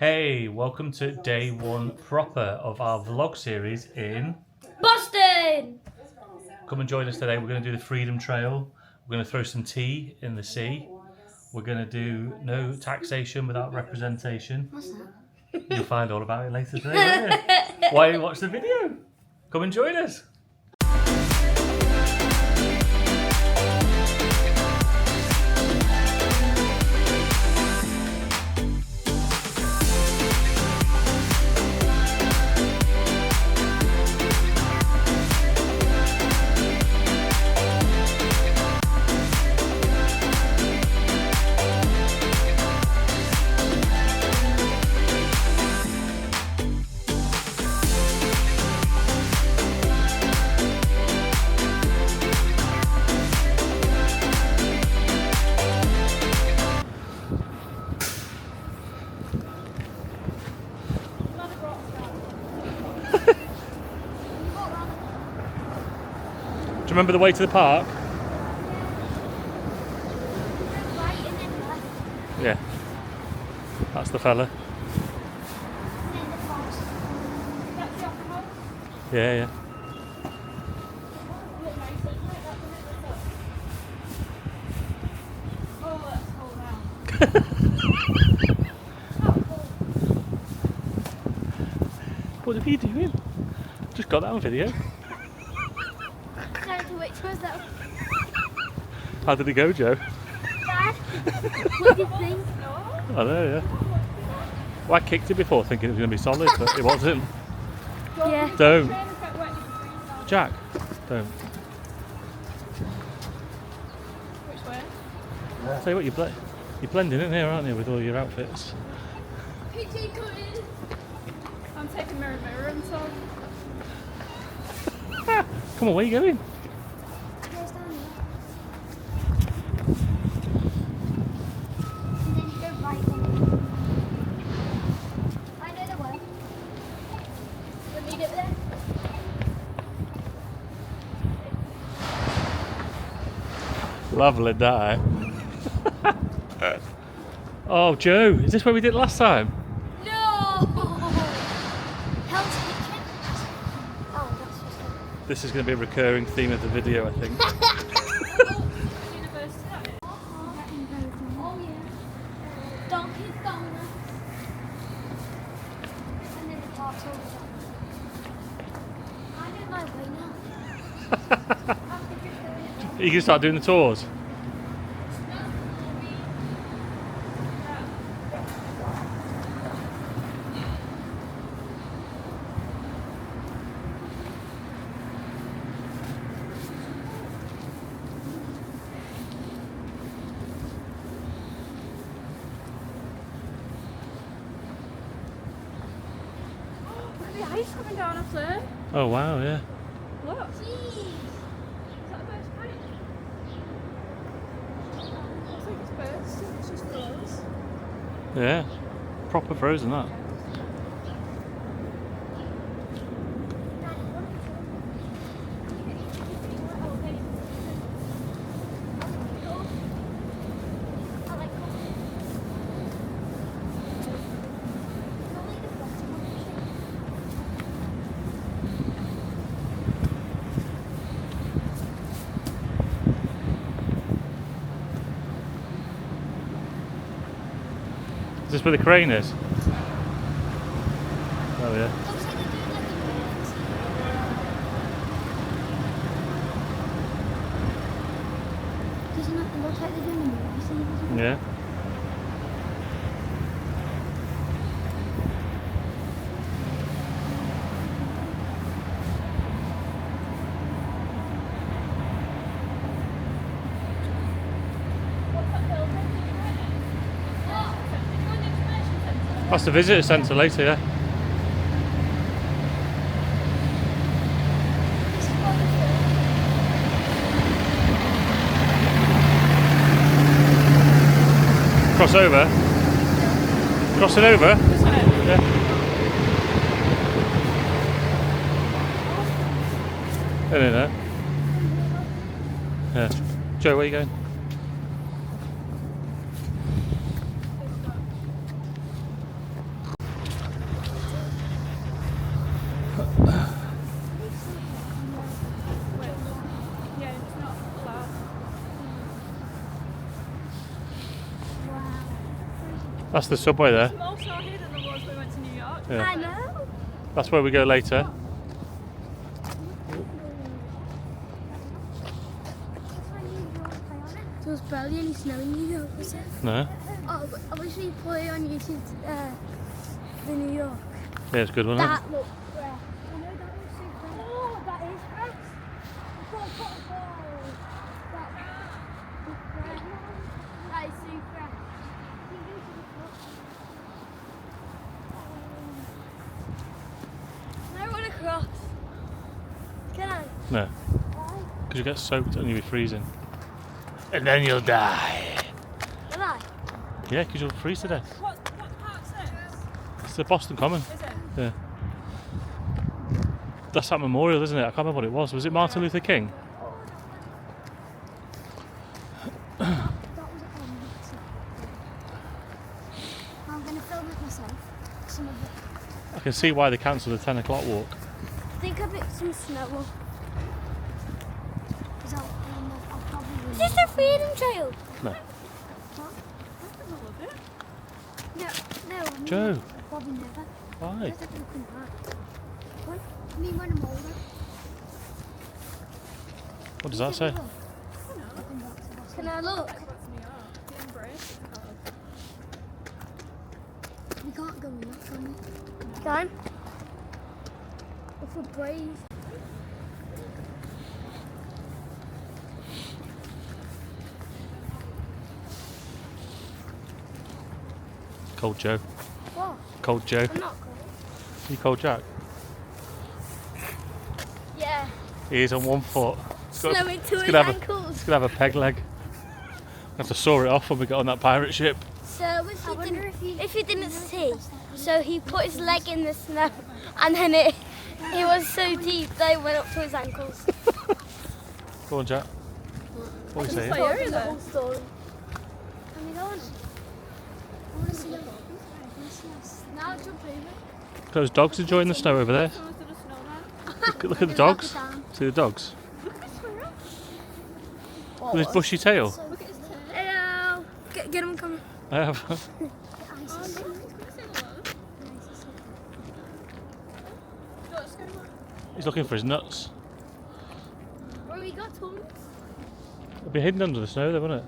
Hey, welcome to day one proper of our vlog series in Boston! Come and join us today. We're going to do the Freedom Trail. We're going to throw some tea in the sea. We're going to do no taxation without representation. What's that? You'll find all about it later today, won't you? Why don't you watch the video? Come and join us. Do you remember the way to the park? Right and then left. Yeah. That's the fella. And then the box. That's the upper house. Yeah, yeah. Look nice, isn't it? That's the next up. Oh, that's cold now. Oh, cold. What are you doing? Just got that on video. Trying to wait towards that. How did it go, Joe? Dad, what do you think? I know, yeah. Well, I kicked it before thinking it was going to be solid, but it wasn't. Yeah. Don't. Jack, don't. Which way? Tell you what, you're blending in here, aren't you, with all your outfits? PG cutting. I'm taking mirror and so. Come on, where are you going? And then you go right then. I know the way. We'll leave it there. Lovely day. Oh, Joe, is this where we did it last time? No! Hell's Kitchen? Oh, that's just it. This is going to be a recurring theme of the video, I think. Oh yeah. Dunkin' Donuts. And then the park's over there. I know my way now. You can start doing the tours. Look at the ice coming down up there. Oh, wow, yeah. Look. Jeez. Is that a bird's pipe? Looks like it's birds. It's just froze. Yeah. Proper frozen, that. Is this where the crane is? Oh, yeah. Looks like they're doing like a bird. Doesn't it look like they're doing a movie scene? Yeah. What's that building? That's the visitor centre later, yeah. This is what we do. Cross over. Crossing over? Yeah. I don't know. Yeah. Joe, where are you going? That's the subway there. There's more snow here than there was when we went to New York. Yeah. I know. That's where we go later. There was barely any snow in New York, was there? No. Oh, but I wish we put it on YouTube, the New York. Yeah, it's good, wasn't it? That looked fresh. I know that was so fresh. Oh, that is fresh. That is so fresh. I want to cross. Can I? No. Because you get soaked and you'll be freezing. And then you'll die. Can I? Yeah, because you'll freeze to death. What park's this? It's the Boston Common. Is it? Yeah. That's that memorial, isn't it? I can't remember what it was. Was it Martin Luther King? That was I'm going to film it myself. Some of it. I can see why they cancelled the 10 o'clock walk. I think I picked some snow. Is this the Freedom Trail? No. No, no. Joe. Probably never. Why? Where's it looking back? What? I mean, when I'm older. What does that say? Can I look? We can't go in that, can we? Can? If we're brave. Cold Joe. What? Cold Joe. I'm not cold. You cold Jack? Yeah. He is on one foot. Snow into He's his gonna have ankles. He's going to have a peg leg. Have to saw it off when we get on that pirate ship. So if you didn't see, so he put his leg in the snow and then it was so deep that it went up to his ankles. Go on, Jack. What are you saying? Where is The it? whole story. Can we go on? I want to see it. Now jump over. Those dogs enjoying the snow over there. Someone's done a snowman. Look at the dogs. See the dogs? Look at this squirrel. With his bushy tail. Look at his tail. Hello. Get him coming. I have. Oh, look, he's going to say hello. What's going on? He's looking for his nuts. Where we got Tom? It'll be hidden under the snow, though, won't it?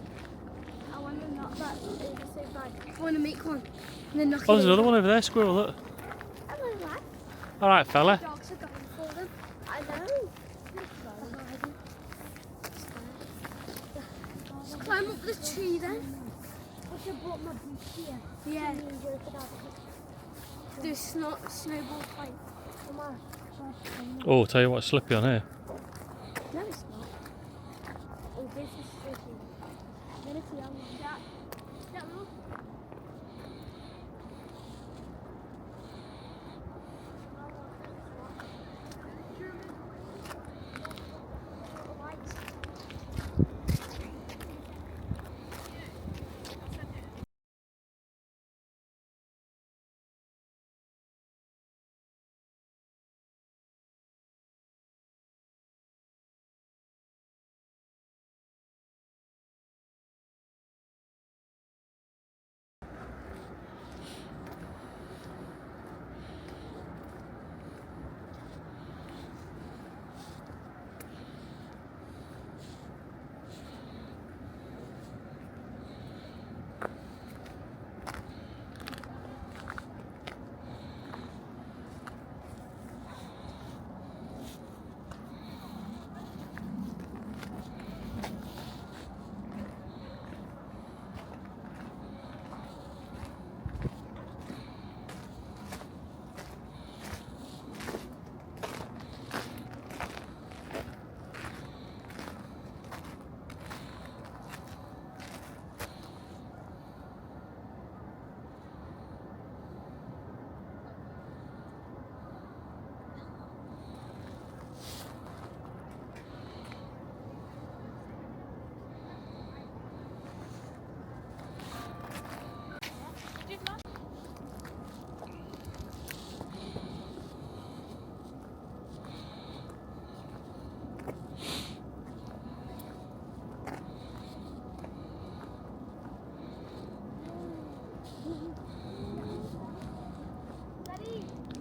I want to knock that over so bad. I want to make one. And then knock Oh, it there's over. another one over there, squirrel. Look. Hello, lad. All right, fella. Dogs are going for them. I know. Let's climb up the tree then. I should brought my boots here. Yeah. Do snowball fight. Come on. Oh, tell you what, slippy on here. No, it's not. Oh, this is tricky. Then it's young. That look.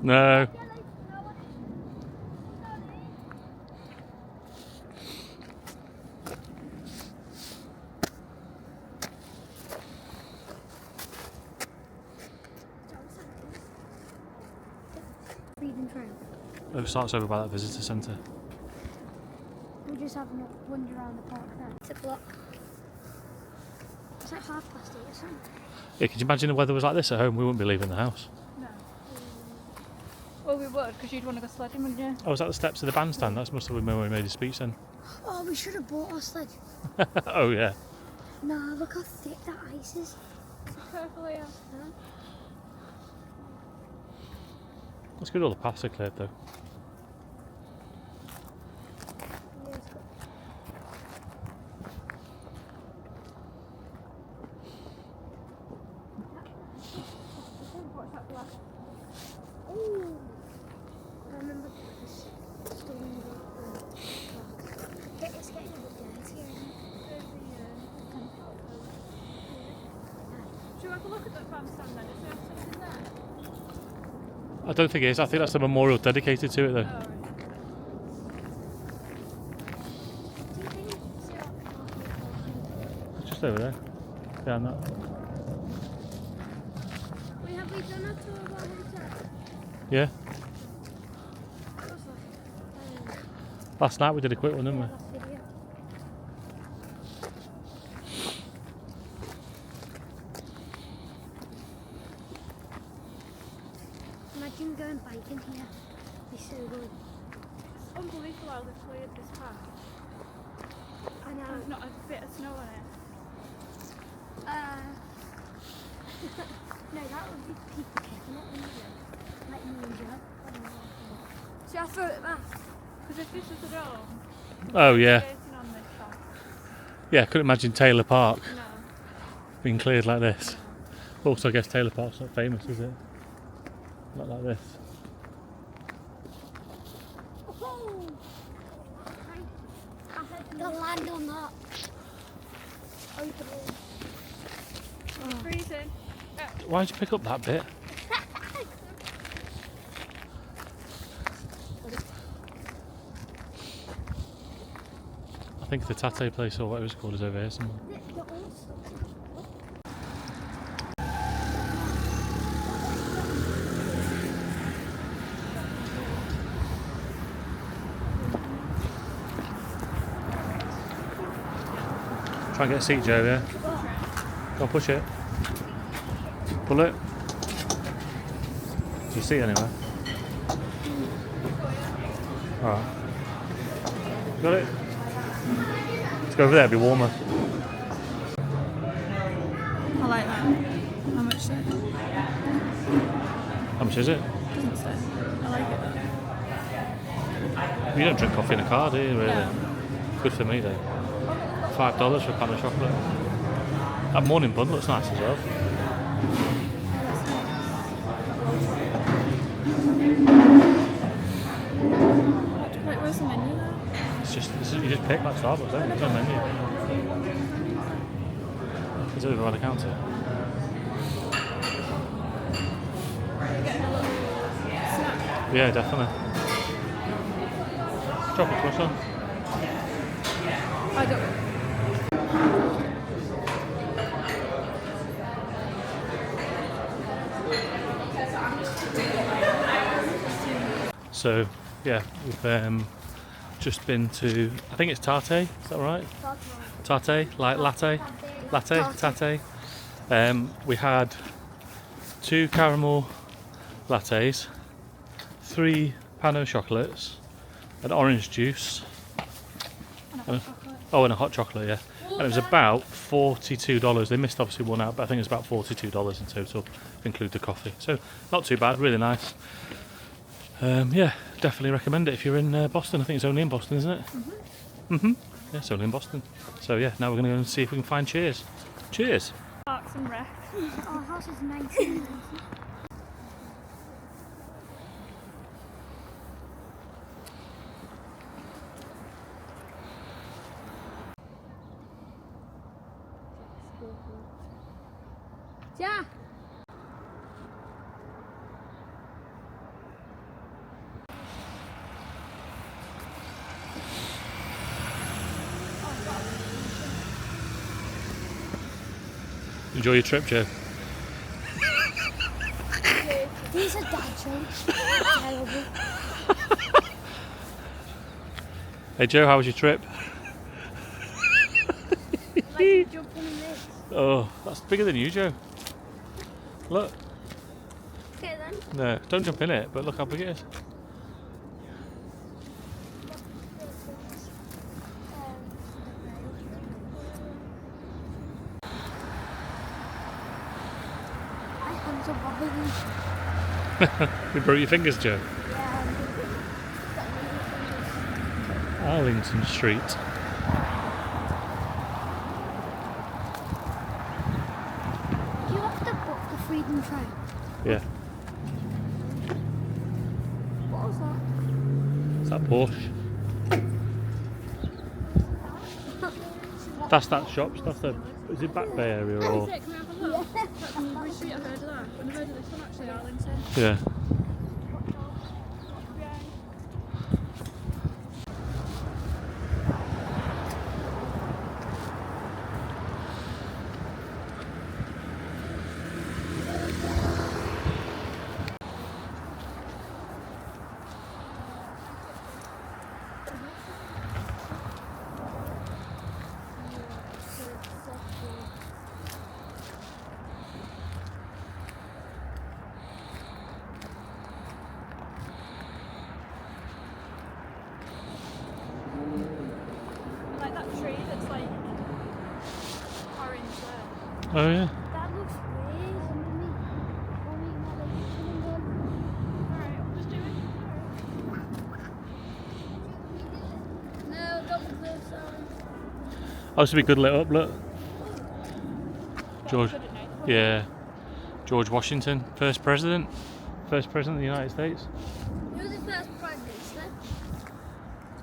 No. Freedom Trail. It starts over by that visitor centre. We're just having a wander around the park there. It's a block. It's like 8:30 or something. Yeah, could you imagine the weather was like this at home? We wouldn't be leaving the house. No. Well, we would, because you'd want to go sledding, wouldn't you? Oh, was that the steps of the bandstand? That must have been when we made a speech then. Oh, we should have bought our sled. Oh, yeah. Nah, look how thick that ice is. Careful here. That's good all the paths are cleared though. What's that black? Ooh. I remember this storm. It's getting a bit dirty, isn't it? Should we have a look at that bandstand then? Is there something there? I don't think it is. I think that's the memorial dedicated to it though. Oh, right. Do you think It's just over there. Yeah, I'm not. have we done a tour of our hotel? Yeah. Last night we did a quick one, didn't we? Last video. Imagine going biking here. It'd be so good. It's unbelievable how they've cleared this path. I know. There's not a bit of snow on it. No, that would be people kicking it, wouldn't it? Like me and Joe. So I throw it back. Because if this was a dome, Oh yeah. skating on this path. Yeah, I couldn't imagine Taylor Park No. being cleared like this. Also, I guess Taylor Park's not famous, is it? Not like this. Oh! The land on that. Freezing. Why did you pick up that bit? I think the Tatte place or whatever it's called is over here somewhere. Try and get a seat, Joe, yeah? Go on, push it. Pull it. Do you see it anywhere? Alright. Got it? Let's go over there, it'll be warmer. I like that. How much is it? How much is it? Doesn't say. I like it. You don't drink coffee in a car, do you, really? No. Good for me, though. $5 for a pan of chocolate. That morning bun looks nice as well. Wait, where's the menu there? It's just, you just pick like Starbucks, don't you? There's no menu. It's over by the counter. Yeah, definitely. Chocolate croissant. I don't. So, yeah, we've just been to, I think it's Tatte, is that right? Tatte, like latte? Latte? Tatte. We had 2 caramel lattes, 3 pano chocolates, an orange juice, and and a hot chocolate, yeah. And it was about $42. They missed obviously one out, but I think it's about $42 in total, include the coffee. So not too bad, really nice. Yeah, definitely recommend it if you're in Boston. I think it's only in Boston, isn't it? Yeah, it's only in Boston. So yeah, now we're going to go and see if we can find Cheers. Cheers. Parks and Rec. Our house is 19. Yeah. Enjoy your trip, Joe. These are dad jokes. Terrible. Hey Joe, how was your trip? Like you jump on this. Oh, that's bigger than you, Joe. Look. Okay then. No, don't jump in it, but look how big it is. My hands are wobbling. You broke your fingers, Joe. Yeah. Arlington Street. Do you have to book the Freedom Train? Yeah. What was that? Is that Porsche? That's that shop. That's the. Is it Back Bay area or? Can we have a look? Which street I've heard of that? I've never heard of this one actually, Arlington. Yeah. Like that tree that's like orange there. Oh yeah. That looks weird. Alright, I'll just do it. No, don't close down. Oh, this would be good lit up. Look. George. Yeah. George Washington, first president of the United States. Who was the first prime minister?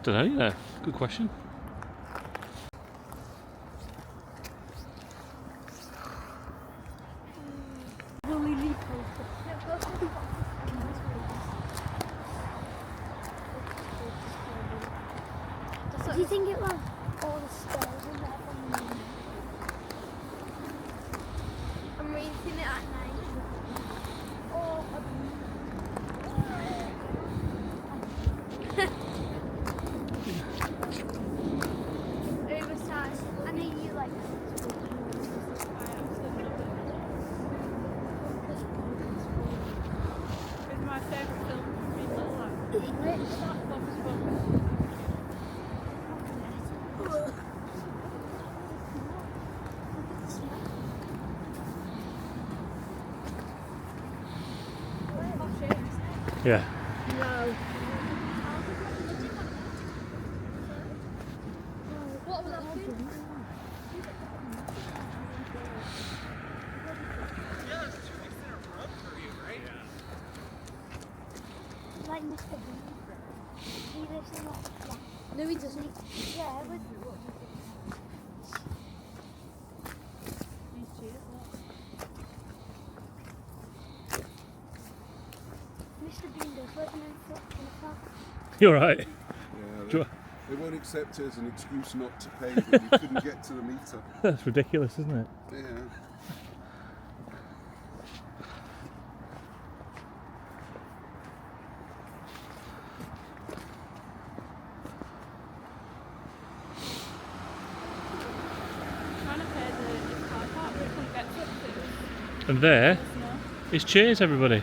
Don't know. Yeah. Good question. Do you think it was all the stairs in there from the moon? I'm reading it at night. Oh, oversized. I know you like It's my favourite film from being little. Which? Bob's Book. Yeah. No. What was that? Like Mr. Bean. He lives in that flat. No, he doesn't. Yeah, but Mr. Bean does live in a flat. You're right. Yeah, Do you- they won't accept it as an excuse not to pay when you couldn't get to the meter. That's ridiculous, isn't it? Yeah. Trying to pay the car park, but it couldn't get to it. And there is Cheers, everybody.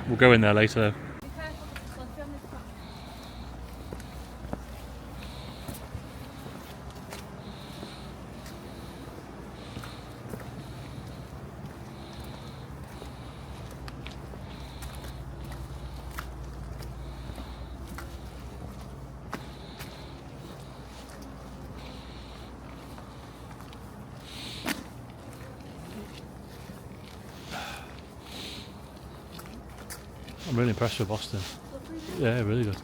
We'll go in there later though. Be careful, it's slippery on this part. I'm really impressed with Boston. Yeah, really good.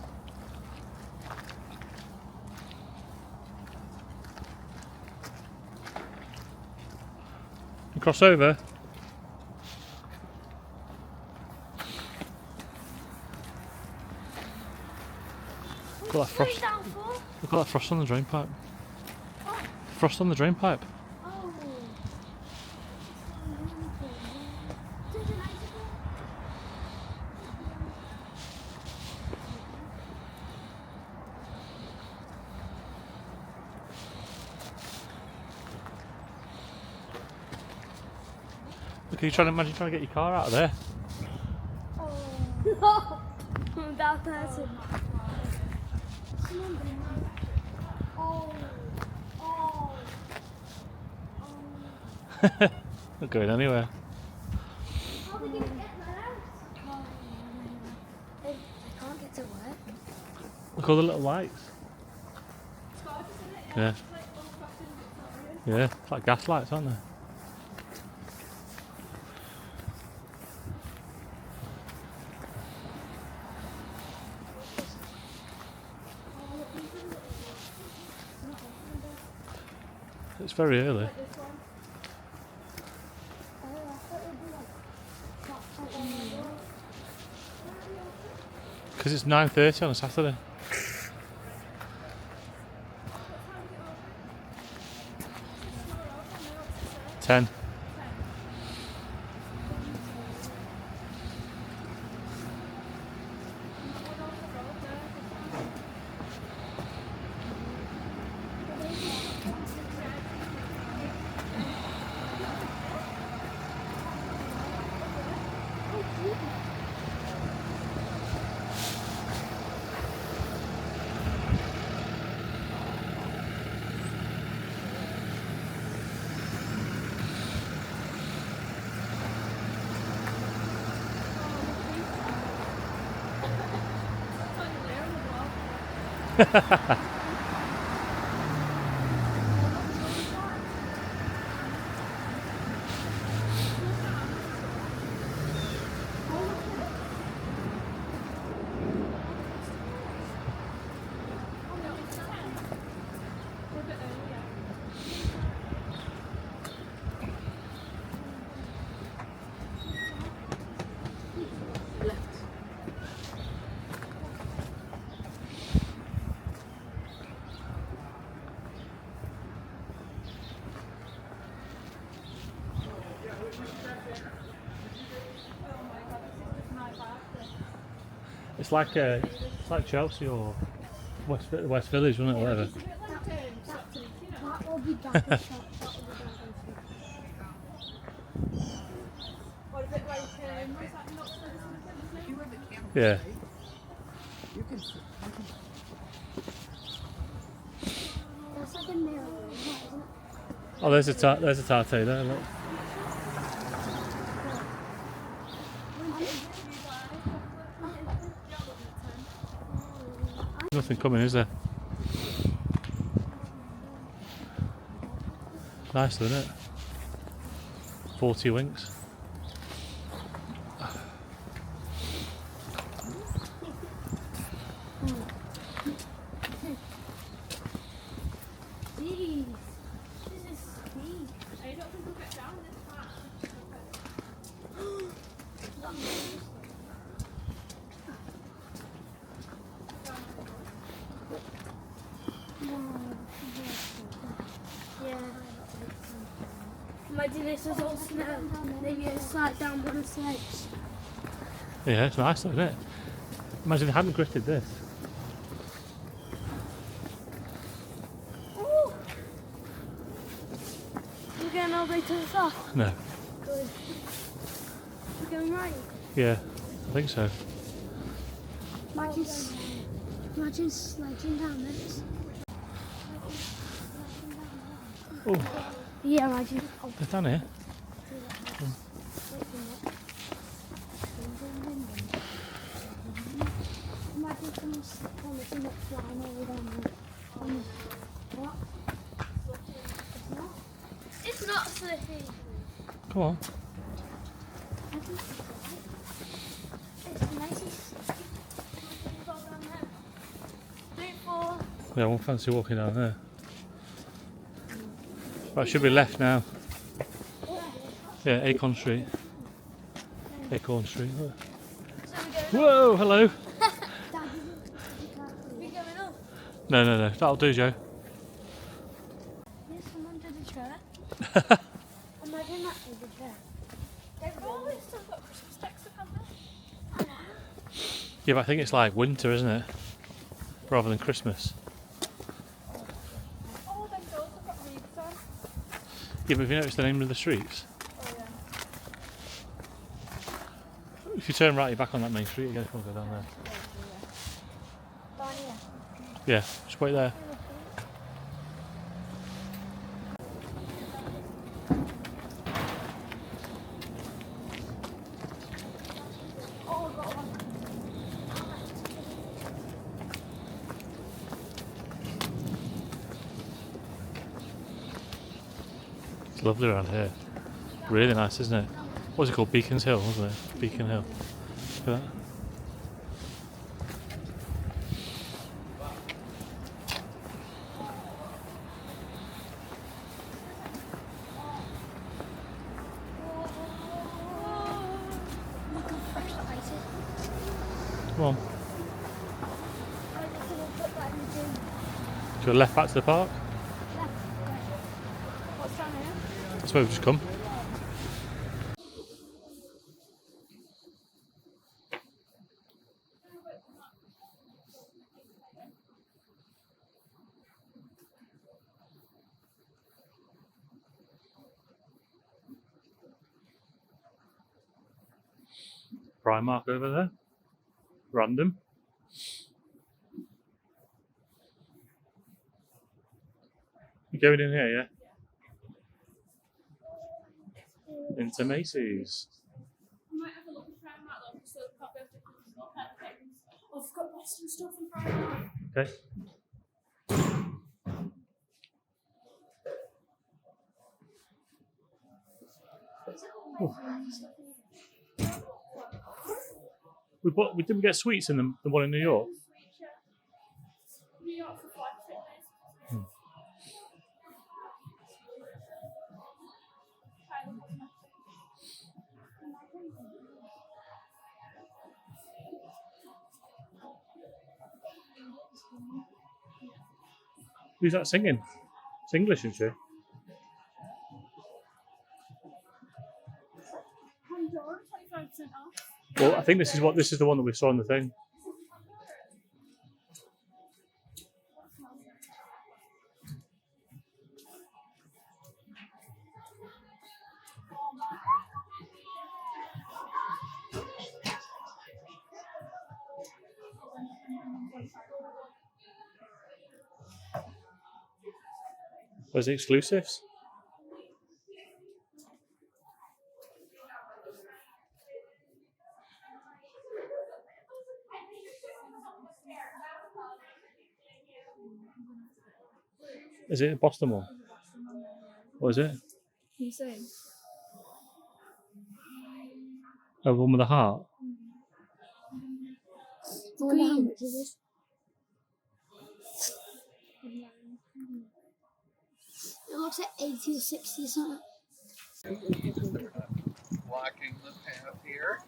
You cross over. Look at that frost. Down for? Look at that frost on the drain pipe. frost on the drain pipe. Oh. Look, are you trying to get your car out of there? Oh. That person. Oh. Oh. Not going anywhere. How are we going to get that out? I can't get to work. Look, all the little lights. Yeah. Yeah, it's like gas lights, aren't they? It's very early. Because it's 9:30 on a Saturday. Ten. It's like Chelsea or West Village, wasn't it? Whatever. That will be back shop. Yeah. That's like a mirror, isn't it? Oh, there's a Tatte there. Look. Nothing coming, is there? Nice, though, isn't it? 40 winks. Jeez. This is steep. I don't think we'll get down this far. Yeah. Imagine this was all snow. Then you slide down one of the slopes. Yeah, it's nice, though, isn't it? Imagine they hadn't gritted this. Ooh. We're going all the way to the top. No. Good. We're going right. Yeah, I think so. Imagine sliding down this. Oh, Yeah, imagine. they're down here. Imagine someone flying all the way down there. What? It's not slippy. Come on. It's nice. Yeah, I won't fancy walking down there. Right, should be left now. Yeah, Acorn Street. Acorn Street. Look. Whoa, hello. We going up? No, that'll do, Joe. Yes, Imagine that in the chair. Oh, it's still got Christmas decks up on there. Yeah, but I think it's like winter, isn't it? Rather than Christmas. Oh, them doors have got wreaths on. Yeah, but have you noticed the name of the streets? Oh, yeah. If you turn right, you're back on that main street again. If you want to go down there. Down here. Yeah, just wait there. Oh, I've got one. It's lovely around here. Really nice, isn't it? What was it called? Beacons Hill, wasn't it? Beacon Hill. Look at that. Look how fresh the ice is. Come on. I just gonna put that in the gym. To the left back to the park. What's down here? That's where we've just come. Primark over there. Random. You going in here, yeah? Into Macy's. I might have a look at Primark though, because they've got birthday things. Oh, they've got Boston stuff in Primark. Okay. We didn't get sweets in the one in New York. New York for 5 days. Who's that singing? It's English, isn't she? Pandora, 25% off. Well, I think this is the one that we saw in the thing. Was it exclusives? Is it a Boston one? What is it? Can you see? Oh, the one with the heart? Green. How much is this? It looks like 80 or 60 or something. Blocking the path here.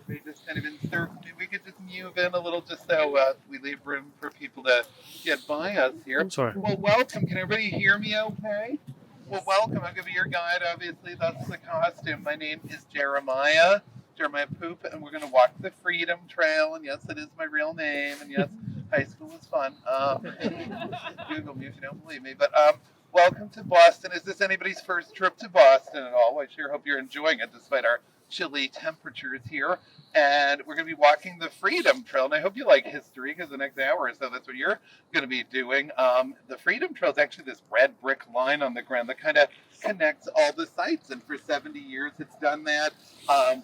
We just kind of insert, we could just move in a little just so we leave room for people to get by us here. I'm sorry. Well, welcome. Can everybody hear me okay? Well, welcome. I'm going to be your guide. Obviously, that's the costume. My name is Jeremiah Poop, and we're going to walk the Freedom Trail. And yes, it is my real name. And yes, high school was fun. Google me if you don't believe me. But welcome to Boston. Is this anybody's first trip to Boston at all? I sure hope you're enjoying it despite our chilly temperatures here. And we're going to be walking the Freedom Trail. And I hope you like history because the next hour or so, that's what you're going to be doing. The Freedom Trail is actually this red brick line on the ground that kind of connects all the sites. And for 70 years, it's done that.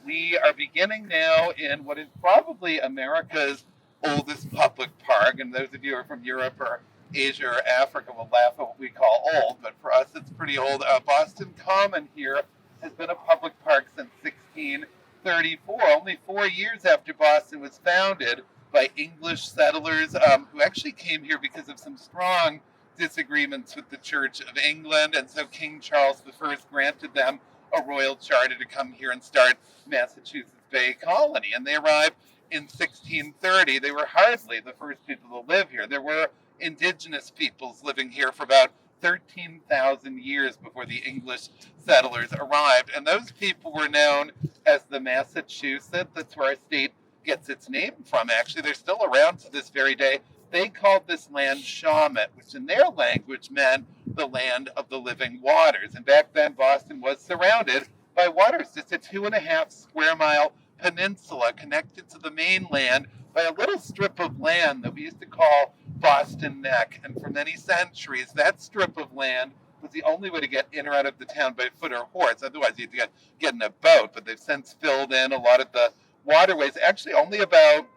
We are beginning now in what is probably America's oldest public park. And those of you who are from Europe or Asia or Africa will laugh at what we call old, but for us it's pretty old. Boston Common here has been a public park since 1634, only 4 years after Boston was founded by English settlers who actually came here because of some strong disagreements with the Church of England, and so King Charles I granted them a royal charter to come here and start Massachusetts Bay Colony, and they arrived in 1630. They were hardly the first people to live here. There were indigenous peoples living here for about 13,000 years before the English settlers arrived. And those people were known as the Massachusetts. That's where our state gets its name from, actually. They're still around to this very day. They called this land Shawmut, which in their language meant the land of the living waters. And back then, Boston was surrounded by waters, just a 2.5 square mile peninsula connected to the mainland by a little strip of land that we used to call Boston Neck. And for many centuries, that strip of land was the only way to get in or out of the town by foot or horse. Otherwise, you had to get in a boat. But they've since filled in a lot of the waterways. Actually, only about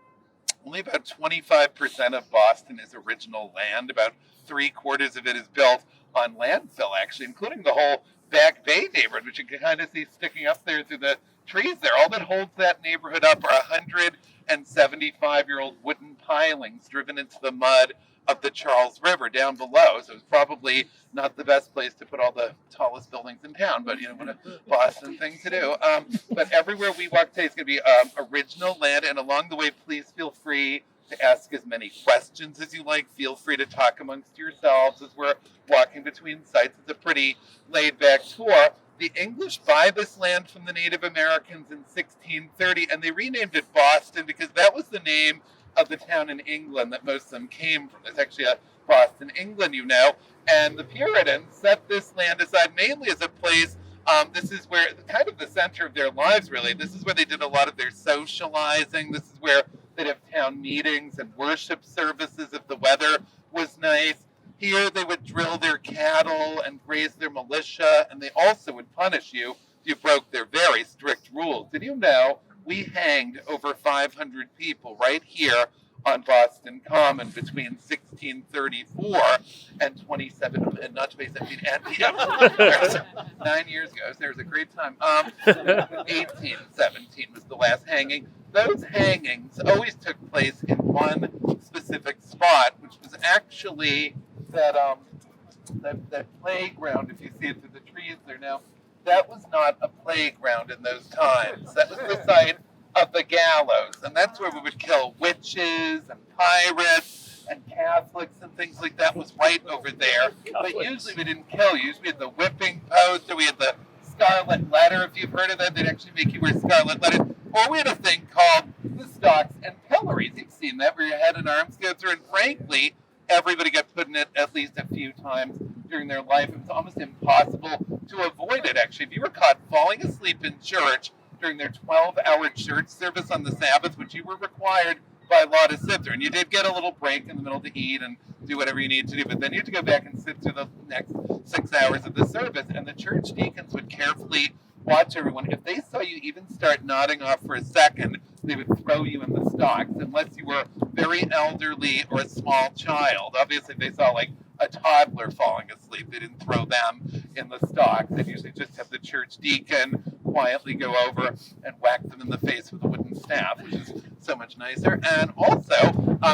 25% of Boston is original land. About 3/4 of it is built on landfill, actually, including the whole Back Bay neighborhood, which you can kind of see sticking up there through the trees there. All that holds that neighborhood up are 175-year-old wooden pilings driven into the mud of the Charles River down below. So it's probably not the best place to put all the tallest buildings in town, but what a Boston thing to do. But everywhere we walk today is going to be original land, and along the way, please feel free to ask as many questions as you like. Feel free to talk amongst yourselves as we're walking between sites. It's a pretty laid-back tour. The English buy this land from the Native Americans in 1630, and they renamed it Boston because that was the name of the town in England that most of them came from. There's actually a Boston, England, and the Puritans set this land aside mainly as a place. This is where, kind of the center of their lives, really. This is where they did a lot of their socializing. This is where they'd have town meetings and worship services if the weather was nice. Here they would drill their cattle and graze their militia, and they also would punish you if you broke their very strict rules. Did you know we hanged over 500 people right here on Boston Common between 1634 and 2017, and 9 years ago. So there was a great time. 1817 was the last hanging. Those hangings always took place in one specific spot, which was actually that playground. If you see it through the trees there now, that was not a playground in those times. That was the site of the gallows, and that's where we would kill witches and pirates and Catholics and things like that. Was right over there. But usually we didn't kill. Usually we had the whipping post, or we had the scarlet letter. If you've heard of that, they'd actually make you wear scarlet letters. Or we had a thing called the stocks and pillories. You've seen that, where your head and arms go through, and frankly, everybody got put in it at least a few times during their life. It was almost impossible to avoid it, actually. If you were caught falling asleep in church during their 12-hour church service on the Sabbath, which you were required by law to sit through, and you did get a little break in the middle to eat and do whatever you need to do, but then you had to go back and sit through the next 6 hours of the service, and the church deacons would carefully watch everyone. If they saw you even start nodding off for a second, they would throw you in the stocks, unless you were very elderly or a small child. Obviously, if they saw like a toddler falling asleep, they didn't throw them in the stocks. They'd usually just have the church deacon quietly go over and whack them in the face with a wooden staff, which is so much nicer. And also,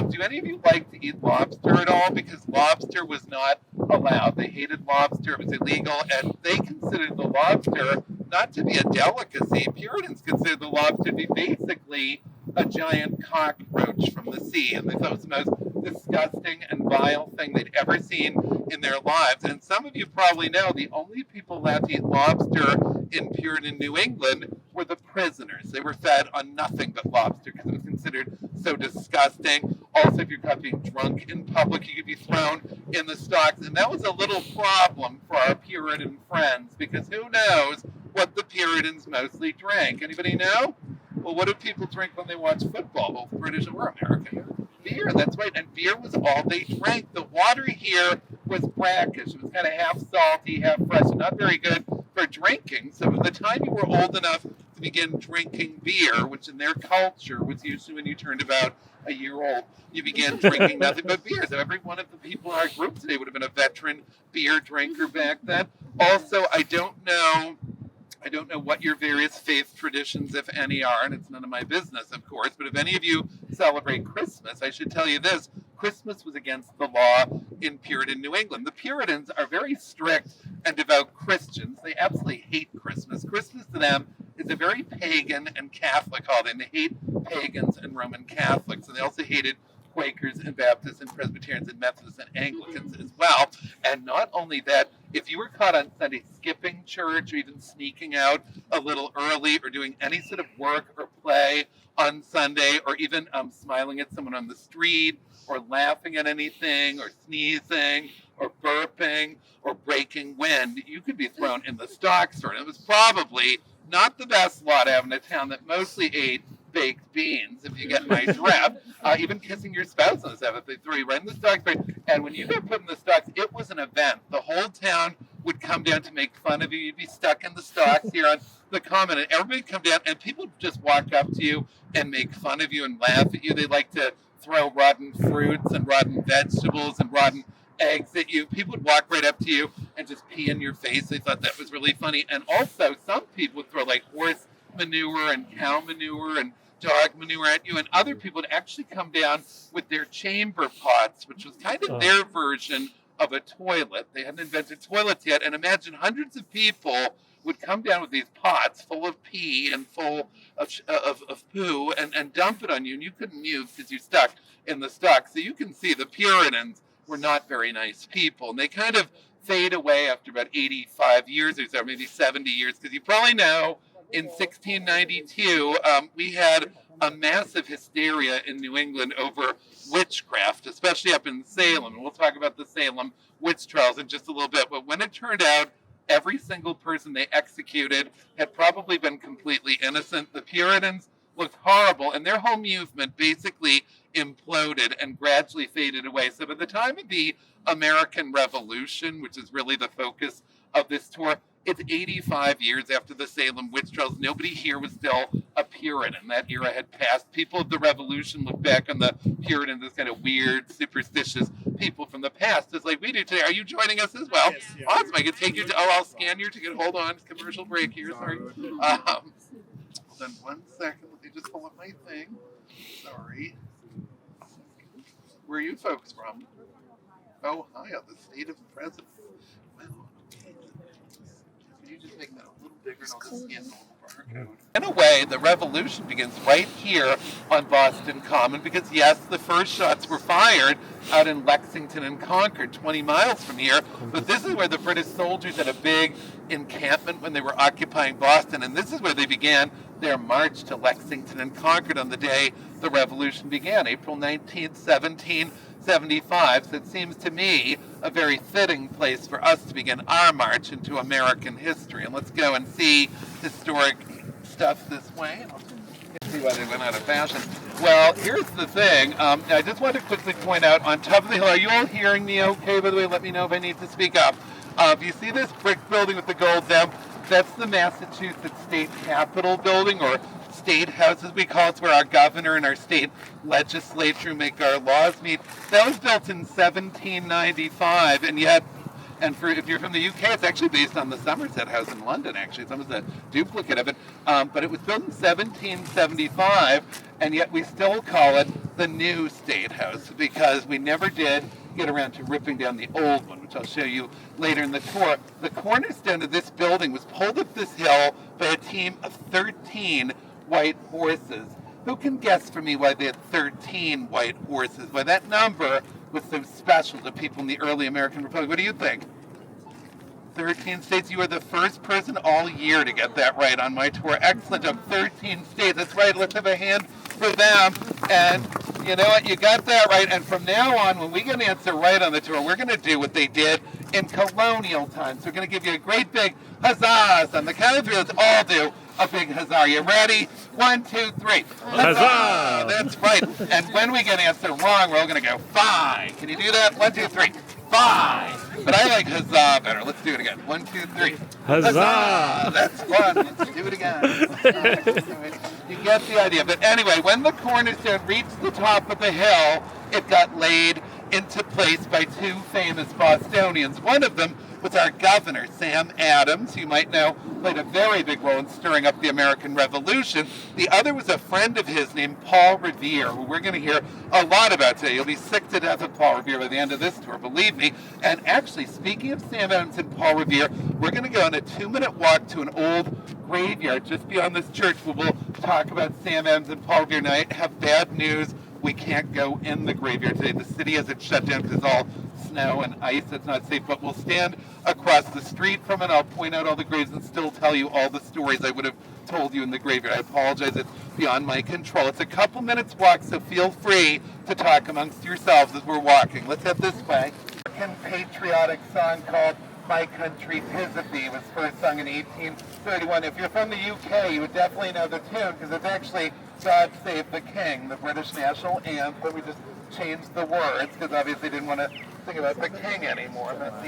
do any of you like to eat lobster at all? Because lobster was not allowed. They hated lobster. It was illegal, and they considered the lobster not to be a delicacy. Puritans considered the lobster to be basically a giant cockroach from the sea, and they thought it was the most disgusting and vile thing they'd ever seen in their lives. And some of you probably know the only people allowed to eat lobster in Puritan New England were the prisoners. They were fed on nothing but lobster because it was considered so disgusting. Also, if you're caught being drunk in public, you could be thrown in the stocks. And that was a little problem for our Puritan friends, because who knows what the Puritans mostly drank? Anybody know? Well, what do people drink when they watch football, both British or American? Beer, that's right. And beer was all they drank. The water here was brackish. It was kind of half salty, half fresh, and not very good for drinking. So by the time you were old enough to begin drinking beer, which in their culture was usually when you turned about a year old, you began drinking nothing but beer. So every one of the people in our group today would have been a veteran beer drinker back then. Also, I don't know what your various faith traditions, if any, are, and it's none of my business, of course, but if any of you celebrate Christmas, I should tell you this: Christmas was against the law in Puritan New England. The Puritans are very strict and devout Christians. They absolutely hate Christmas. Christmas to them is a very pagan and Catholic holiday, and they hate pagans and Roman Catholics, and they also hated Quakers and Baptists and Presbyterians and Methodists and Anglicans as well. And not only that, if you were caught on Sunday skipping church or even sneaking out a little early or doing any sort of work or play on Sunday, or even smiling at someone on the street, or laughing at anything, or sneezing, or burping, or breaking wind, you could be thrown in the stocks store. And it was probably not the best lot out in a town that mostly ate baked beans, if you get my drift. Even kissing your spouse on the Sabbath, they throw you right in the stocks. And when you got put in the stocks, it was an event. The whole town would come down to make fun of you. You'd be stuck in the stocks here on the common, and everybody would come down, and people would just walk up to you and make fun of you and laugh at you. They like to throw rotten fruits and rotten vegetables and rotten eggs at you. People would walk right up to you and just pee in your face. They thought that was really funny. And also, some people would throw like horse manure and cow manure and dog manure at you, and other people would actually come down with their chamber pots, which was kind of their version of a toilet. They hadn't invented toilets yet, and imagine hundreds of people would come down with these pots full of pee and full of poo and dump it on you, and you couldn't move because you're stuck in the stock. So you can see the Puritans were not very nice people, and they kind of fade away after about 85 years or so, maybe 70 years, because you probably know in 1692 we had a massive hysteria in New England over witchcraft, especially up in Salem, and we'll talk about the Salem witch trials in just a little bit. But when it turned out every single person they executed had probably been completely innocent, the Puritans looked horrible, and their whole movement basically imploded and gradually faded away. So by the time of the American Revolution, which is really the focus of this tour, it's 85 years after the Salem witch trials. Nobody here was still a Puritan. That era had passed. People of the Revolution look back on the Puritans as kind of weird, superstitious people from the past, just like we do today. Are you joining us as well? Yes, yeah. Awesome. I can take you to, I'll scan your ticket. Hold on. Commercial break here. Sorry. Hold on 1 second. Let me just pull up my thing. Sorry. Where are you folks from? Ohio, the state of the president. Can you just make that a little bigger and I'll just scan the little barcode? In a way, the revolution begins right here on Boston Common because, yes, the first shots were fired out in Lexington and Concord, 20 miles from here. But this is where the British soldiers had a big encampment when they were occupying Boston, and this is where they began their march to Lexington and Concord on the day the revolution began, April 19th, 1775. So it seems to me a very fitting place for us to begin our march into American history. And let's go and see historic stuff this way. See why they went out of fashion. Well, here's the thing. I just want to quickly point out, on top of the hill, are you all hearing me okay? By the way, let me know if I need to speak up. If you see this brick building with the gold dome, that's the Massachusetts State Capitol building, or State House as we call it. It's where our governor and our state legislature make our laws meet. That was built in 1795, and yet, if you're from the UK, it's actually based on the Somerset House in London, actually. It's almost a duplicate of it. But it was built in 1775, and yet we still call it the new State House because we never did get around to ripping down the old one, which I'll show you later in the tour. The cornerstone of this building was pulled up this hill by a team of 13 white horses. Who can guess for me why they had 13 white horses? Why that number was so special to people in the early American Republic? What do you think? 13 states. You are the first person all year to get that right on my tour. Excellent job. 13 states. That's right. Let's have a hand for them. And you know what? You got that right. And from now on, when we get an answer right on the tour, we're going to do what they did in colonial times. We're going to give you a great big huzzahs. On the count of three, let's all do a big huzzah. You ready? 1, 2, 3. Huzzah! That's right. And when we get an answer wrong, we're all going to go 5. Can you do that? 1, 2, 3. 5. But I like huzzah better. Let's do it again. 1, 2, 3. Huzzah! That's fun. Let's do it again. You get the idea. But anyway, when the cornerstone reached the top of the hill, it got laid into place by 2 famous Bostonians. One of them was our governor, Sam Adams, who you might know played a very big role in stirring up the American Revolution. The other was a friend of his named Paul Revere, who we're going to hear a lot about today. You'll be sick to death of Paul Revere by the end of this tour, believe me. And actually, speaking of Sam Adams and Paul Revere, we're going to go on a 2-minute walk to an old graveyard just beyond this church where we'll talk about Sam Adams and Paul Revere. Now, I have bad news. we can't go in the graveyard today. The city has it shut down because it's all snow and ice. It's not safe, but we'll stand across the street from it. I'll point out all the graves and still tell you all the stories I would have told you in the graveyard. I apologize, it's beyond my control. It's a couple minutes walk, so feel free to talk amongst yourselves as we're walking. Let's head this way. American patriotic song called My Country 'Tis of Thee was first sung in 1831. If you're from the UK, you would definitely know the tune because it's actually God Save the King, the British national anthem. We just changed the words because obviously didn't want to sing about the king anymore. That's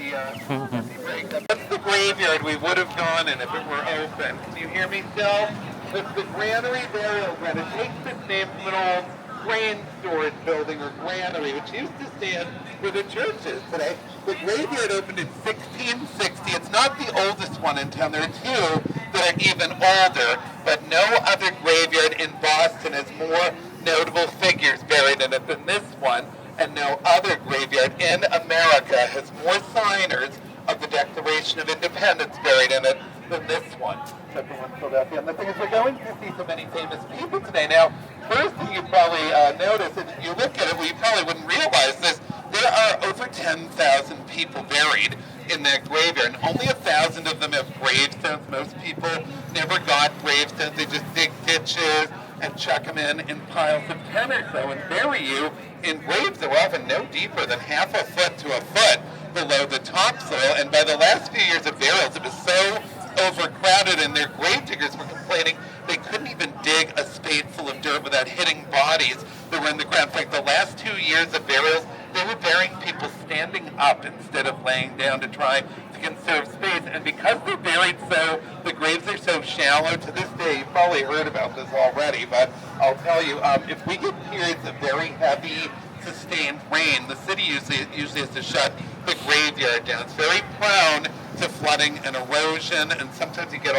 the graveyard we would have gone in if it were open. Do you hear me still? It's the Granary Burial Ground. It takes its name from an old grain storage building or granary, which used to stand where the church is today. The graveyard opened in 1660. It's not the oldest one in town. There are two that are even older, but no other graveyard in Boston has more notable figures buried in it than this one, and no other graveyard in America has more signers of the Declaration of Independence buried in it than this one. Except for one in Philadelphia. And the thing is, we're going to see so many famous people today. Now, first thing you probably notice, if you look at it, well, you probably wouldn't realize this, there are over 10,000 people buried in that graveyard, and only 1,000 of them have gravestones. Most people never got gravestones. They just dig ditches and chuck them in piles of 10 or so and bury you in graves that were often no deeper than half a foot to a foot below the topsoil. And by the last few years of burials, it was so overcrowded and their grave diggers were complaining they couldn't even dig a spadeful of dirt without hitting bodies that were in the ground. In fact, the last 2 years of burials, they were burying people standing up instead of laying down to try to conserve space. And because they're buried so, the graves are so shallow to this day, you've probably heard about this already, but I'll tell you, if we get periods of very heavy, sustained rain, the city usually has to shut the graveyard down. It's very prone to flooding and erosion, and sometimes you get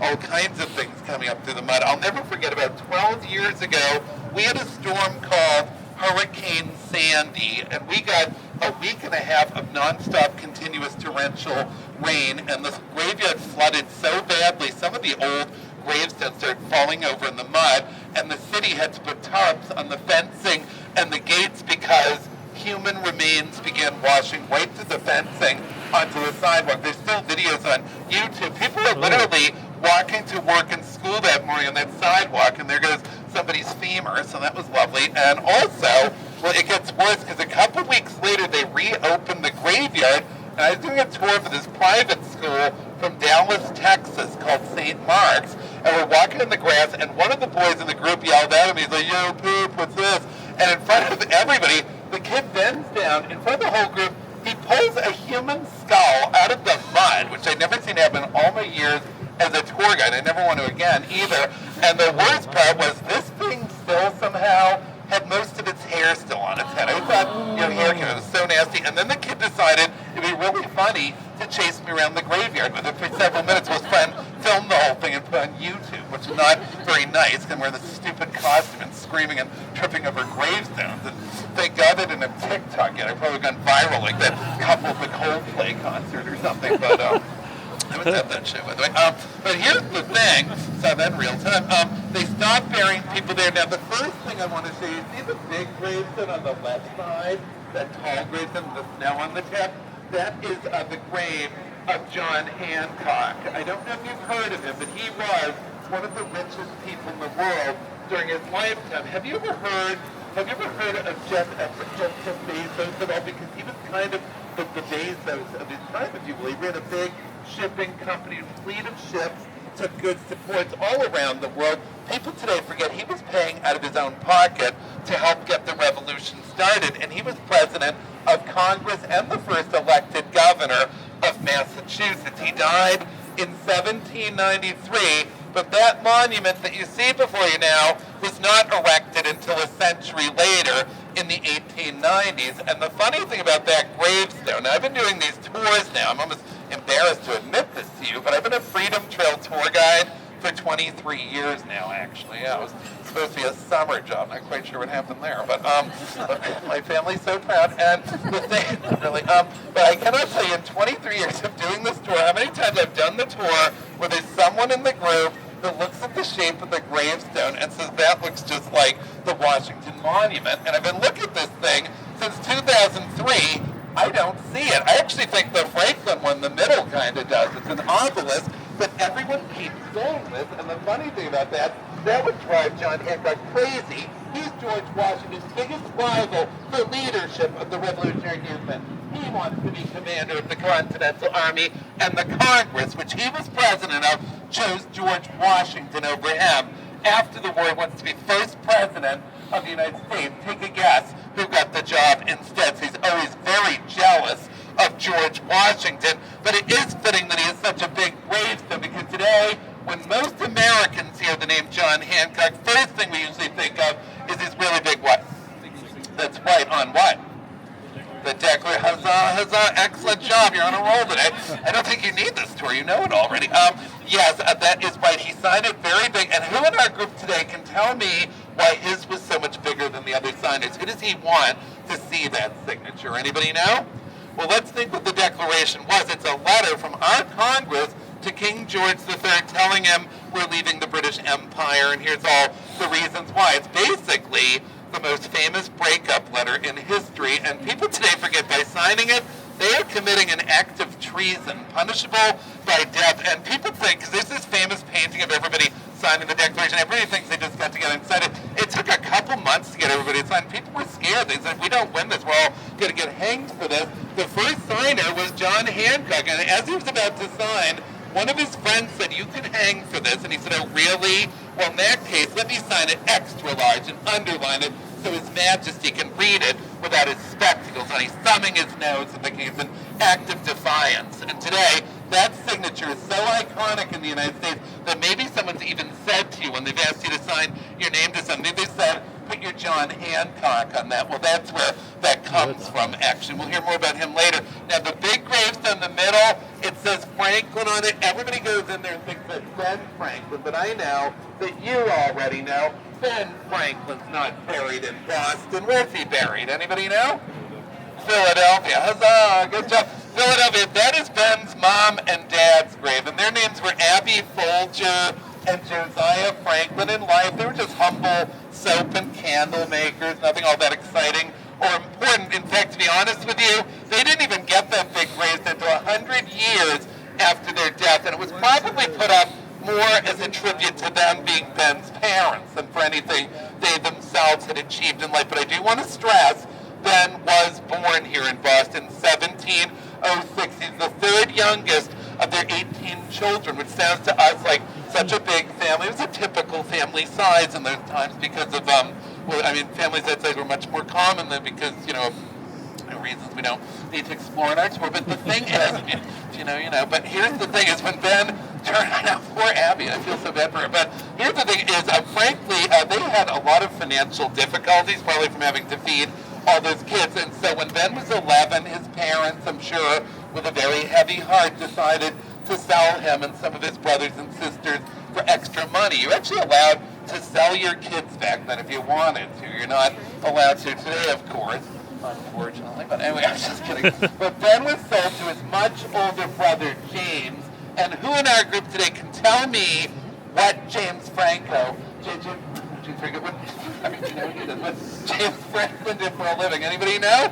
all kinds of things coming up through the mud. I'll never forget, about 12 years ago, we had a storm called Hurricane Sandy, and we got a week and a half of nonstop continuous torrential rain, and the graveyard flooded so badly, some of the old gravestones started falling over in the mud, and the city had to put tarps on the fencing and the gates because human remains began washing right through the fencing onto the sidewalk. There's still videos on YouTube. People are literally walking to work and school that morning on that sidewalk, and there goes somebody's femur, so that was lovely. And also, well, it gets worse because a couple weeks later they reopened the graveyard, and I was doing a tour for this private school from Dallas, Texas called St. Mark's, and we're walking in the grass, and one of the boys in the group yelled at him. He's like, "Yo, poop, what's this?" And in front of everybody, the kid bends down in front of the whole group. He pulls a human skull out of the mud, which I'd never seen happen in all my years as a tour guide. I never want to again either. And the worst part was this thing still somehow had most of its hair still on its head. I thought, hair care was so nasty. And then the kid decided it'd be really funny to chase me around the graveyard with it for several minutes. His friend filmed the whole thing and put it on YouTube, which is not very nice. I'm wearing this stupid costume and screaming and tripping over gravestones. And thank God I didn't have TikTok yet. I probably gone viral like that couple at the Coldplay concert or something. But I would have that shit, by the way. But here's the thing. Saw that in real time. They stopped burying people there. Now, the first thing I want to show you, see the big gravestone on the left side? That tall gravestone with the snow on the tip? That is the grave of John Hancock. I don't know if you've heard of him, but he was one of the richest people in the world during his lifetime. Have you ever heard of Jeff Bezos at all? Because he was kind of the Bezos of his time, if you will. He ran a big shipping company, a fleet of ships, took goods to ports all around the world. People today forget he was paying out of his own pocket to help get the revolution started, and he was president of Congress and the first elected governor of Massachusetts. He died in 1793, but that monument that you see before you now was not erected until a century later in the 1890s. And the funny thing about that gravestone, now I've been doing these tours now, I'm almost embarrassed to admit this to you, but I've been a Freedom Trail tour guide for 23 years now, actually. Yeah, it was supposed to be a summer job. Not quite sure what happened there, but my family's so proud. And the thing, really, but I cannot tell you in 23 years of doing this tour how many times I've done the tour where there's someone in the group that looks at the shape of the gravestone and says that looks just like the Washington Monument. And I've been looking at this thing since 2003. I don't see it. I actually think the Franklin one, the middle, kind of does. It's an obelisk that everyone keeps going with. And the funny thing about that would drive John Hancock crazy. He's George Washington's biggest rival for leadership of the Revolutionary Movement. He wants to be commander of the Continental Army, and the Congress, which he was president of, chose George Washington over him. After the war, he wants to be first president of the United States. Take a guess who got the job instead. So he's always very jealous of George Washington, but it is fitting that he has such a big gravestone, because today, when most Americans hear the name John Hancock, first thing we usually think of is his really big what? That's right, on what? The Declaration. Huzzah, huzzah, excellent job, you're on a roll today. I don't think you need this tour, you know it already. Yes, that is right, he signed it very big, and who in our group today can tell me why his was so much bigger than the other signers? Who does he want to see that signature? Anybody know? Well, let's think what the Declaration was. It's a letter from our Congress to King George III telling him we're leaving the British Empire, and here's all the reasons why. It's basically the most famous breakup letter in history, and people today forget by signing it, they are committing an act of treason, punishable by death. And people think, because there's this famous painting of everybody signing the Declaration, everybody thinks they just got together and signed it. It took a couple months to get everybody to sign. People were scared. They said, we don't win this, we're all going to get hanged for this. The first signer was John Hancock, and as he was about to sign, one of his friends said, you can hang for this. And he said, oh, really? Well, in that case, let me sign it extra large and underline it so His Majesty can read it without his spectacles on. He's thumbing his nose and thinking it's an act of defiance. And today, that signature is so iconic in the United States that maybe someone's even said to you when they've asked you to sign your name to something, they said, put your John Hancock on that. Well, that's where that comes from, actually. We'll hear more about him later. Now, the big gravestone in the middle, it says Franklin on it. Everybody goes in there and thinks that's Ben Franklin, but I know that you already know Ben Franklin's not buried in Boston. Where's he buried? Anybody know? Philadelphia. Huzzah! Good job. Philadelphia. That is Ben's mom and dad's grave, and their names were Abby Folger and Josiah Franklin. In life, they were just humble soap and candle makers, nothing all that exciting or important. In fact, to be honest with you, they didn't even get that big gravestone until 100 years after their death, and it was probably put up more as a tribute to them being Ben's parents than for anything they themselves had achieved in life. But I do want to stress, Ben was born here in Boston in 1706. He's the third youngest of their 18 children, which sounds to us like such a big family. It was a typical family size in those times because of, families that size were much more common than because, reasons we don't need to explore in our tour. But the thing is, but here's the thing is when Ben turned out, poor Abby, I feel so bad for her, but here's the thing is, frankly, they had a lot of financial difficulties, probably from having to feed all those kids. And so when Ben was 11, his parents, I'm sure, with a very heavy heart, decided to sell him and some of his brothers and sisters for extra money. You're actually allowed to sell your kids back then if you wanted to. You're not allowed to today, of course, unfortunately. But anyway, I'm just kidding. But Ben was sold to his much older brother, James. And who in our group today can tell me what James Franco, James Franco, what James Franklin did for a living? Anybody know?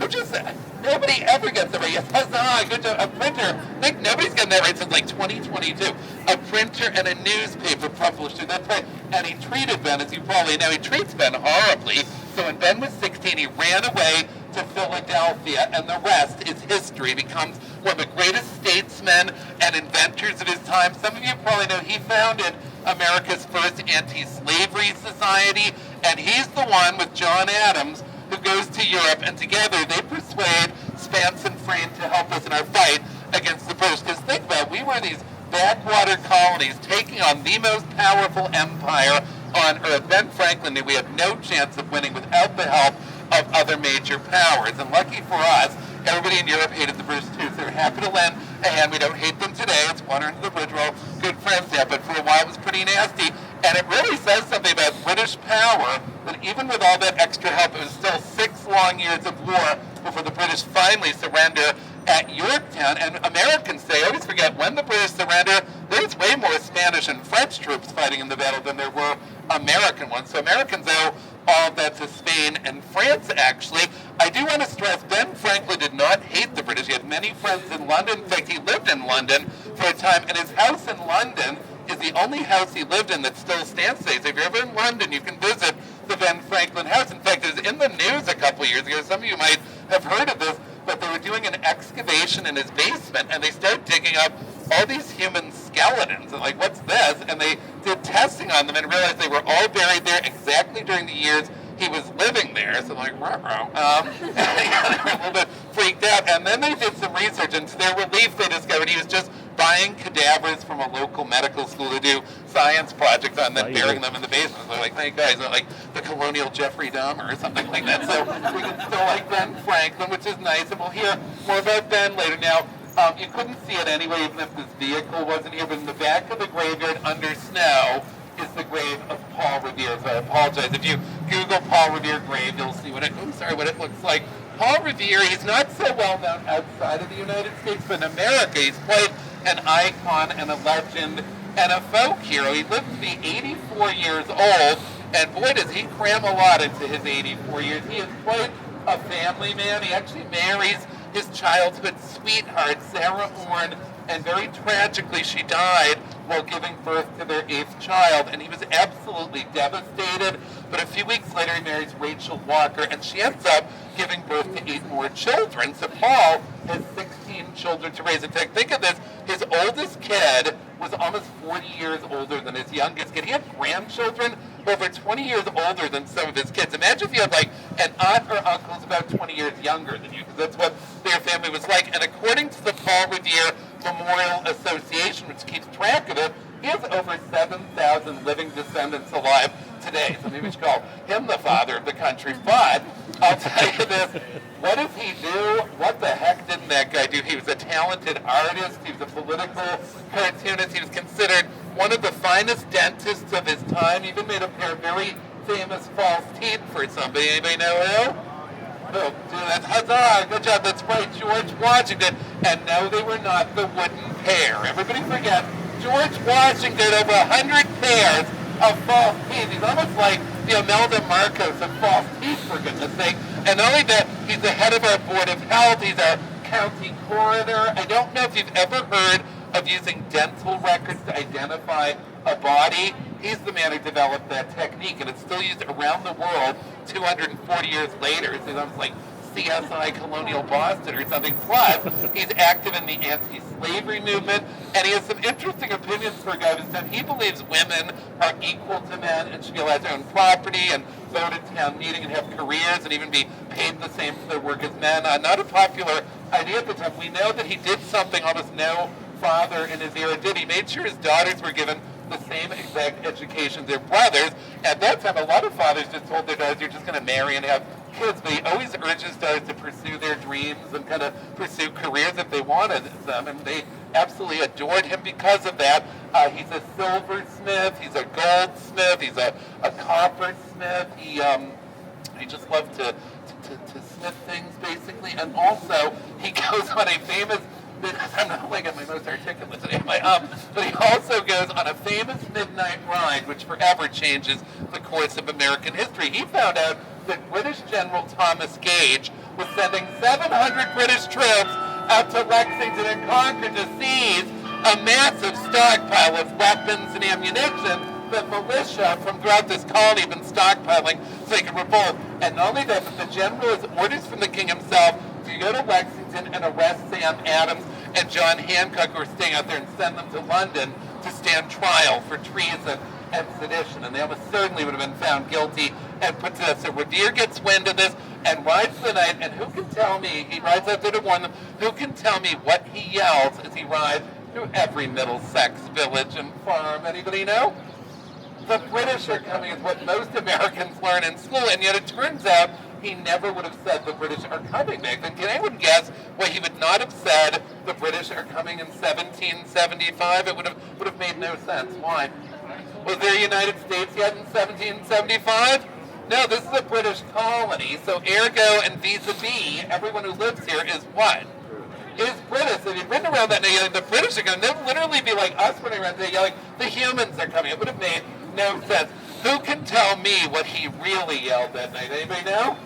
Who just said? Nobody ever gets that right. Yes, huzzah, good job. A printer. I think nobody's gotten that right since like 2022. A printer and a newspaper publisher. That's right. And he treated Ben, as you probably know, he treats Ben horribly. So when Ben was 16, he ran away to Philadelphia, and the rest is history. He becomes one of the greatest statesmen and inventors of his time. Some of you probably know he founded America's first anti-slavery society, and he's the one with John Adams who goes to Europe, and together they persuade Spence and Frame to help us in our fight against the British. Because think about it, we were these backwater colonies taking on the most powerful empire on earth. Ben Franklin knew we had no chance of winning without the help of other major powers. And lucky for us, everybody in Europe hated the British too, so they're happy to lend a hand. We don't hate them today. It's water under the bridge. We're all good friends there, but for a while it was pretty nasty. And it really says something about British power, that even with all that extra help, it was still 6 long years of war before the British finally surrender at Yorktown. And Americans say, always forget, when the British surrender, there's way more Spanish and French the battle than there were American ones. So Americans owe all of that to Spain and France, actually. I do want to stress, Ben Franklin did not hate the British. He had many friends in London. In fact, he lived in London for a time, and his house in London is the only house he lived in that still stands today. So if you're ever in London, you can visit the Ben Franklin house. In fact, it was in the news a couple of years ago. Some of you might have heard of this, but they were doing an excavation in his basement, and they started digging up all these human skeletons. And like, what's this? And they did testing on them and realized they were all buried there exactly during the years he was living there. So like, ruh-roh. They were a little bit freaked out. And then they did some research, and to their relief, they discovered he was just buying cadavers from a local medical school to do science projects on them, burying them in the basement. So they're like, thank guys, like the colonial Jeffrey Dahmer or something like that. So we can still like Ben Franklin, which is nice, and we'll hear more about Ben later. Now, you couldn't see it anyway, even if this vehicle wasn't here, but in the back of the graveyard under snow is the grave of Paul Revere. So I apologize. If you Google Paul Revere grave, you'll see what it looks like. Paul Revere, he's not so well known outside of the United States, but in America, he's quite an icon and a legend and a folk hero. He lived to be 84 years old, and boy, does he cram a lot into his 84 years. He is quite a family man. He actually marries his childhood sweetheart, Sarah Orne, and very tragically, she died while giving birth to their 8th child, and he was absolutely devastated. But a few weeks later, he marries Rachel Walker, and she ends up giving birth to 8 more children. So Paul has 16 children to raise. In fact, think of this. His oldest kid was almost 40 years older than his youngest kid. He had grandchildren over 20 years older than some of his kids. Imagine if you had like an aunt or uncle who's about 20 years younger than you, because that's what their family was like. And according to the Paul Revere Memorial Association, which keeps track of it, he has over 7,000 living descendants alive today. So maybe we should call him the father of the country. But I'll tell you this, what does he do? What the heck didn't that guy do? He was a talented artist. He was a political cartoonist. He was considered one of the finest dentists of his time. He even made a pair of very famous false teeth for somebody. Anybody know who? Oh, that's huzzah, good job, that's right, George Washington. And no, they were not the wooden pair. Everybody forget, George Washington, over 100 pairs of false teeth. He's almost like the Imelda Marcos of false teeth, for goodness sake. And not only that, he's the head of our Board of Health, he's our county coroner. I don't know if you've ever heard of using dental records to identify a body. He's the man who developed that technique, and it's still used around the world 240 years later. It's almost like CSI Colonial Boston or something. Plus, he's active in the anti-slavery movement, and he has some interesting opinions for a guy who's done. He believes women are equal to men and should be allowed their own property and vote at town meeting and have careers and even be paid the same for their work as men. Not a popular idea at the time. We know that he did something almost no father in his era did. He made sure his daughters were given the same exact education their brothers. At that time, a lot of fathers just told their daughters, you're just going to marry and have kids, but he always urges daughters to pursue their dreams and kind of pursue careers if they wanted them, and they absolutely adored him because of that. He's a silversmith, he's a goldsmith, he's a coppersmith. He just loved to smith things, basically, and also he goes on a famous, I'm not like at my most articulate today, but he also goes on a famous midnight ride, which forever changes the course of American history. He found out that British General Thomas Gage was sending 700 British troops out to Lexington and Concord to seize a massive stockpile of weapons and ammunition that militia from throughout this colony have been stockpiling so they can revolt. And not only that, but the general has orders from the king himself to go to Lexington and arrest Sam Adams and John Hancock, who are staying out there, and send them to London to stand trial for treason and sedition. And they almost certainly would have been found guilty and put to death. So Revere gets wind of this and rides the night, and who can tell me, he rides out there to warn them, who can tell me what he yells as he rides through every Middlesex village and farm? Anybody know? The British are coming is what most Americans learn in school, and yet it turns out he never would have said the British are coming back then. Can anyone guess why he would not have said the British are coming in 1775? It would have made no sense. Why? Was there a United States yet in 1775? No, this is a British colony, so ergo and vis-a-vis, everyone who lives here is what? Is British. And you've been around that day yelling, the British are going to literally be like us running around today yelling, the humans are coming. It would have made no sense. Who can tell me what he really yelled that night? Anybody know?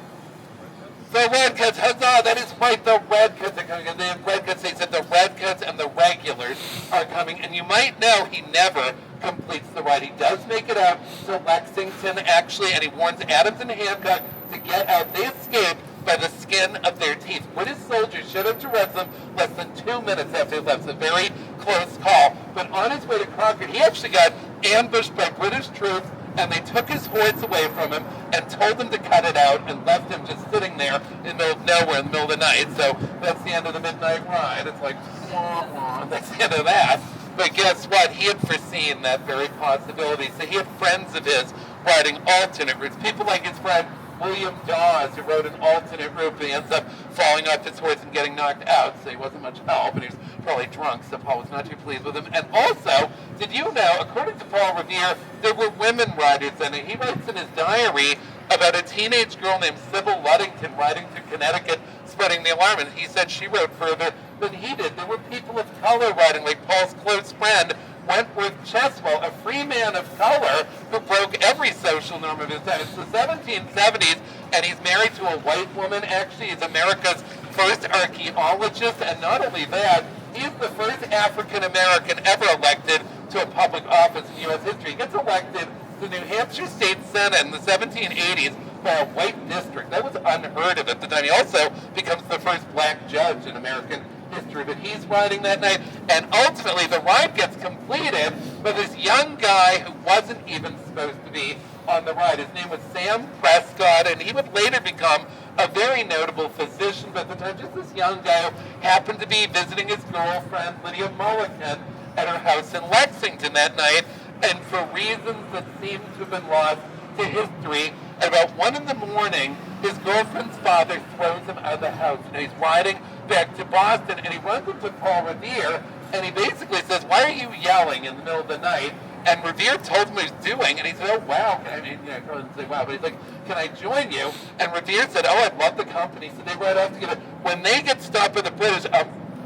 The Redcoats, huzzah, that is right, the Redcoats are coming. And the Redcoats, they said the Redcoats and the regulars are coming. And you might know he never completes the ride. He does make it out to Lexington, actually, and he warns Adams and Hancock to get out. They escape by the skin of their teeth. British soldiers showed up to arrest them less than 2 minutes after he left. It's a very close call. But on his way to Concord, he actually got ambushed by British troops, and they took his horse away from him and told him to cut it out and left him just sitting there in the middle of nowhere in the middle of the night. So that's the end of the midnight ride. It's like, wah, wah. That's the end of that. But guess what? He had foreseen that very possibility. So he had friends of his riding alternate routes. People like his friend William Dawes, who rode an alternate route, but he ends up falling off his horse and getting knocked out, so he wasn't much help, and he was probably drunk, so Paul was not too pleased with him. And also, did you know, according to Paul Revere, there were women riders in it. He writes in his diary about a teenage girl named Sybil Luddington riding through Connecticut, spreading the alarm, and he said she rode further than he did. There were people of color riding, like Paul's close friend, Wentworth Cheswell, a free man of color who broke every social norm of his time. It's the 1770s, and he's married to a white woman. Actually, he's America's first archaeologist, and not only that, he's the first African-American ever elected to a public office in U.S. history. He gets elected to the New Hampshire State Senate in the 1780s by a white district. That was unheard of at the time. He also becomes the first black judge in American history, but he's riding that night, and ultimately the ride gets completed by this young guy who wasn't even supposed to be on the ride. His name was Sam Prescott, and he would later become a very notable physician, but at the time just this young guy who happened to be visiting his girlfriend Lydia Mulligan at her house in Lexington that night, and for reasons that seem to have been lost to history, at about 1 a.m, his girlfriend's father throws him out of the house, and he's riding back to Boston, and he runs into Paul Revere, and he basically says, "Why are you yelling in the middle of the night?" And Revere told him what he was doing, and he said, "Oh, wow." I mean, I couldn't say wow, but he's like, "Can I join you?" And Revere said, "Oh, I'd love the company." So they ride off together. When they get stopped by the British,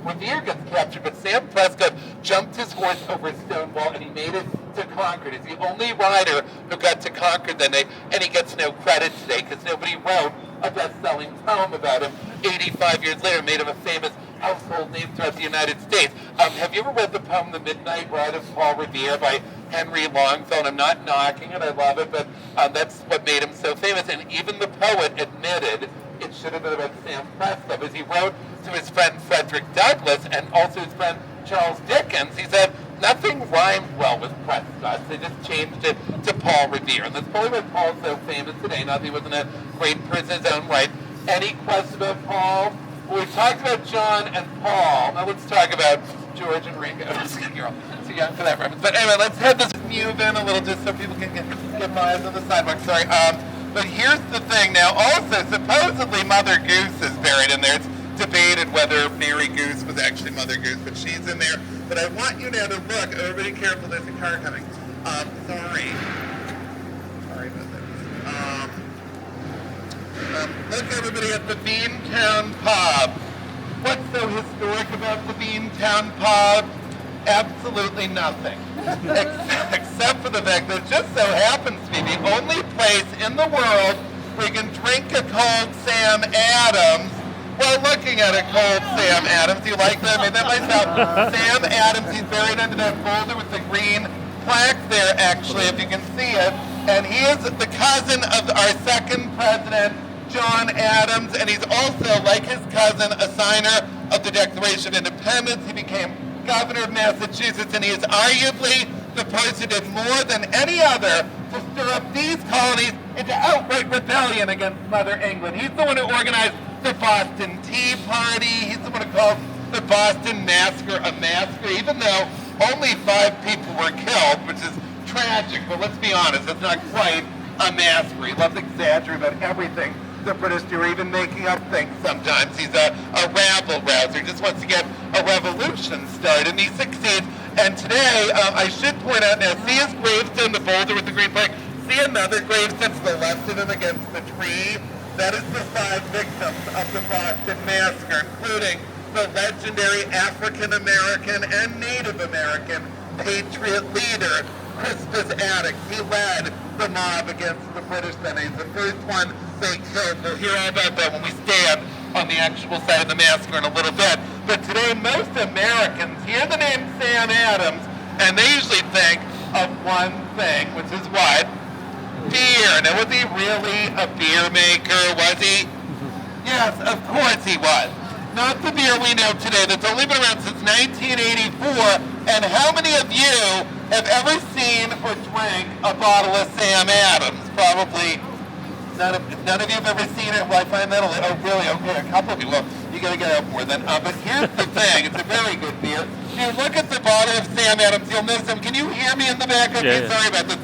Revere gets captured, but Sam Prescott jumped his horse over a stone wall, and he made it to Concord. He's the only rider who got to Concord that night, and he gets no credit today because nobody wrote a best-selling poem about him 85 years later, made him a famous household name throughout the United States. Have you ever read the poem The Midnight Ride of Paul Revere by Henry Longfellow? I'm not knocking it, I love it, but that's what made him so famous, and even the poet admitted it should have been about Sam Prescott, because he wrote to his friend Frederick Douglass and also his friend Charles Dickens. He said, nothing rhymed well with Prescott, so they just changed it to Paul Revere. And that's probably why Paul's so famous today. Not that he wasn't a great person in his own right. Any questions about Paul? Well, we talked about John and Paul. Now let's talk about George and Ringo. You're all too young for that reference. But anyway, let's head this move in a little just so people can get by us on the sidewalk. Sorry. But here's the thing. Now, also, supposedly Mother Goose is buried in there. It's debated whether Mary Goose was actually Mother Goose, but she's in there. But I want you now to look. Everybody careful, there's a car coming. Sorry about that. Look, everybody, at the Beantown Pub. What's so historic about the Beantown Pub? Absolutely nothing. Except for the fact that it just so happens to be the only place in the world where you can drink a cold Sam Adams while looking at a cold Sam Adams. Do you like that? I made that myself. Sam Adams, he's buried under that boulder with the green plaque there, actually, if you can see it. And he is the cousin of our second president, John Adams, and he's also, like his cousin, a signer of the Declaration of Independence. He became governor of Massachusetts, and he is arguably the person who did more than any other to stir up these colonies into outright rebellion against Mother England. He's the one who organized the Boston Tea Party. He's the one who called the Boston Massacre a massacre, even though only 5 people were killed, which is tragic, but let's be honest, it's not quite a massacre. He loves to exaggerate about everything the British do, or even making up things sometimes. He's a rabble-rouser. He just wants to get a revolution started, and he succeeds. And today, I should point out now, see his gravestone, the boulder with the green plaque. See another gravestone to the left of him against the tree? That is the 5 victims of the Boston Massacre, including the legendary African-American and Native American patriot leader, Crispus Attucks. He led the mob against the British then. He's the first one they killed. We'll hear all about that when we stand on the actual side of the massacre in a little bit. But today, most Americans hear the name Sam Adams, and they usually think of one thing, which is what? Beer. Now, was he really a beer maker? Was he? Yes, of course he was. Not the beer we know today that's only been around since 1984. And how many of you have ever seen or drank a bottle of Sam Adams? Probably none of you have ever seen it. Well, I find that oh, really? Okay, a couple of you. Well, you got to get out more then. But here's the thing. It's a very good beer. If you look at the bottle of Sam Adams, you'll miss him. Can you hear me in the back? Okay, Yeah. sorry about this.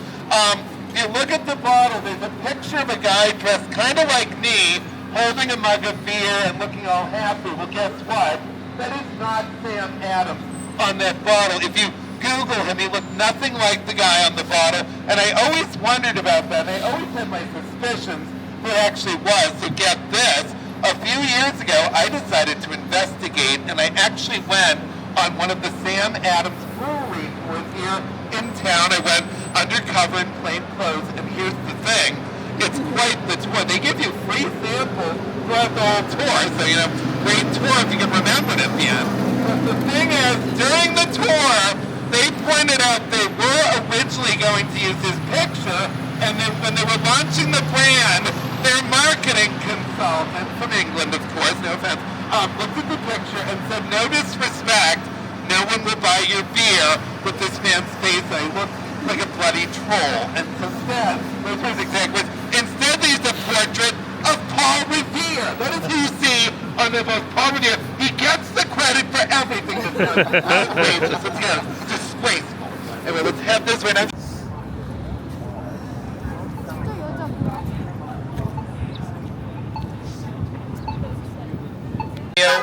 If you look at the bottle, there's a picture of a guy dressed kind of like me, holding a mug of beer and looking all happy. Well, guess what? That is not Sam Adams on that bottle. If you Google him, he looked nothing like the guy on the bottle. And I always wondered about that. And I always had my suspicions who it actually was. So get this. A few years ago, I decided to investigate, and I actually went on one of the Sam Adams brewery tours here in town. I went undercover in plain clothes, and here's the thing. It's quite the tour. They give you free samples throughout the whole tour, so, great tour if you can remember it at the end. But the thing is, during the tour, they pointed out they were originally going to use his picture, and then when they were launching the brand, their marketing consultant from England, of course, no offense, looked at the picture and said, no disrespect, no one will buy your beer with this man's face. I look like a bloody troll. And instead, those were his exact words. Instead, they used a portrait of Paul Revere. That is who you see on the book. Paul Revere. He gets the credit for everything that's done. Outrageous. It's disgraceful. Anyway, let's have this right now.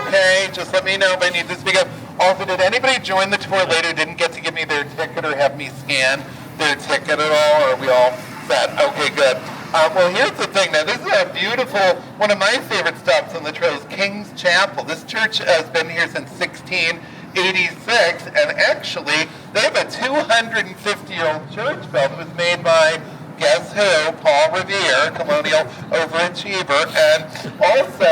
Okay, just let me know if I need to speak up. Also, did anybody join the tour later, didn't get to give me their ticket or have me scan their ticket at all, or are we all set? Okay, good. Well, here's the thing. Now, this is a beautiful, one of my favorite stops on the trail is King's Chapel. This church has been here since 1686, and actually, they have a 250-year-old church bell that was made by, guess who? Paul Revere, colonial overachiever. And also,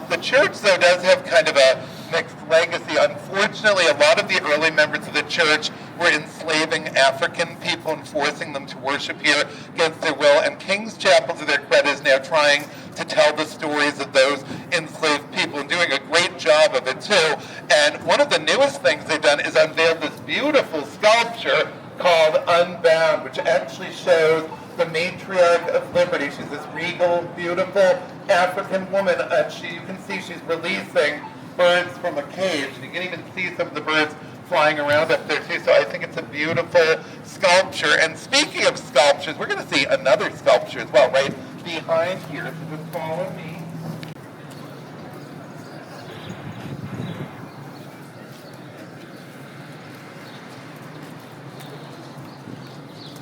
the church, though, does have kind of a mixed legacy. Unfortunately, a lot of the early members of the church were enslaving African people and forcing them to worship here against their will. And King's Chapel, to their credit, is now trying to tell the stories of those enslaved people and doing a great job of it, too. And one of the newest things they've done is unveiled this beautiful sculpture called Unbound, which actually shows the matriarch of liberty. She's this regal, beautiful African woman. You can see she's releasing birds from a cage. You can even see some of the birds flying around up there too. So I think it's a beautiful sculpture. And speaking of sculptures, we're going to see another sculpture as well, right behind here. So just follow me.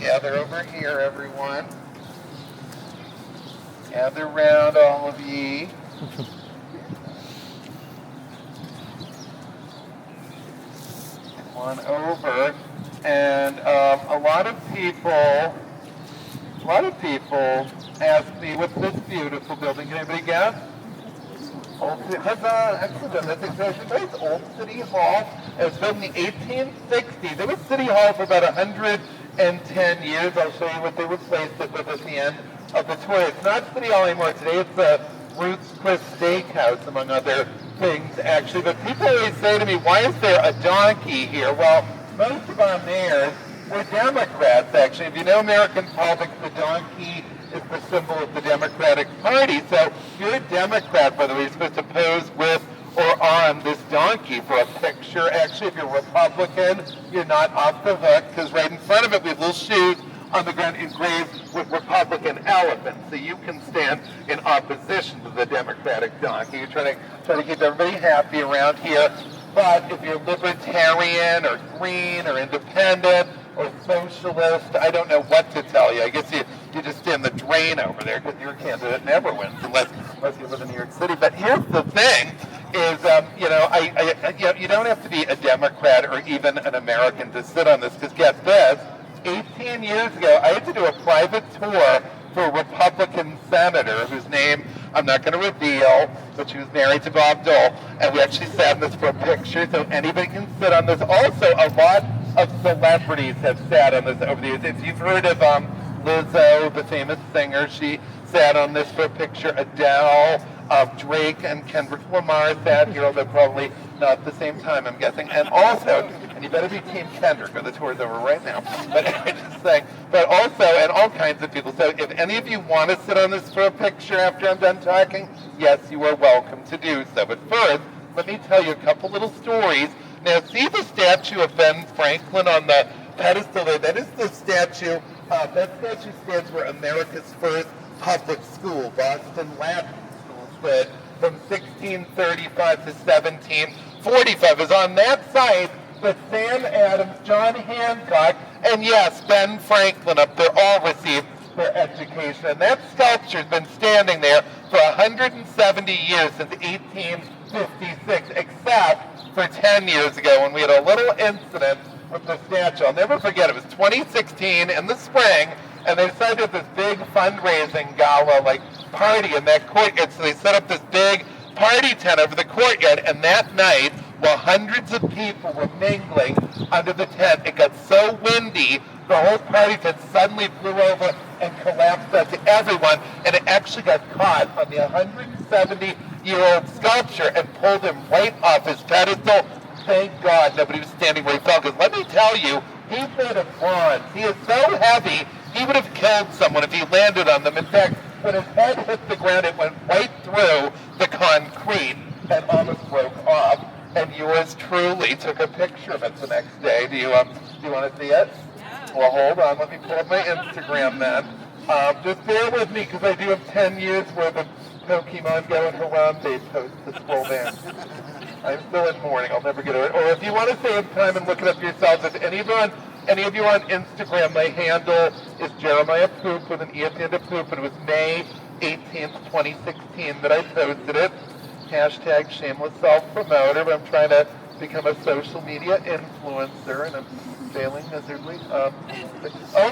Gather over here, everyone. Gather round, all of ye. On over, and a lot of people ask me, what's this beautiful building? Can anybody guess? Old City, huzzah, excellent, that's exactly right. It's Old City Hall. It was built in the 1860s. It was City Hall for about 110 years. I'll show you what they replaced it with at the end of the tour. It's not City Hall anymore. Today it's the Ruth's Chris Steakhouse, among other things, actually. But people always say to me, why is there a donkey here? Well, most of our mayors were Democrats, actually. If you know American politics, the donkey is the symbol of the Democratic Party. So if you're a Democrat, by the way, you're supposed to pose with or on this donkey for a picture. Actually, if you're Republican, you're not off the hook, because right in front of it we have little shoes on the ground engraved with Republican elephants, so you can stand in opposition to the Democratic donkey. You're trying to keep everybody happy around here. But if you're libertarian or green or independent or socialist, I don't know what to tell you. I guess you just stand the drain over there, because your candidate never wins unless you live in New York City. But here's the thing: is you don't have to be a Democrat or even an American to sit on this. Because get this. 18 15 years ago, I had to do a private tour for a Republican senator whose name I'm not going to reveal, but she was married to Bob Dole, and we actually sat in this for a picture, so anybody can sit on this. Also, a lot of celebrities have sat on this over the years. If you've heard of Lizzo, the famous singer, she sat on this for a picture. Adele, Drake and Kendrick Lamar sat here, although probably not at the same time, I'm guessing. And also, and you better be Team Kendrick, or the tour's over right now. But I'm just saying, but also, and all kinds of people. So if any of you want to sit on this for a picture after I'm done talking, yes, you are welcome to do so. But first, let me tell you a couple little stories. Now, see the statue of Ben Franklin on the pedestal there? That is the statue. That statue stands for America's first public school, Boston Latin School, stood from 1635 to 1745. Is on that site that Sam Adams, John Hancock, and yes, Ben Franklin up there all received their education. And that sculpture's been standing there for 170 years, since 1856, except for 10 years ago when we had a little incident with the statue. I'll never forget, it was 2016 in the spring, and they decided to have this big fundraising gala, like party in that courtyard. So they set up this big party tent over the courtyard, and that night, while hundreds of people were mingling under the tent, it got so windy, the whole party tent suddenly flew over and collapsed onto everyone, and it actually got caught on the 170-year-old sculpture and pulled him right off his pedestal. Thank God nobody was standing where he fell, because let me tell you, he's made of bronze. He is so heavy, he would have killed someone if he landed on them. In fact, when his head hit the ground, it went right through the concrete and almost broke off. And yours truly took a picture of it the next day. Do you want to see it? Yeah. Well, hold on. Let me pull up my Instagram then. Just bear with me, because I do have 10 years worth of Pokemon Go and Harambe posts to scroll down. I'm still in mourning. I'll never get over it. Or if you want to save time and look it up yourselves, if any of you are on Instagram, my handle is Jeremiah Poop with an E at the end of Poop. It was May 18th, 2016 that I posted it. Hashtag shameless self-promoter, but I'm trying to become a social media influencer, and I'm failing miserably. Oh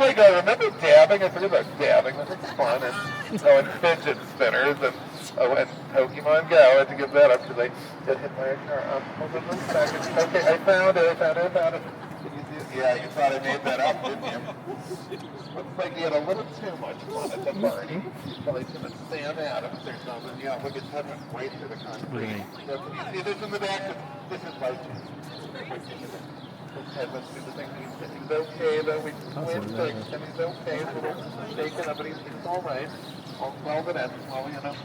my God, remember dabbing? I forgot about dabbing. That was fun. And fidget spinners, and Pokemon Go. I had to give that up because I got hit by a car. Hold on 1 second. Okay, I found it. Can you see it? Yeah, you thought I made that up, didn't you? Looks like you had a little too much fun at the party. Probably too much Sam Adams or something. Yeah, look, his head went right through the concrete. So can you see this in the back? This is life changing. His head went through the thing. He's okay, though. We went fixed him. He's okay. He's a little shaken up, but he's all right. All well, but that's, well, you know,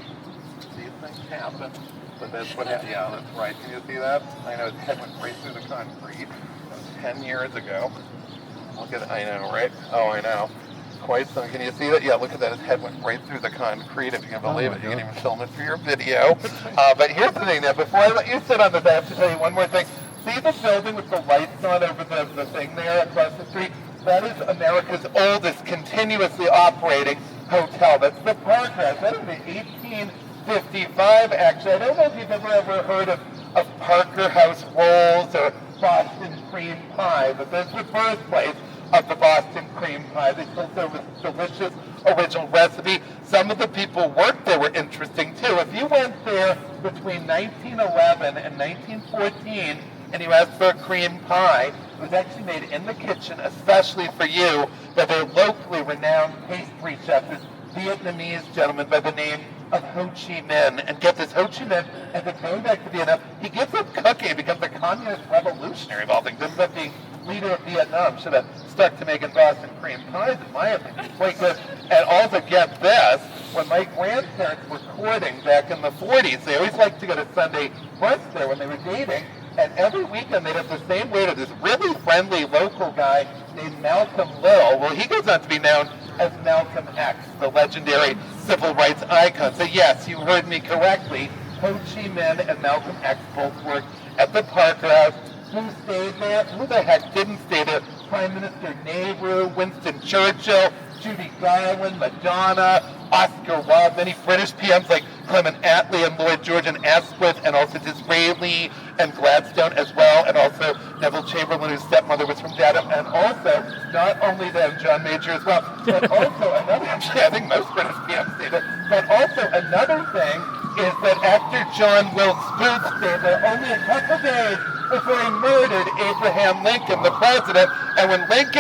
these things happen. But that's what happened. Yeah, that's right. Can you see that? I know his head went right through the concrete. That was 10 years ago. I know, right? Oh, I know. Quite some. Can you see that? Yeah, look at that. His head went right through the concrete, if you can believe it. You can even film it for your video. But here's the thing. Now, before I let you sit on this, I have to tell you one more thing. See the building with the lights on over the thing there across the street? That is America's oldest continuously operating hotel. That's the Park House. That is the 1855, actually. I don't know if you've ever heard of Parker House rolls or Boston cream pie, but that's the birthplace of the Boston cream pie. They still serve a delicious original recipe. Some of the people worked there were interesting too. If you went there between 1911 and 1914 and you asked for a cream pie, it was actually made in the kitchen especially for you by their locally renowned pastry chef, this Vietnamese gentleman by the name of Ho Chi Minh. And get this, Ho Chi Minh ends up going back to Vietnam. He gives up cooking, becomes a communist revolutionary of all things, ends up being leader of Vietnam. Should have stuck to making Boston cream pies, in my opinion. Quite good. And also, get this, when my grandparents were courting back in the 40s, they always liked to go to Sunday brunch there when they were dating. And every weekend they'd have the same waiter, this really friendly local guy named Malcolm Lill. Well, he goes on to be known as Malcolm X, the legendary civil rights icon. So yes, you heard me correctly. Ho Chi Minh and Malcolm X both worked at the Parker House. Who stayed there? Who the heck didn't stay there? Prime Minister Nehru, Winston Churchill, Judy Garland, Madonna, Oscar Wilde, many British PMs like Clement Attlee and Lloyd George and Asquith, and also Disraeli and Gladstone as well, and also Neville Chamberlain, whose stepmother was from Dedham, and also, not only them, John Major as well, but also another, actually I think most British PMs say that, but also another thing is that after John Wilkes Booth stayed there only a couple days before he murdered Abraham Lincoln, the president, and when Booth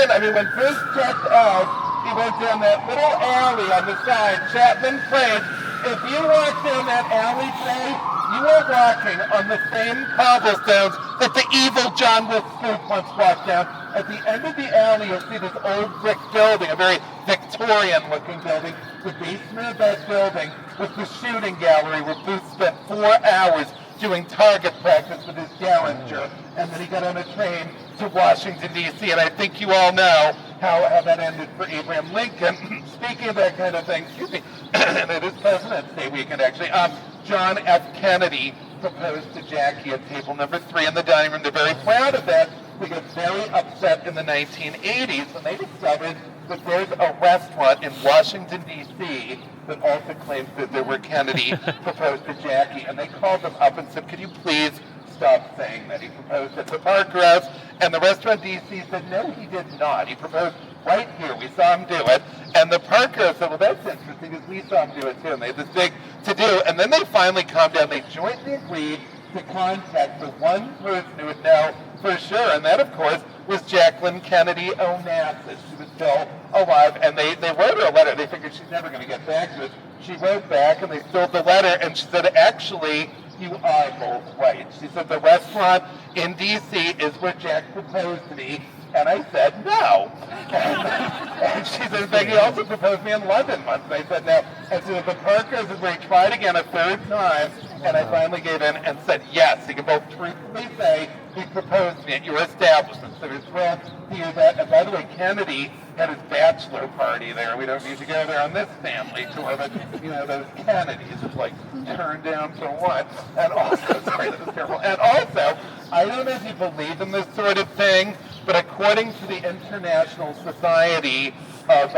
checked out, he went down that little alley on the side, Chapman Place. If you walk down that alley today, you are walking on the same cobblestones that the evil John Wilkes Booth once walked down. At the end of the alley, you'll see this old brick building, a very Victorian-looking building. The basement of that building was the shooting gallery where Booth spent 4 hours doing target practice with his Gallinger, and then he got on a train to Washington, D.C., and I think you all know how that ended for Abraham Lincoln. Speaking of that kind of thing, excuse me, and it is President's Day weekend, actually, John F. Kennedy proposed to Jackie at table number 3 in the dining room. They're very proud of that. They got very upset in the 1980s when they discovered that there's a restaurant in Washington, D.C. that also claims that there were Kennedy proposed to Jackie, and they called them up and said, could you please stop saying that he proposed at the Parker House? And the restaurant D.C. said, no, he did not. He proposed right here. We saw him do it. And the Parker House said, well, that's interesting because we saw him do it too. And they had this big to-do. And then they finally calmed down. They jointly agreed to contact the one person who would know for sure. And that, of course, was Jacqueline Kennedy Onassis. She was still alive. And they wrote her a letter. They figured she's never going to get back to us. She wrote back and they filled the letter. And she said, actually, you are both right. She said, the restaurant in D.C. is where Jack proposed to me. And I said, no. And she said, but he also proposed me in London once. And I said, no. And so the Parkers is where he tried again a third time. And I finally gave in and said, yes. You can both truthfully say he proposed to me at your establishment. So we're thrilled to hear that. And by the way, Kennedy had his bachelor party there. We don't need to go there on this family tour, but, those Kennedys, it's like, turned down for what? And also, sorry, that was terrible. And also, I don't know if you believe in this sort of thing, but according to the International Society of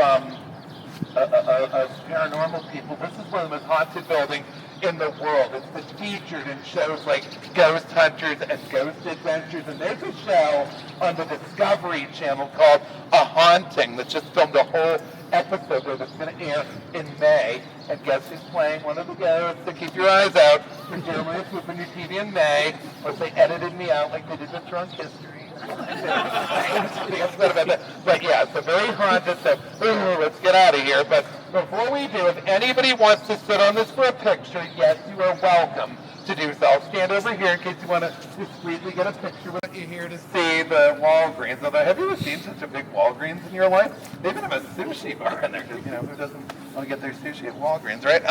Paranormal People, this is one of the most haunted buildings in the world. It's been featured in shows like Ghost Hunters and Ghost Adventures, and there's a show on the Discovery Channel called A Haunting that just filmed a whole episode there that's going to air in May. And guess who's playing one of the ghosts? So keep your eyes out for Jeremiah Swoop on your TV in May, or if they edited me out like they did with Drunk History. But yeah, so very haunted, so let's get out of here. But before we do, if anybody wants to sit on this for a picture, yes, you are welcome to do so. I'll stand over here in case you want to discreetly get a picture with you here to see the Walgreens. Although, have you ever seen such a big Walgreens in your life? They even have a sushi bar in there, because, who doesn't want to get their sushi at Walgreens, right?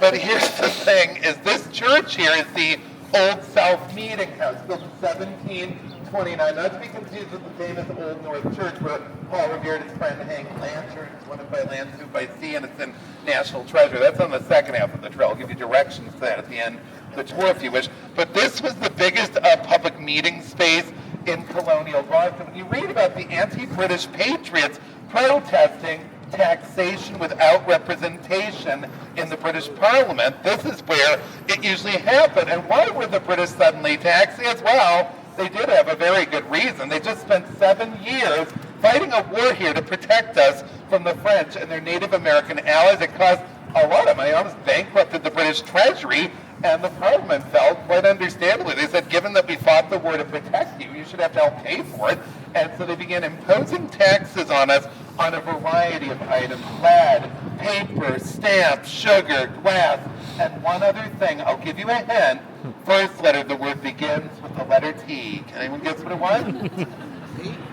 But here's the thing, is this church here is the Old South Meeting House, built in 1729, not to be confused with the famous Old North Church where Paul revered his friend hanged lanterns, one by land, two by sea, and it's in National Treasure. That's on the second half of the trail. I'll give you directions to that at the end of the tour if you wish. But this was the biggest public meeting space in colonial Boston. When you read about the anti-British patriots protesting taxation without representation in the British Parliament, this is where it usually happened. And why were the British suddenly taxing as well? They did have a very good reason. They just spent 7 years fighting a war here to protect us from the French and their Native American allies. It cost a lot of money, almost bankrupted the British Treasury, and the Parliament felt, quite understandably, they said, given that we fought the war to protect you, you should have to help pay for it. And so they began imposing taxes on us on a variety of items: lead, paper, stamps, sugar, glass, and one other thing. I'll give you a hint. First letter of the word begins with the letter T. Can anyone guess what it was?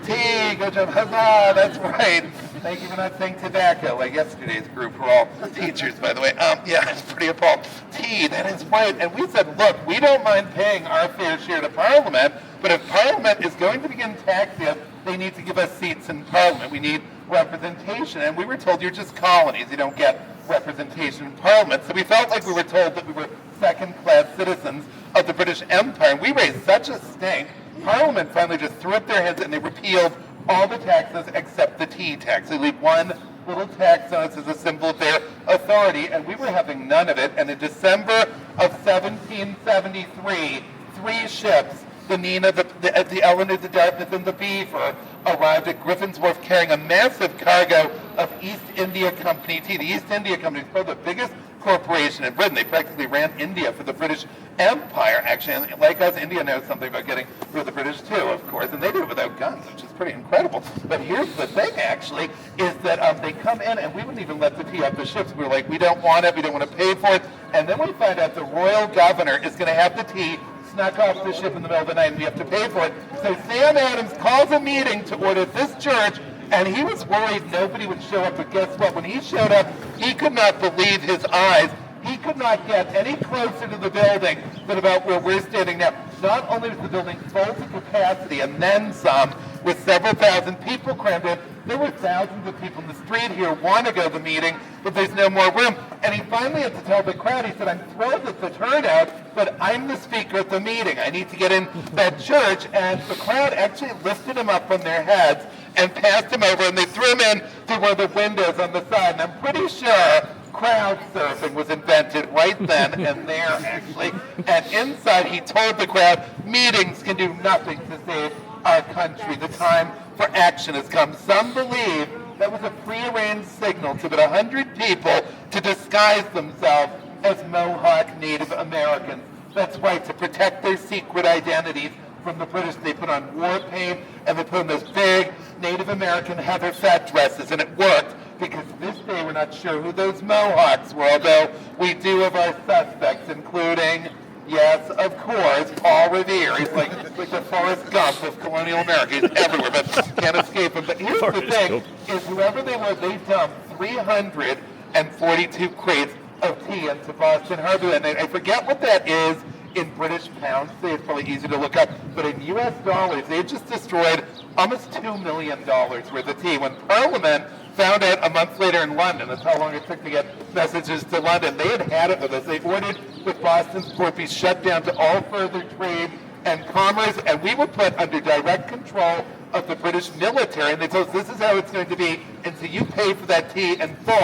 T. Good job. Huzzah. That's right. Thank you for not saying tobacco like yesterday's group, who are all teachers, by the way. Yeah, it's pretty appalled. T. That is right. And we said, look, we don't mind paying our fair share to Parliament, but if Parliament is going to begin taxing us, they need to give us seats in Parliament. We need representation. And we were told you're just colonies. You don't get representation in Parliament. So we felt like we were told that we were second-class citizens of the British Empire. And we raised such a stink, Parliament finally just threw up their heads and they repealed all the taxes except the tea tax. They leave one little tax on us as a symbol of their authority, and we were having none of it. And in December of 1773, 3 ships, the Nina, the Eleanor, the Dartmouth, and the Beaver, arrived at Griffin's Wharf carrying a massive cargo of East India Company tea. The East India Company is probably the biggest corporation in Britain. They practically ran India for the British Empire, actually. And like us, India knows something about getting rid of the British too, of course. And they did it without guns, which is pretty incredible. But here's the thing, actually, is that they come in and we wouldn't even let the tea off the ships. We were like, we don't want it, we don't want to pay for it. And then we find out the royal governor is going to have the tea snuck off the ship in the middle of the night and we have to pay for it. So Sam Adams calls a meeting to order this church, and he was worried nobody would show up, but guess what? When he showed up, he could not believe his eyes. He could not get any closer to the building than about where we're standing now. Not only was the building full to capacity and then some, with several thousand people crammed in, there were thousands of people in the street here want to go to the meeting, but there's no more room. And he finally had to tell the crowd, he said, I'm thrilled at the turnout, but I'm the speaker at the meeting. I need to get in that church. And the crowd actually lifted him up on their heads and passed him over, and they threw him in through one of the windows on the side. And I'm pretty sure crowd surfing was invented right then and there, actually. And inside, he told the crowd, meetings can do nothing to save our country. The time for action has come. Some believe that was a prearranged signal to about 100 people to disguise themselves as Mohawk Native Americans. That's right, to protect their secret identities from the British. They put on war paint and they put on those big Native American heather set dresses, and it worked because to this day we're not sure who those Mohawks were, although we do have our suspects, including, yes, of course, Paul Revere. He's like the Forrest Gump of colonial America. He's everywhere, but can't escape him. But here's the thing, is whoever they were, they dumped 342 crates of tea into Boston Harbor. And I forget what that is in British pounds. It's probably easy to look up. But in U.S. dollars, they just destroyed almost $2 million worth of tea. When Parliament found out a month later in London, that's how long it took to get messages to London, they had it with us. They ordered with Boston's port be shut down to all further trade and commerce, and we were put under direct control of the British military, and they told us this is how it's going to be, and so you pay for that tea in full,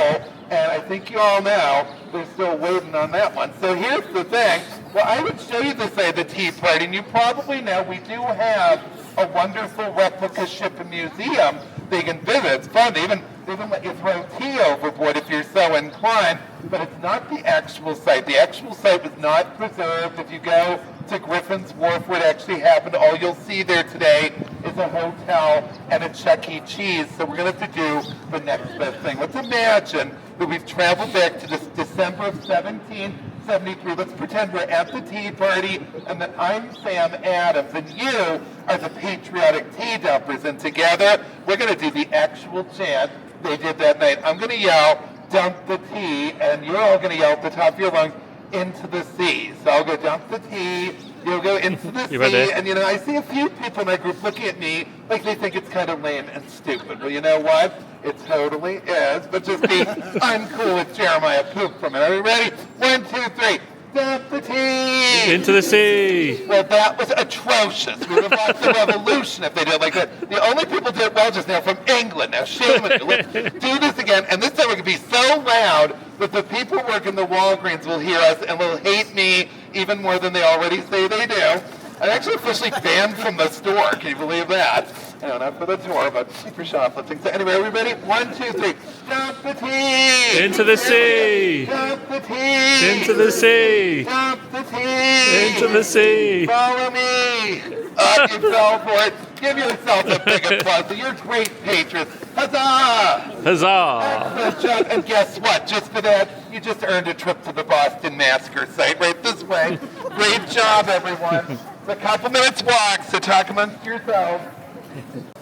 and I think you all know they're still waiting on that one. So here's the thing. Well, I would show you this at the Tea Party, and you probably know we do have a wonderful replica ship and museum that you can visit. It's fun. They even let you throw tea overboard if you're so inclined, but it's not the actual site. The actual site was not preserved. If you go to Griffin's Wharf, where it actually happened, all you'll see there today is a hotel and a Chuck E. Cheese. So we're going to have to do the next best thing. Let's imagine that we've traveled back to this December of 1773. Let's pretend we're at the Tea Party and that I'm Sam Adams and you are the patriotic tea dumpers. And together, we're going to do the actual chant they did that night. I'm going to yell, dump the tea, and you're all going to yell at the top of your lungs, into the sea. So I'll go dump the tea, you'll go into the sea, ready? and I see a few people in my group looking at me like they think it's kind of lame and stupid. Well, you know what? It totally is, but just be uncool with Jeremiah Poop from it. Are we ready? 1, 2, 3. Dump the tea! Into the sea! Well, that was atrocious. We would have lost the revolution if they did it like that. The only people who did it well just now from England. Now, shame on you. Let's do this again. And this time we're going to be so loud that the people working the Walgreens will hear us and will hate me even more than they already say they do. I'm actually officially banned from the store. Can you believe that? Not for the tour, but for shoplifting. So anyway, are we ready? 1, 2, 3. Dump the tea! Into the sea! Dump the tea! Into the sea! Dump the tea! Into the sea! Follow me! You fell for it. Give yourself a big applause. You're great patrons. Huzzah! Huzzah! Excellent job. And guess what? Just for that, you just earned a trip to the Boston Massacre site right this way. Great job, everyone. It's a couple minutes walk, so talk amongst yourselves.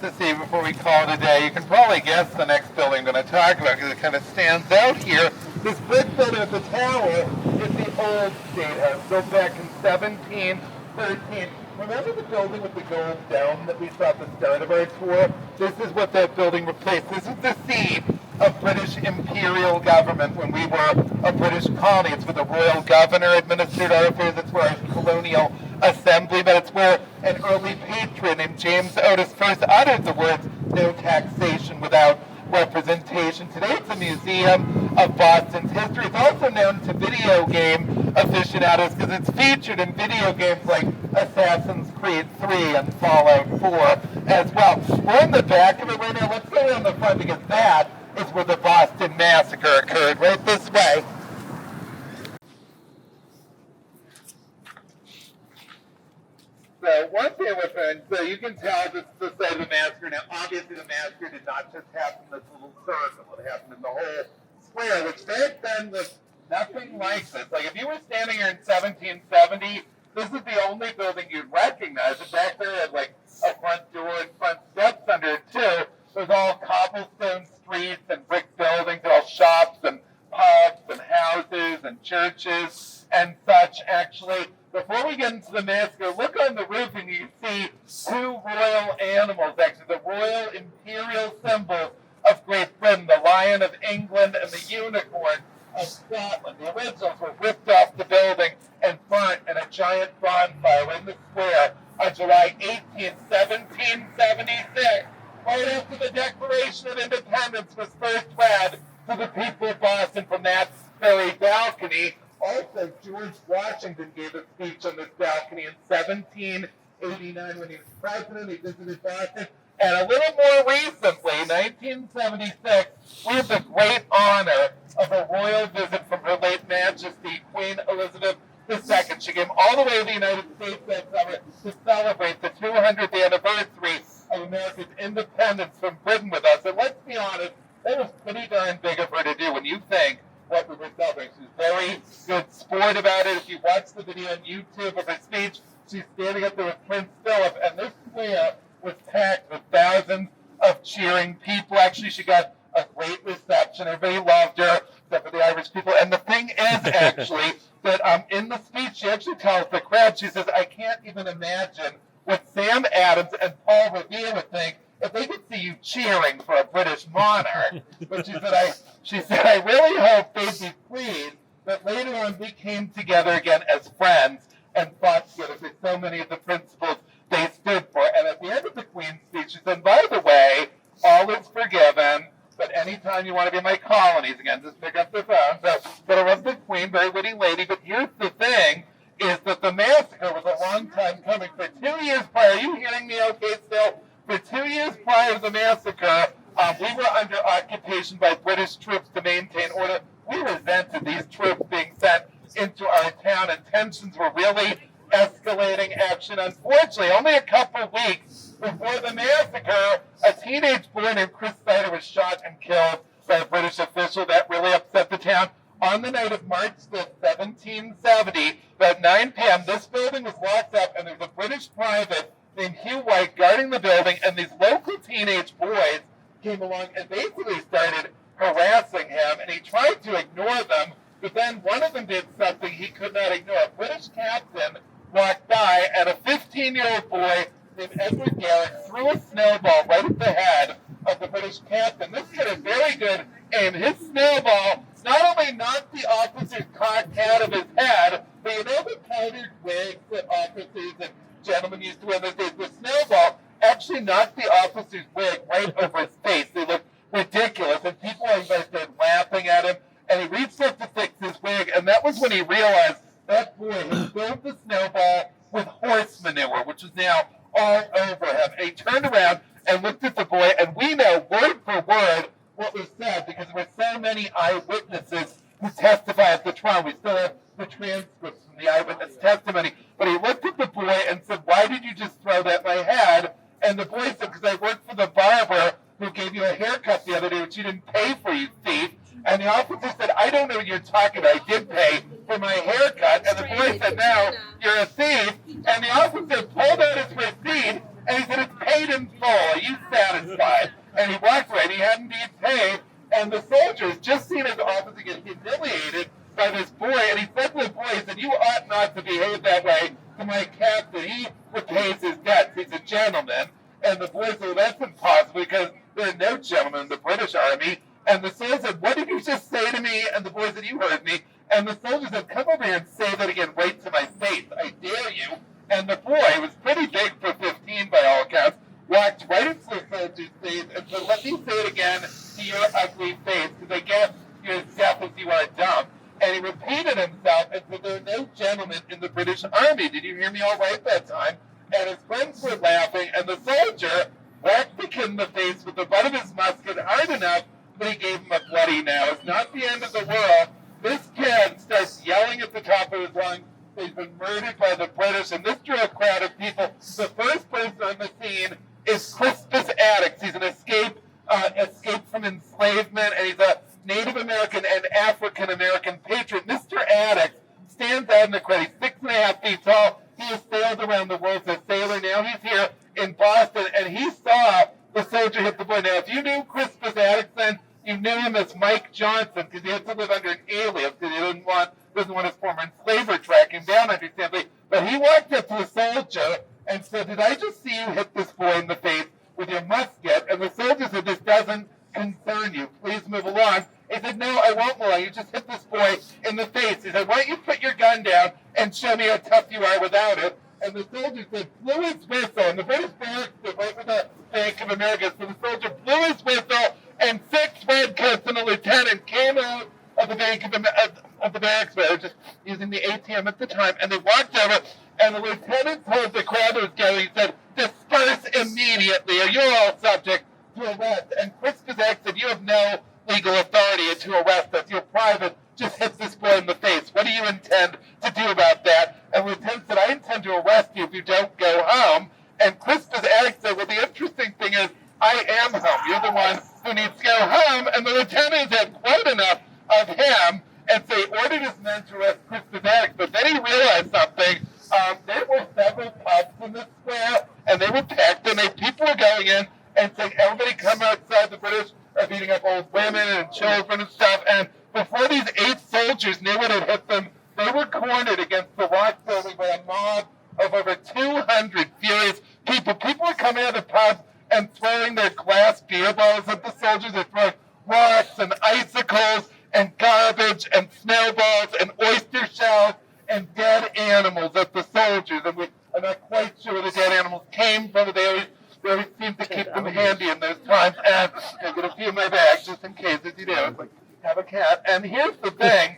To see before we call it a day, you can probably guess the next building I'm going to talk about because it kind of stands out here. This big building at the tower is the old State House, built back in 1713. Remember the building with the gold dome that we saw at the start of our tour? This is what that building replaced. This is the seat of British imperial government when we were a British colony. It's where the royal governor administered our affairs. It's where our colonial assembly, but it's where an early patron named James Otis first uttered the words, no taxation without representation. Today it's a museum of Boston's history. It's also known to video game aficionados because it's featured in video games like Assassin's Creed 3 and Fallout 4 as well. We're in the back of it right now. Let's go around the front because that is where the Boston Massacre occurred, right this way. So one thing with friends, so you can tell this is the site of the massacre. Now, obviously, the massacre did not just happen in this little circle. It happened in the whole square, which back then was nothing like this. Like, if you were standing here in 1770, this is the only building you'd recognize. And back there had, like, a front door and front steps under it, too. It was all cobblestone streets and brick buildings, all shops and pubs and houses and churches and such, actually. Before we get into the massacre, look on the roof and you see two royal animals, actually, the royal imperial symbols of Great Britain, the Lion of England and the Unicorn of Scotland. The originals were ripped off the building and burnt in a giant bonfire in the square on July 18, 1776, right after the Declaration of Independence was first read to the people of Boston from that very balcony. Also, George Washington gave a speech on this balcony in 1789 when he was president. He visited Boston. And a little more recently, 1976, we had the great honor of a royal visit from Her late Majesty, Queen Elizabeth II. She came all the way to the United States that summer to celebrate the 200th anniversary of America's independence from Britain with us. And let's be honest, that was pretty darn big of her to do when you think what we were celebrating. She's very good sport about it. If you watch the video on YouTube of her speech, she's standing up there with Prince Philip, and this square was packed with thousands of cheering people. Actually, she got a great reception. Everybody loved her, except for the Irish people. And the thing is, actually, that in the speech, she actually tells the crowd, she says, I can't even imagine what Sam Adams and Paul Revere would think if they could see you cheering for a British monarch. But she said, I really hope they'd be pleased that later on we came together again as friends and fought together for so many of the principles they stood for. And at the end of the Queen's speech, she said, by the way, all is forgiven, but anytime you want to be in my colonies again, just pick up the phone. So, but it was the Queen, very witty lady. But here's the thing, is that the massacre was a long time coming. For 2 years prior, are you hearing me okay still? For 2 years prior to the massacre, we were under occupation by British troops to maintain order. We resented these troops being sent into our town, and tensions were really escalating action. Unfortunately, only a couple of weeks before the massacre, a teenage boy named Chris Snyder was shot and killed by a British official. That really upset the town. On the night of March 5th, 1770, about 9 p.m., this building was locked up, and there was a British private named Hugh White guarding the building, and these local teenage boys came along and basically started harassing him, and he tried to ignore them, but then one of them did something he could not ignore. A British captain walked by, and a 15-year-old boy named Edward Garrett threw a snowball right at the head of the British captain. This had a very good aim. His snowball not only knocked the officer's cocked hat of his head, but you know the powdered wigs that officers and gentlemen used to wear those days? The snowball actually knocked the officer's wig right over his face. They looked ridiculous, and people started laughing at him, and he reached up to fix his wig, and that was when he realized that boy had filled the snowball with horse manure, which was now all over him. And he turned around and looked at the boy, and we know word for word what was said because there were so many eyewitnesses who testified at the trial. We still have the transcripts from the eyewitness testimony. But he looked at the boy and said, why did you just throw that at my head? And the boy said, because I worked for the barber who gave you a haircut the other day, which you didn't pay for, you thief. And the officer said, I don't know what you're talking about. I did pay for my haircut. And the boy said, no, you're a thief. And the officer pulled out his receipt, and he said, it's paid in full. Are you satisfied? And he walked away, and he hadn't been paid. And the soldiers just seen his officer get humiliated by this boy. And he said to the boy, he said, you ought not to behave that way to my captain. He repays his debts. He's a gentleman. And the boy said, well, that's impossible because there are no gentlemen in the British Army. And the soldier said, what did you just say to me? And the boy said, you heard me. And the soldier said, come over here and say that again right to my face. I dare you. And the boy, was pretty big for 15 by all accounts, walked right into the soldier's face and said, let me say it again to your ugly face, because I guess you're as deaf as you are dumb. And he repeated himself and said, there are no gentlemen in the British Army. Did you hear me all right that time? And his friends were laughing, and the soldier whacked the kid in the face with the butt of his musket hard enough that he gave him a bloody nose. Not the end of the world. This kid starts yelling at the top of his lungs, he's been murdered by the British, and this drew a crowd of people. The first person on the scene is Crispus Attucks. He's an escape from enslavement, and he's a Native American and African American patriot. Mr. Attucks stands out in the crowd. He's 6.5 feet tall. He has sailed around the world as a sailor. Now he's here in Boston, and he saw the soldier hit the boy. Now, if you knew Crispus Attucks then, you knew him as Mike Johnson, because he had to live under an alias, because he doesn't want his former enslaver track him down, understandably. But he walked up to the soldier and said, did I just see you hit this boy in the face with your musket? And the soldier said, this doesn't concern you. Please move along. He said, no, I won't move along. You just hit this boy in the face. He said, why don't you put your gun down and show me how tough you are without it? And the soldier said, blew his whistle. And the British barracks stood right with the Bank of America. So the soldier blew his whistle, and 6 redcoats and a lieutenant came out of the Bank of the barracks, where they were just using the ATM at the time, and they walked over, and the lieutenant told the crowd that was gathering, he said, disperse immediately, or you're all subject to arrest. And Crispus Attucks said, you have no legal authority to arrest us. You're private. Just hit this boy in the face. What do you intend to do about that? And the lieutenant said, I intend to arrest you if you don't go home. And Crispus Attucks said, well, the interesting thing is, I am home. You're the one who needs to go home. And the lieutenant had quite enough of him, and so he ordered his men to arrest Crispus Attucks. But then he realized something. There were several pubs in the square, and they were packed, and people were going in and saying, everybody come outside. The British are beating up old women and children and stuff. And before these 8 soldiers knew what had hit them, they were cornered against the rock building by a mob of over 200 furious people. People were coming out of the pubs and throwing their glass beer bottles at the soldiers. They're throwing rocks and icicles and garbage and snowballs and oyster shells and dead animals at the soldiers. And I'm not quite sure where the dead animals came from, but they always seem to keep them handy in those times. And I'll get a few in my bag just in case, as you do. It's like, have a cat. And here's the thing.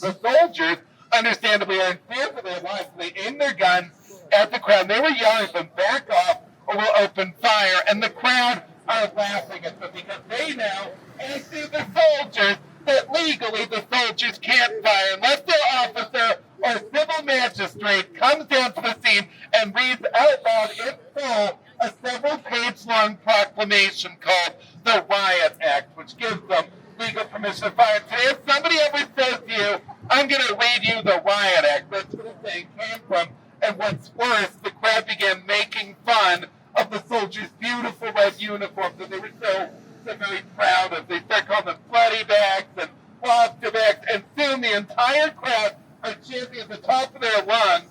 The soldiers, understandably, are in fear for their lives. They aim their guns at the crowd. They were yelling at them, back off or we'll open fire. And the crowd are laughing at them because they know, as do the soldiers, that legally the soldiers can't fire unless their officer or civil magistrate comes down to the scene and reads out loud in full a several-page-long proclamation called the Riot Act, which gives them legal permission to fire. Today, if somebody ever says to you, I'm going to read you the Riot Act, that's where the thing came from. And what's worse, the crowd began making fun of the soldiers' beautiful red uniforms that they were so very proud of. They start calling them bloody bags and lobster bags, and soon the entire crowd are chanting at the top of their lungs,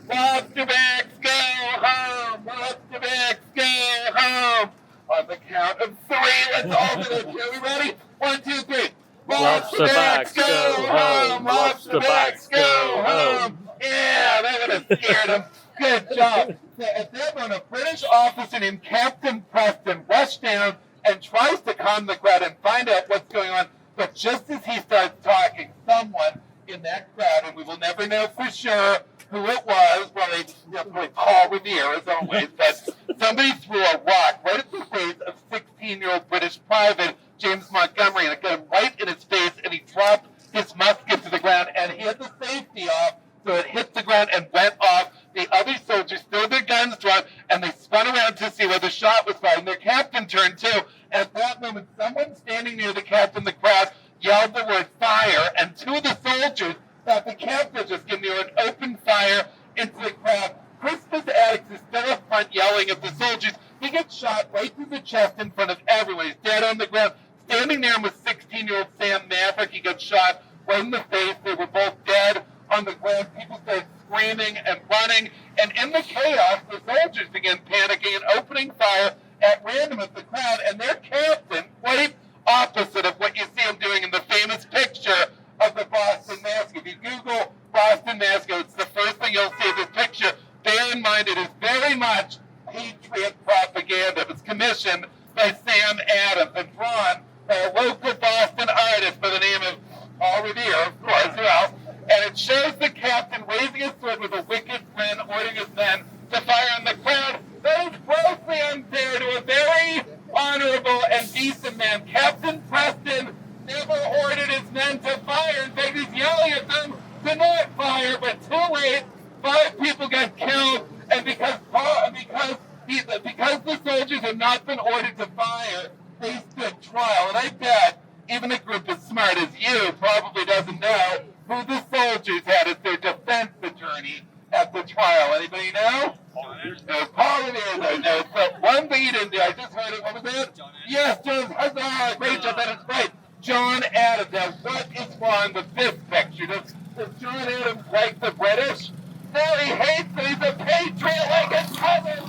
lobster bags, go home! Lobster bags, go home! On the count of 3, let's all do it. Are we ready? 1, 2, 3. Lobster bags, go home! Lobster bags, go home! Yeah, that would have scared them. Good job. At that moment, a British officer named Captain Preston rushed down and tries to calm the crowd and find out what's going on. But just as he starts talking, someone in that crowd, and we will never know for sure who it was, probably Paul Revere as always, but somebody threw a rock right at the face of 16-year-old British private James Montgomery, and it got him right in his face, and he dropped his musket to the ground, and he had the safety off, so it hit the ground and went off. The other soldiers still had their guns drawn, and they spun around to see where the shot was fired. And their captain turned too. At that moment, someone standing near the captain, the crowd, yelled the word fire, and 2 of the soldiers thought the captain was just giving you an open fire into the crowd. Crispus Attucks is still up front yelling at the soldiers. He gets shot right through the chest in front of everyone. He's dead on the ground. Standing there was 16-year-old Sam Maverick. He got shot right in the face. They were both dead on the ground. People started screaming and running, and in the chaos, the soldiers began panicking and opening fire at random at the crowd, and their captain, quite opposite of what you see him doing in the famous picture of the Boston Massacre. If you Google Boston Massacre, it's the first thing you'll see of this picture. Bear in mind, it is very much he here, of course, who else? And it shows the captain raising his sword with a wicked grin, ordering his men to fire on the crowd. That is grossly unfair to a very honorable and decent man. Captain Preston never ordered his men to fire. In fact, he's yelling at them to not fire, but too late. 5 people got killed, and because the soldiers had not been ordered to fire, they stood trial. And I bet even a group as smart as you probably doesn't know who the soldiers had as their defense attorney at the trial. Anybody know? No, Paul Revere knows. But one thing he didn't do, I just heard it. What was it? Yes, John. Huzzah! Great job. That is right. John Adams. Now, what is wrong with this picture? Does John Adams like the British? No, he hates them. He's a patriot like his cousin.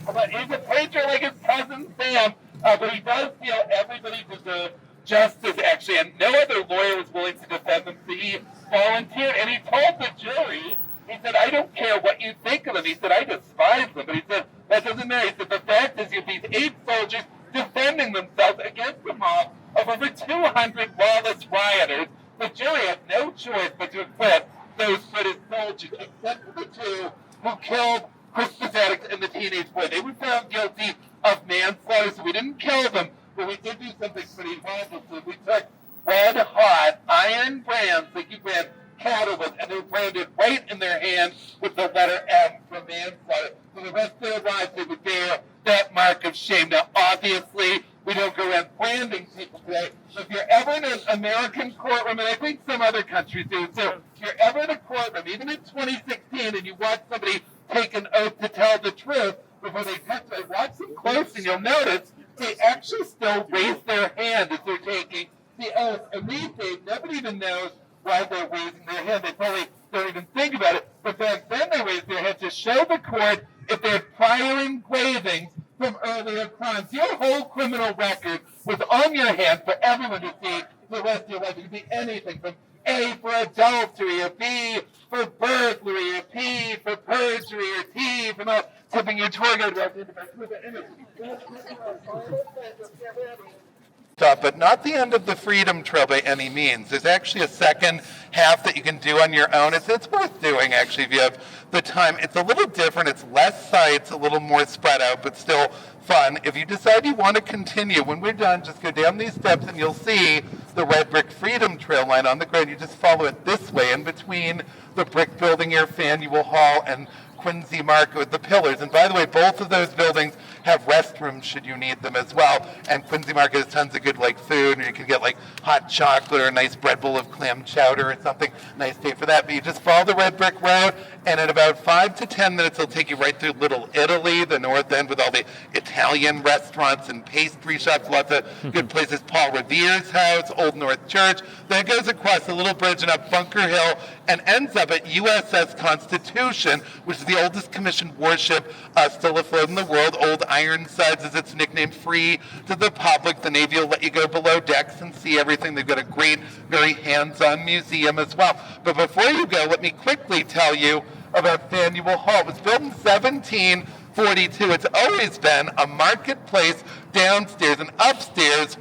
But he's a patriot like his cousin Sam. But he does feel everybody deserves justice, actually, and no other lawyer was willing to defend them, so he volunteered, and he told the jury, he said, I don't care what you think of them. He said, I despise them. But he said, that doesn't matter. He said, the fact is you have these 8 soldiers defending themselves against a mob of over 200 lawless rioters. The jury had no choice but to acquit those British soldiers, except for the 2 who killed Christmas addicts and the teenage boy. They were found guilty of manslaughter, so we didn't kill them, but we did do something pretty horrible. So we took red-hot iron brands, like you brand cattle with, and they were branded right in their hand with the letter M for manslaughter. For the rest of their lives, they would bear that mark of shame. Now, obviously, we don't go around branding people today, but if you're ever in an American courtroom, and I think some other countries do too, if you're ever in a courtroom, even in 2016, and you watch somebody take an oath to tell the truth before they testify, watch them close, and you'll notice they actually still raise their hand as they're taking the oath. And these days, nobody even knows why they're raising their hand. They probably don't even think about it. But back then, they raised their hand to show the court if they had prior engravings from earlier crimes. Your whole criminal record was on your hand for everyone to see for the rest of your life. It could be anything from A for adultery, or B for burglary, or P for perjury, or T for not tipping your tour guide. But not the end of the Freedom Trail by any means. There's actually a second half that you can do on your own. It's worth doing, actually, if you have the time. It's a little different. It's less sites, a little more spread out, but still fun. If you decide you want to continue, when we're done, just go down these steps and you'll see the red brick Freedom Trail line on the ground. You just follow it this way in between the brick building here, Faneuil Hall, and Quincy Market with the pillars. And by the way, both of those buildings have restrooms should you need them as well. And Quincy Market has tons of good food, and you can get hot chocolate or a nice bread bowl of clam chowder or something. Nice day for that. But you just follow the red brick road, and in about 5 to 10 minutes, it'll take you right through Little Italy, the north end with all the Italian restaurants and pastry shops, lots of good places. Paul Revere's house, Old North Church. Then it goes across a little bridge and up Bunker Hill and ends up at USS Constitution, which is the oldest commissioned warship still afloat in the world. Old Ironsides is its nickname, free to the public. The Navy will let you go below decks and see everything. They've got a great, very hands-on museum as well. But before you go, let me quickly tell you about Faneuil Hall. It was built in 1742. It's always been a marketplace downstairs, and upstairs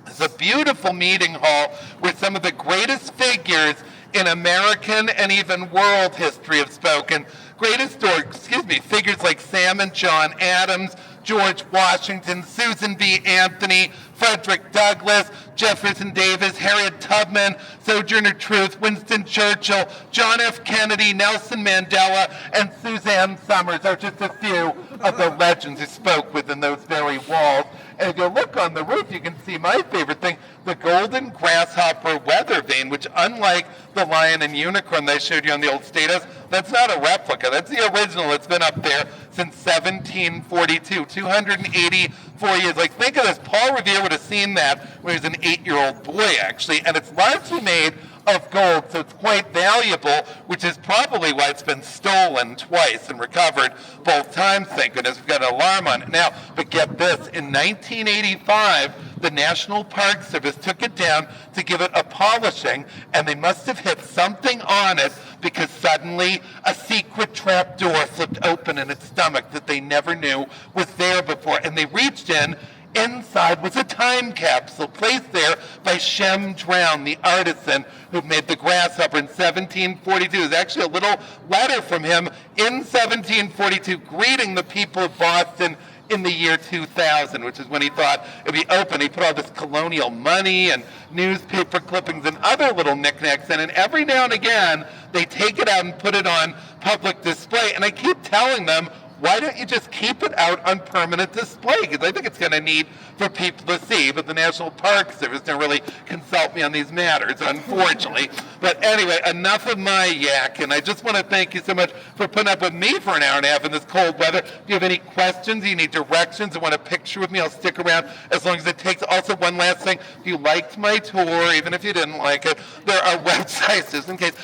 is a beautiful meeting hall where some of the greatest figures in American and even world history have spoken. Figures like Sam and John Adams, George Washington, Susan B. Anthony, Frederick Douglass, Jefferson Davis, Harriet Tubman, Sojourner Truth, Winston Churchill, John F. Kennedy, Nelson Mandela, and Suzanne Summers are just a few of the legends who spoke within those very walls. And if you look on the roof, you can see my favorite thing, the golden grasshopper weather vane, which unlike the lion and unicorn that I showed you on the old State House, that's not a replica. That's the original. It's been up there since 1742, 284 years. Think of this. Paul Revere would have seen that when he was an 8-year-old boy, actually. And it's largely made of gold, so it's quite valuable, which is probably why it's been stolen twice and recovered both times. Thank goodness we've got an alarm on it now. But get this, in 1985, the National Park Service took it down to give it a polishing, and they must have hit something on it because suddenly a secret trap door flipped open in its stomach that they never knew was there before. And they reached in Inside was a time capsule placed there by Shem Drown, the artisan who made the grasshopper in 1742. There's actually a little letter from him in 1742 greeting the people of Boston in the year 2000, which is when he thought it'd be open. He put all this colonial money and newspaper clippings and other little knickknacks in, and every now and again they take it out and put it on public display. And I keep telling them, why don't you just keep it out on permanent display? Because I think it's kind of neat for people to see, but the National Park Service don't really consult me on these matters, unfortunately. But anyway, enough of my yak, and I just want to thank you so much for putting up with me for an hour and a half in this cold weather. If you have any questions, you need directions, or want a picture with me, I'll stick around as long as it takes. Also, one last thing, if you liked my tour, even if you didn't like it, there are websites, just in case,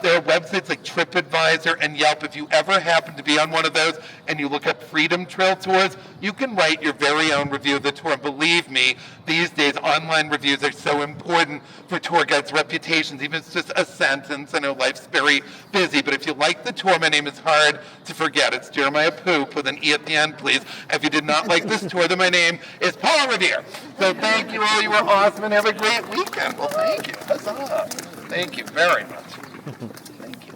there are websites like TripAdvisor and Yelp. If you ever happen to be on one of those, and you look up Freedom Trail Tours, you can write your very own review of the tour. And believe me, these days online reviews are so important for tour guides' reputations, even if it's just a sentence. I know life's very busy, but if you like the tour, my name is hard to forget. It's Jeremiah Poop with an E at the end, please. If you did not like this tour, then my name is Paula Revere. So thank you all. You were awesome, and have a great weekend. Well, thank you. Huzzah. Thank you very much. Thank you.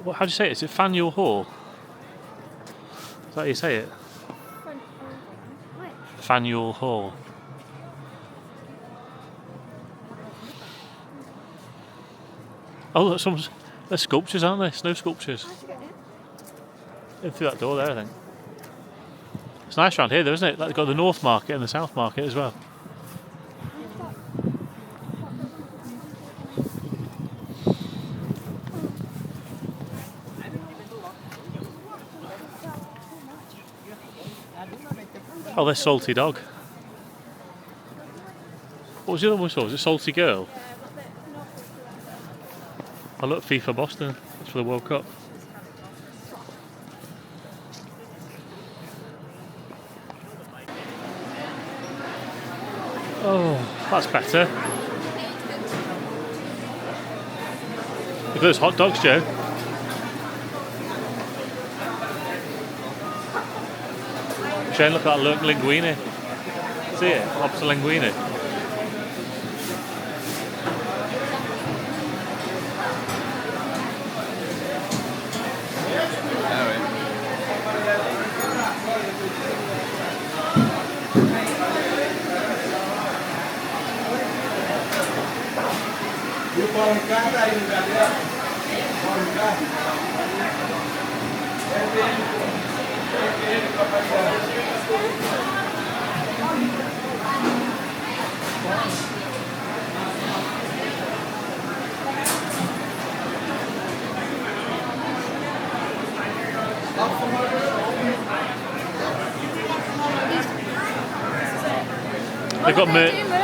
What? How do you say it? Is it Faneuil Hall? Is that how you say it? Faneuil Hall. Oh, look, there's sculptures, aren't there? Snow sculptures. In through that door there, I think. It's nice around here, though, isn't it? Like, they've got the North Market and the South Market as well. Oh, there's Salty Dog. What was the other one we saw? Was it Salty Girl? Oh look, FIFA Boston. That's for the World Cup. Oh, that's better. Look at those hot dogs, Joe. Shane, look at that linguine. See it? Lobster linguine.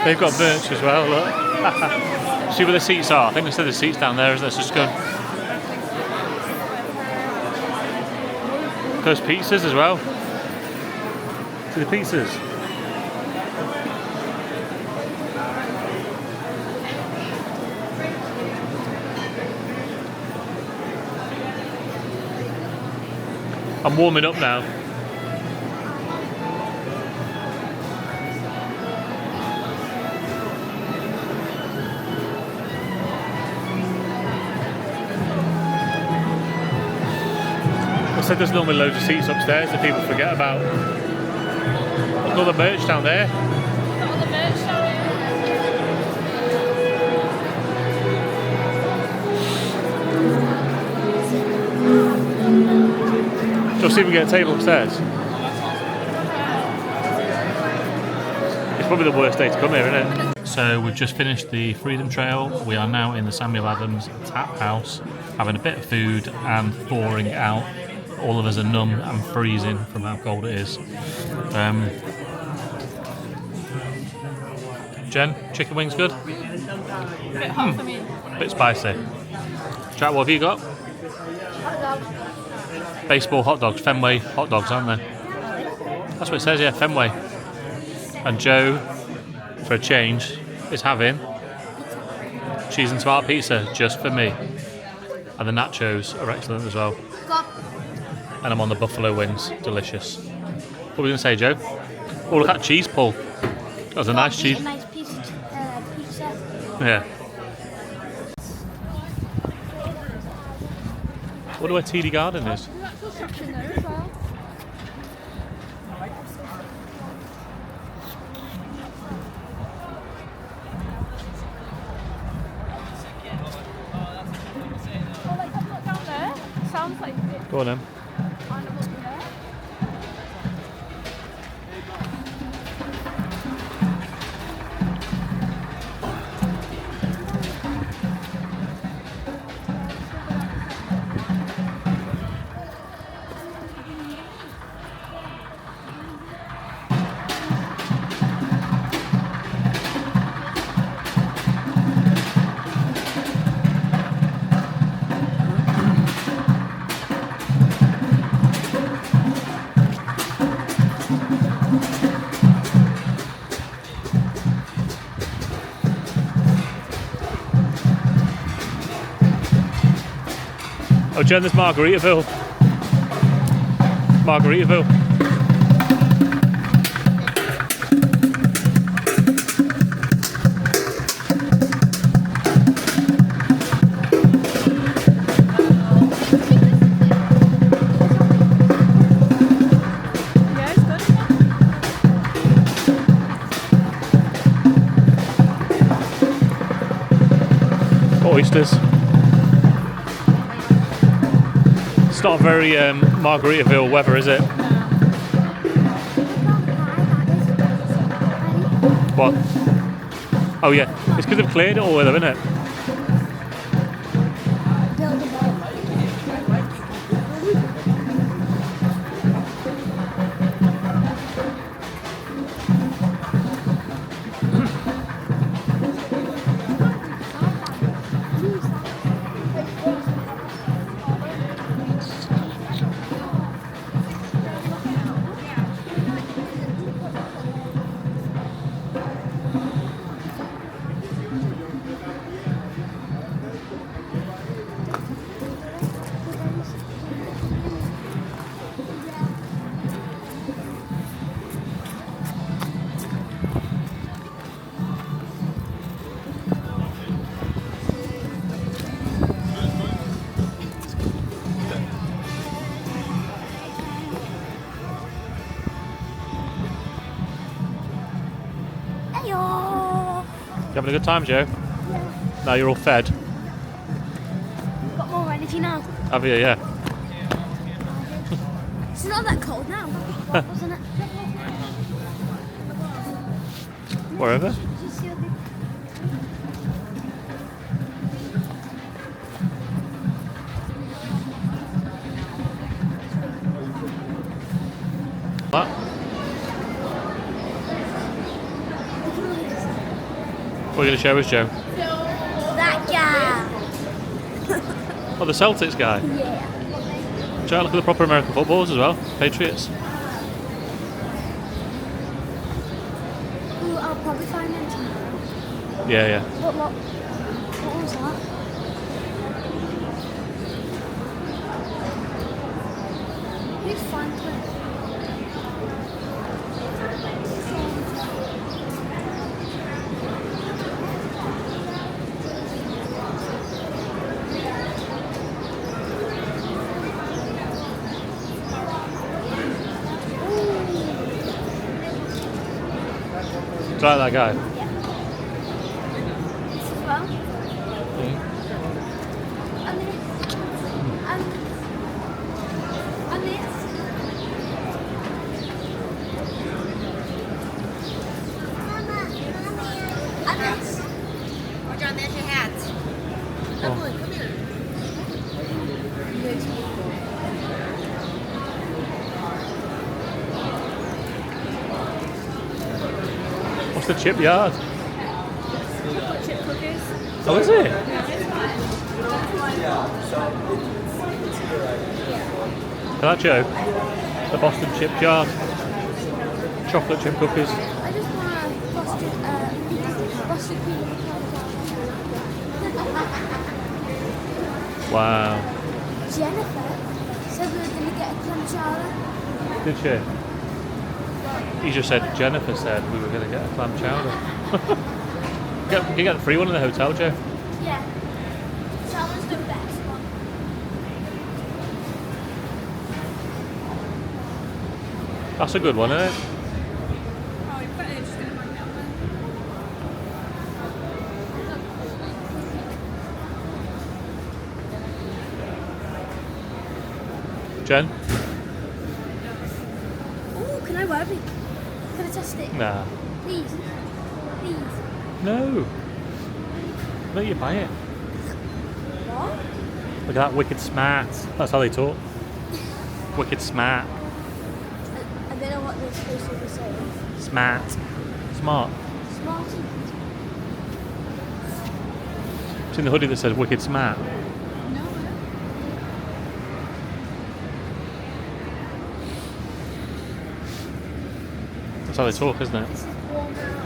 They've got merch as well, look. See where the seats are? I think they said the seats down there, isn't there? So just go. Those pizzas as well. See the pizzas. I'm warming up now. I said there's normally loads of seats upstairs that people forget about. Look at all the merch down there. All the merch down there. Just see if we can get a table upstairs. It's probably the worst day to come here, isn't it? So we've just finished the Freedom Trail. We are now in the Samuel Adams Tap House, having a bit of food and thawing out. All of us are numb and freezing from how cold it is. Jen, chicken wings good? A bit hot for me. Bit spicy. Jack, what have you got? Hot dog. Baseball hot dogs, Fenway hot dogs, aren't they? That's what it says, yeah, Fenway. And Joe, for a change, is having cheese and tomato pizza just for me. And the nachos are excellent as well. And I'm on the buffalo wings, delicious. What were we going to say, Joe? Oh, look at that cheese pull. That was a nice cheese. A nice piece of pizza. Yeah. Wonder where TD Garden is. Sounds like it. Go on then. Oh, Jen, there's Margaritaville. Margaritaville. Yeah, it's good. Oysters. It's not very Margaritaville weather, is it? What? Oh yeah, it's because they've cleared it all with them, isn't it? You having a good time, Joe? Yeah. Now you're all fed. Got more energy now. Have you? Yeah. It's not that cold now, wasn't it? Wherever. Did you see what they- What? What are you going to show us, Joe? That guy. Oh, the Celtics guy. Yeah. Joe, look at the proper American footballers as well. Patriots. Ooh, I'll probably find them tomorrow. Yeah, yeah. What was that? Who's Franklin? Do you like that guy? This as well. Mm. And this. And this. And this. Oh, John, there's your hat. Evelyn, come here. What's the chip yard? Chocolate chip cookies. Oh, is it? that, Joe? The Boston chip jar. Chocolate chip cookies. I just want a busted peanut Wow. Jennifer said we were going to get a clam chowder. Did she? You just said Jennifer said we were going to get a clam chowder. You get the free one in the hotel, Joe. Yeah. Salmon's the best one. That's a good one, isn't it? Oh, you better just gonna hang out there. Jen? Oh, can I wear it? Can I test it? Nah. Please. Please. No. Let you buy it. What? Look at that, wicked smart. That's how they talk. Wicked smart. I don't know what they're supposed to be saying. Smart. Smart. Smarty. It's in the hoodie that says wicked smart. That's how they talk, isn't it? This is warm out.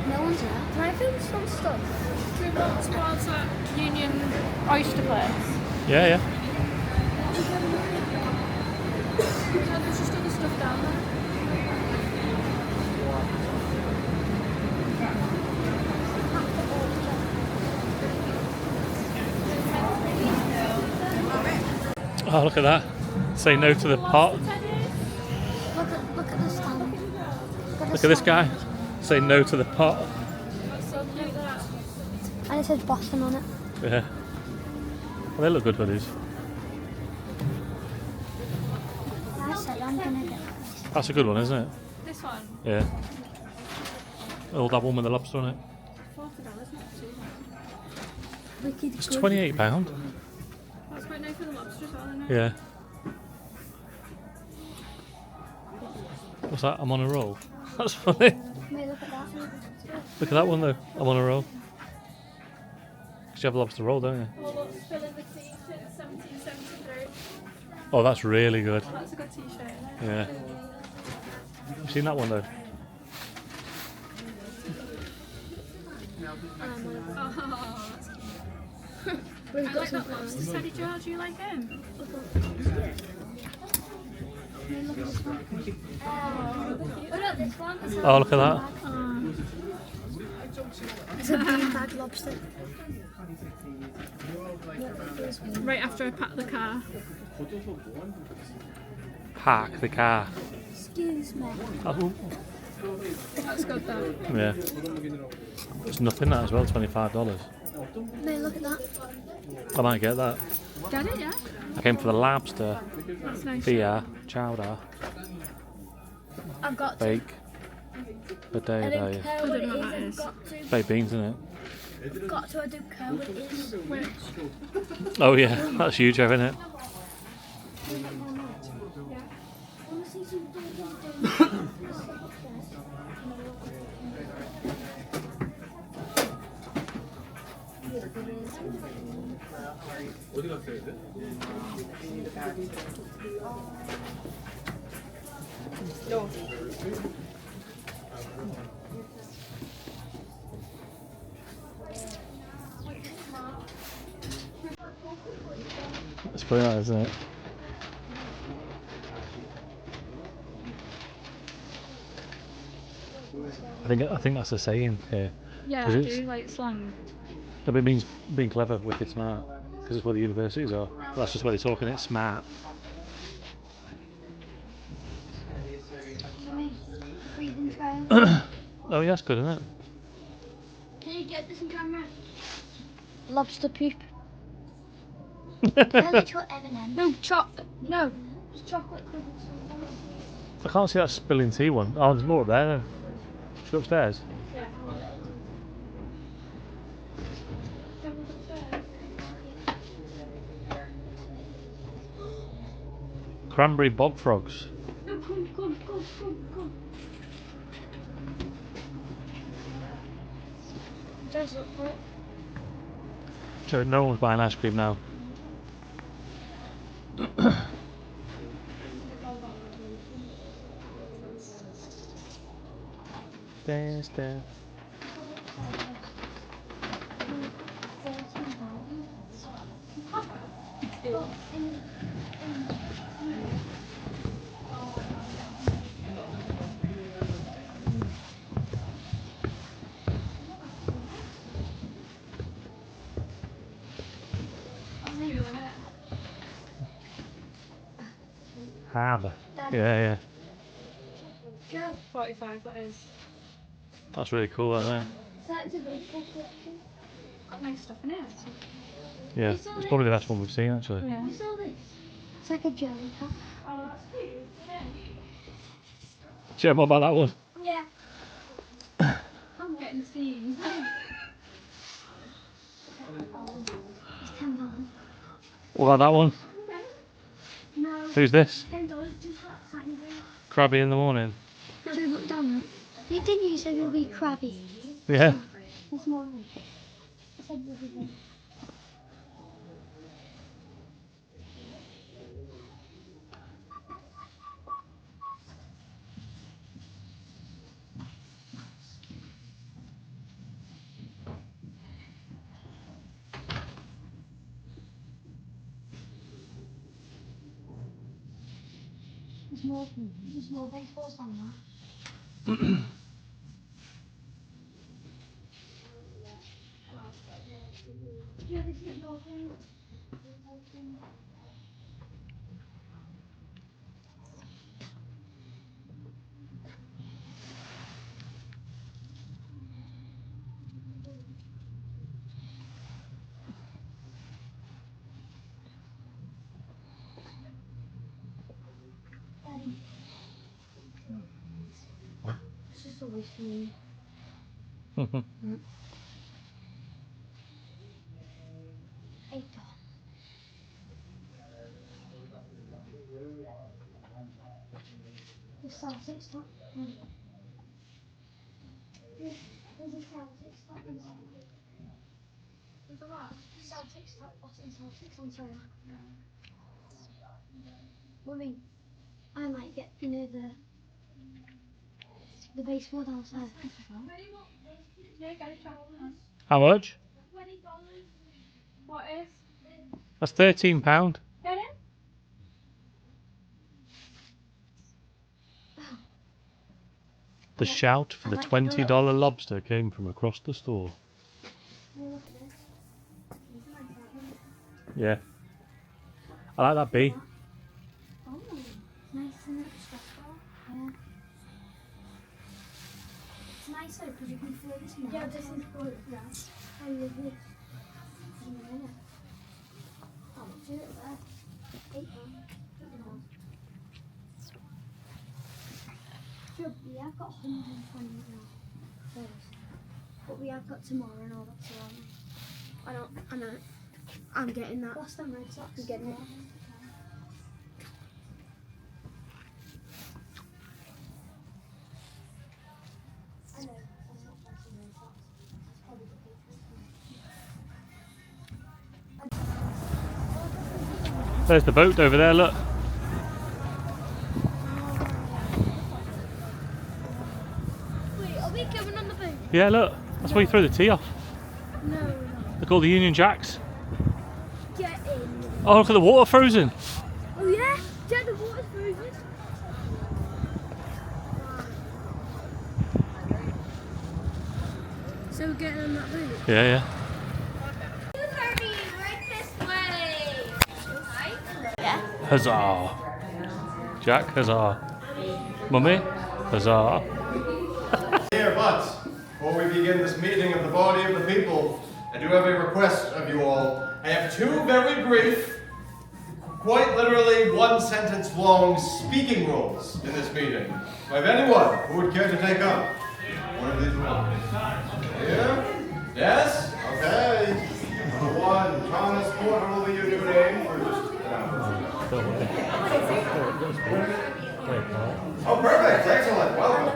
No one's there. Can I film some stuff? Do you want towards that Union Oyster place? Yeah, yeah. Yeah, there's just other stuff down there. Oh, look at that. Say no to the pot. Look at the stand. Look at this guy. Say no to the pot. That's so cute, that. And it says Boston on it. Yeah. Well, they look good hoodies. I said I'm gonna get this. That's a good one, isn't it? This one, Yeah. Oh, that one with the lobster on it. $40, not too bad. Wicked It's good. £28. That's quite nice for the lobster as well, isn't it? Yeah. What's that? I'm on a roll. That's funny. Mate, look at that. Look at that one though. I'm on a roll. Because you have a lobster roll, don't you? Well, look, still in the tea since 1773. Oh, that's really good. That's a good t-shirt, isn't it? Yeah. You seen that one though? Oh, that's cute. I like that lobster, Teddy George. Do you like him? Look at this one. Oh, no, this one. Is Oh, look at that. It's a beanbag lobster. Right after I pack the car. Park the car. Excuse me. Oh, That's good though. yeah. There's nothing that as well, $25. Mate, look at that. I might get that. Get it, yeah? I came for the lobster, That's nice. beer, chowder, I've got to. bake, I potato. don't care what I it don't know is. what that I've is. got to. Baked beans, isn't it? I've got to. I don't care what it is. Which? Oh yeah, that's huge, isn't it? It's pretty nice, isn't it? I think that's a saying here. Yeah, 'Cause I it's- do like slang. No, but it means being clever, wicked smart. Because it's where the universities are. Well, that's just where they're talking it, smart. Breathing trial. Oh yeah, that's good, isn't it? Can you get this in camera? Lobster poop. Little M&M. No, no. It's chocolate covered. I can't see that spilling tea one. Oh, there's more up there though. Should we go upstairs? Cranberry bog frogs. No, come. It does look right. So no one's buying ice cream now. There's there. Harbour. Yeah. 45, that is. That's really cool, that there. That's a very cool collection. Got nice stuff in it. Yeah, it's probably the best one we've seen actually. Yeah. You saw this? It's like a jelly cup. Oh, that's cute, isn't Jem, what about that one? Yeah. I'm getting seen. It's $10. What about that one? No. Who's this? $10 just that tiny bit. Crabby in the morning. So look down there. Didn't you say it would be crabby? Yeah. This morning. I said it would be good. There's more baseballs on that. Yeah, this is your thing. Daddy. It's just always for me. $8. The Celtic stop. There's a Celtic stop in There's a lot. Celtic stop, Boston Celtics on sale. Well, I mean, I might get, you know, the baseball downstairs. Yeah, get it, Charles. How much? What is? That's £13. Get it? The shout for the $20 lobster came from across the store. Look at this. It's a nice one. Yeah. I like that bee. Oh, it's nice and it's stressful. Yeah. It's nice though because you can feel this more. Yeah, this is good. Yeah. I love this. How much is it there? £8. Sure, we have got 120 now. But we have got tomorrow and all that, so I know. I'm getting that. What's them red socks? I'm getting it. I know, that's not fancy red socks. That's probably the paper. There's the boat over there, look. Wait, are we going on the boat? Yeah, look. That's where you throw the tea off. No, we're not. They're called the Union Jacks. Get in. Oh, look at the water frozen. Oh yeah? Yeah, the water's frozen. So we're getting on that boat? Yeah. Huzzah. Jack, huzzah. Mummy, huzzah. Here, but before we begin this meeting of the body of the people, I do have a request of you all. I have two very brief, quite literally one sentence long speaking roles in this meeting. Do I have anyone who would care to take up one of these roles? Here? Yes? Okay. Number one, Thomas Porter will be your new name for just an hour. Oh, perfect. Excellent. Welcome.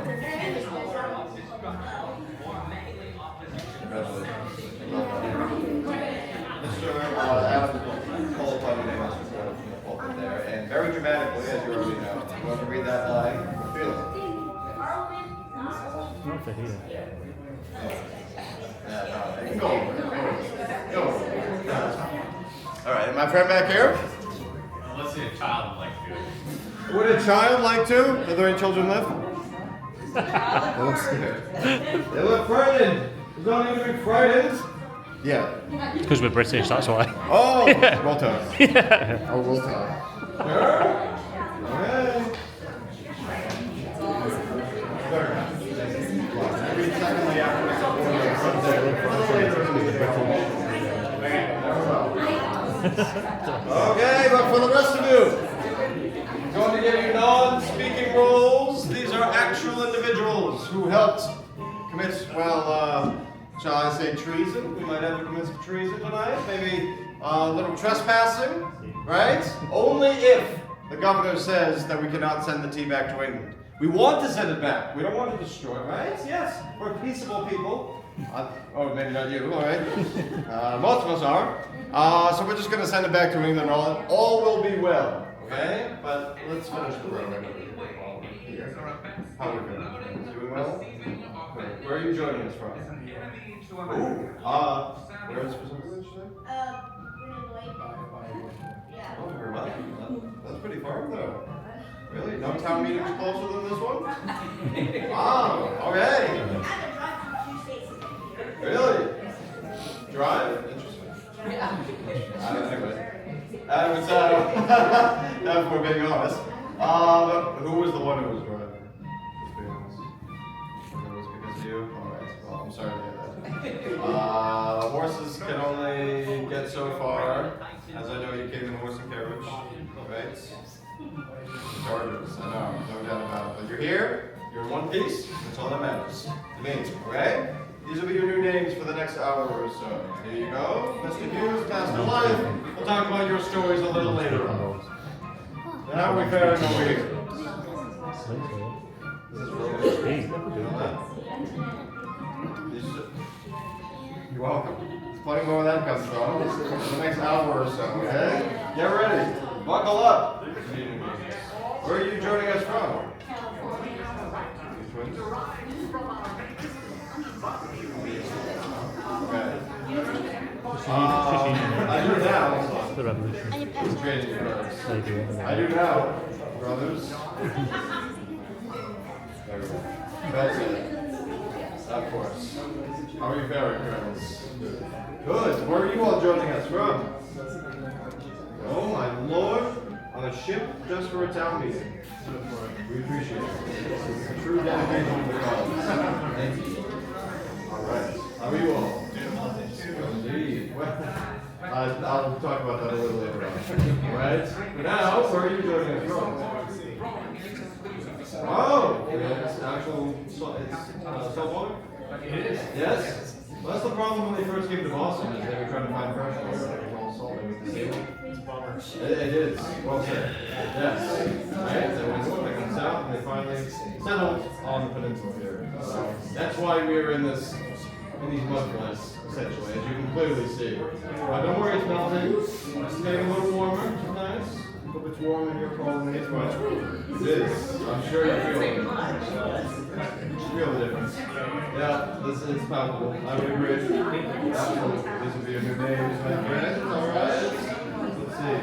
Mr. Adam, call upon your name as the pulpit there, and very dramatically, as you already know, you want to read that line. Feel it. Not for here. Go. All right, and my friend back here? Let's see a child would like to do it. Would a child like to? Are there any children left? They look scared. They look frightened. You don't need to be frightened. Yeah. Because we're British, that's why. Oh, roll tide. Yeah. Oh, roll tide. Sure. Okay. Every second they have to make up Okay, but for the rest of you, I'm going to give you non-speaking roles. These are actual individuals who helped commit, well, shall I say treason? We might have to commit some treason tonight. Maybe a little trespassing, right? Only if the governor says that we cannot send the tea back to England. We want to send it back. We don't want to destroy it, right? Yes, we're peaceable people. Oh, maybe not you, all right? Most of us are. So we're just going to send it back to England. All will be well, okay? But let's finish the program. How are we doing? Doing well? Where are you joining us from? Where specifically, should I? Oh, Vermont. That's pretty far, though. Really? No town meetings closer than this one? Wow, okay. Really? Drive? Interesting. Anyway. If we're being honest. Who was the one who was driving? Let's be honest. It was because of you? Alright, well, I'm sorry to hear that. Horses can only get so far. As I know you came in horse and carriage, right? Chargers, I know, no doubt about it. But you're here, you're in one piece, that's all that matters to me, okay? These will be your new names for the next hour or so. Here you go, Mr. Hughes, Master Life. We'll talk about your stories a little later on. And how are we faring over here? You're welcome. There's plenty more where that comes from. For the next hour or so, okay? Get ready. Buckle up. Where are you joining us from? Okay. I do now. The revolution. I do now, brothers. That's it. Of course. How are you faring, friends? Good. Where are you all joining us from? Oh my lord. On a ship just for a town meeting. We appreciate it. It's a true dedication to the cause. Thank you. Alright. How are you all? Indeed. Well, I'll talk about that a little later on. Alright. Now, where are you joining us from? Oh! It's actual cell phone? It is. Yes? Well, that's the problem when they first came to Boston, is they were trying to find fresh water. It was all salty with the sea. It is. Well said. Yes. Right? They went north, they went south, and they finally settled on the peninsula here. So that's why we're in these mudflats, essentially, as you can clearly see. Don't worry, it's melting. It's getting a little warmer. It's nice. Hope it's warm in your cold and it's much. It is. I'm sure you feel it. Feel the difference. Yeah, this is palpable. I would agree. Absolutely. These will be your new names, my friends. Alright. Let's see.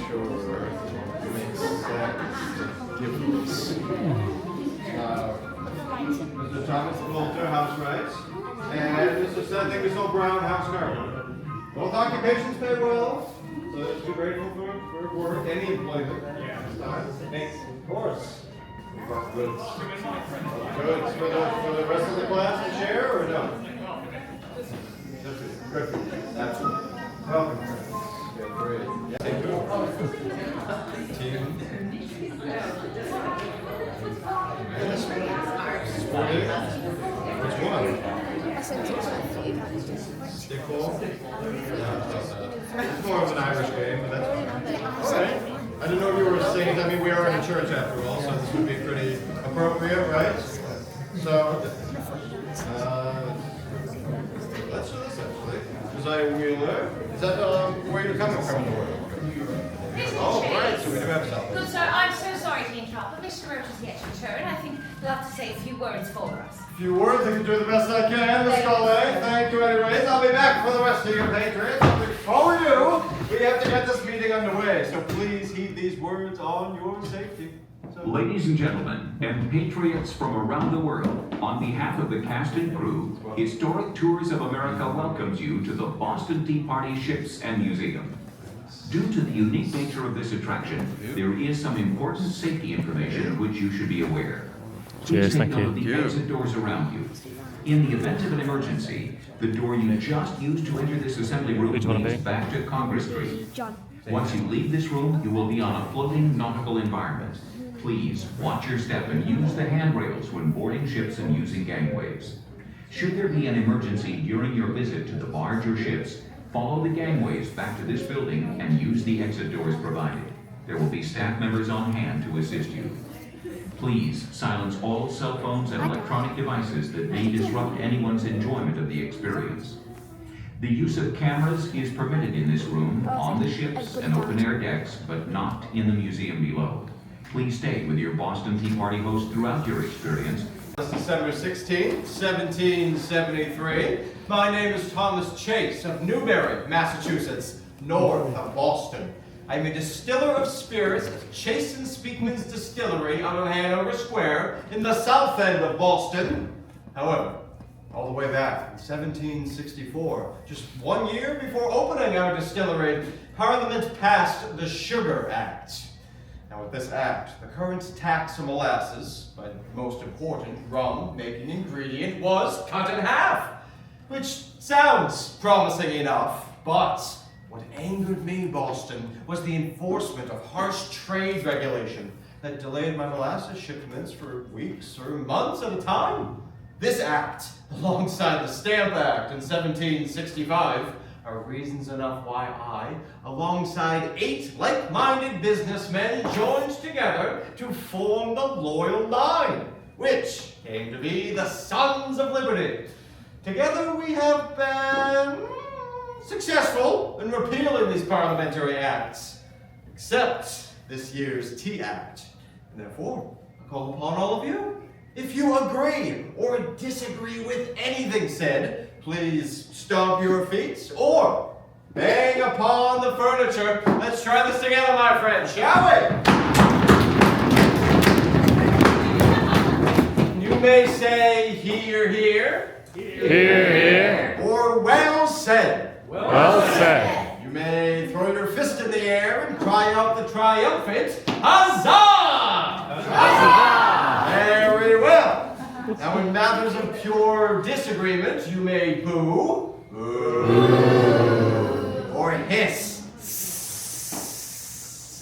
Sure. Makes sense. Mr. Thomas Volter, house rights. And Mr. Mr. Brown, house carpenter. Both occupations pay well, so let's be grateful for work, any employment. Thanks. Of course. Goods. Goods for the rest of the class to share, or no? Good. Absolutely. Welcome. Okay, great. Yeah, thank you. Team. Which one? Stick ball? Yeah, It's more of an Irish game, but that's fine. All right. I didn't know you were a saint. I mean, we are in a church after all, so this would be pretty appropriate, right? So, let's do this actually. Josiah Wheeler, is that where you're coming from? Oh, right, so we do have something. Good sir, I'm so sorry to interrupt, but Mr. Roach has yet to return. I think he'll have to say a few words for us. A few words, I can do the best I can, Miss Collet. Thank you anyways. I'll be back for the rest of your patrons. But before we do, we have to get this meeting underway, so please heed these words on your safety. Ladies and gentlemen, and patriots from around the world, on behalf of the cast and crew, Historic Tours of America welcomes you to the Boston Tea Party Ships and Museum. Due to the unique nature of this attraction, there is some important safety information which you should be aware. Cheers, Please take thank note of the you. exit doors around you. In the event of an emergency, the door you just used to enter this assembly room leads back to Congress Street. Once you leave this room, you will be on a floating nautical environment. Please watch your step and use the handrails when boarding ships and using gangways. Should there be an emergency during your visit to the barge or ships, follow the gangways back to this building and use the exit doors provided. There will be staff members on hand to assist you. Please silence all cell phones and electronic devices that may disrupt anyone's enjoyment of the experience. The use of cameras is permitted in this room, on the ships and open-air decks, but not in the museum below. Please stay with your Boston Tea Party host throughout your experience. It's December 16, 1773. My name is Thomas Chase of Newbury, Massachusetts, north of Boston. I'm a distiller of spirits at Chase and Speakman's Distillery on Hanover Square in the south end of Boston. However, all the way back in 1764, just 1 year before opening our distillery, Parliament passed the Sugar Act. Now with this act, the current tax on molasses, my most important rum-making ingredient, was cut in half. Which sounds promising enough, but what angered me, Boston, was the enforcement of harsh trade regulation that delayed my molasses shipments for weeks or months at a time. This act, alongside the Stamp Act in 1765, are reasons enough why I, alongside 8 like-minded businessmen, joined together to form the Loyal Nine, which came to be the Sons of Liberty. Together we have been successful in repealing these parliamentary acts, except this year's Tea Act. And therefore, I call upon all of you, if you agree or disagree with anything said, please stomp your feet or bang upon the furniture. Let's try this together, my friends, shall we? You may say hear, hear. Hear, hear. Or well said. Well said. You may throw your fist in the air and cry out the triumphant huzzah! Huzzah! Very well. Now in matters of pure disagreement, you may boo, boo, or hiss.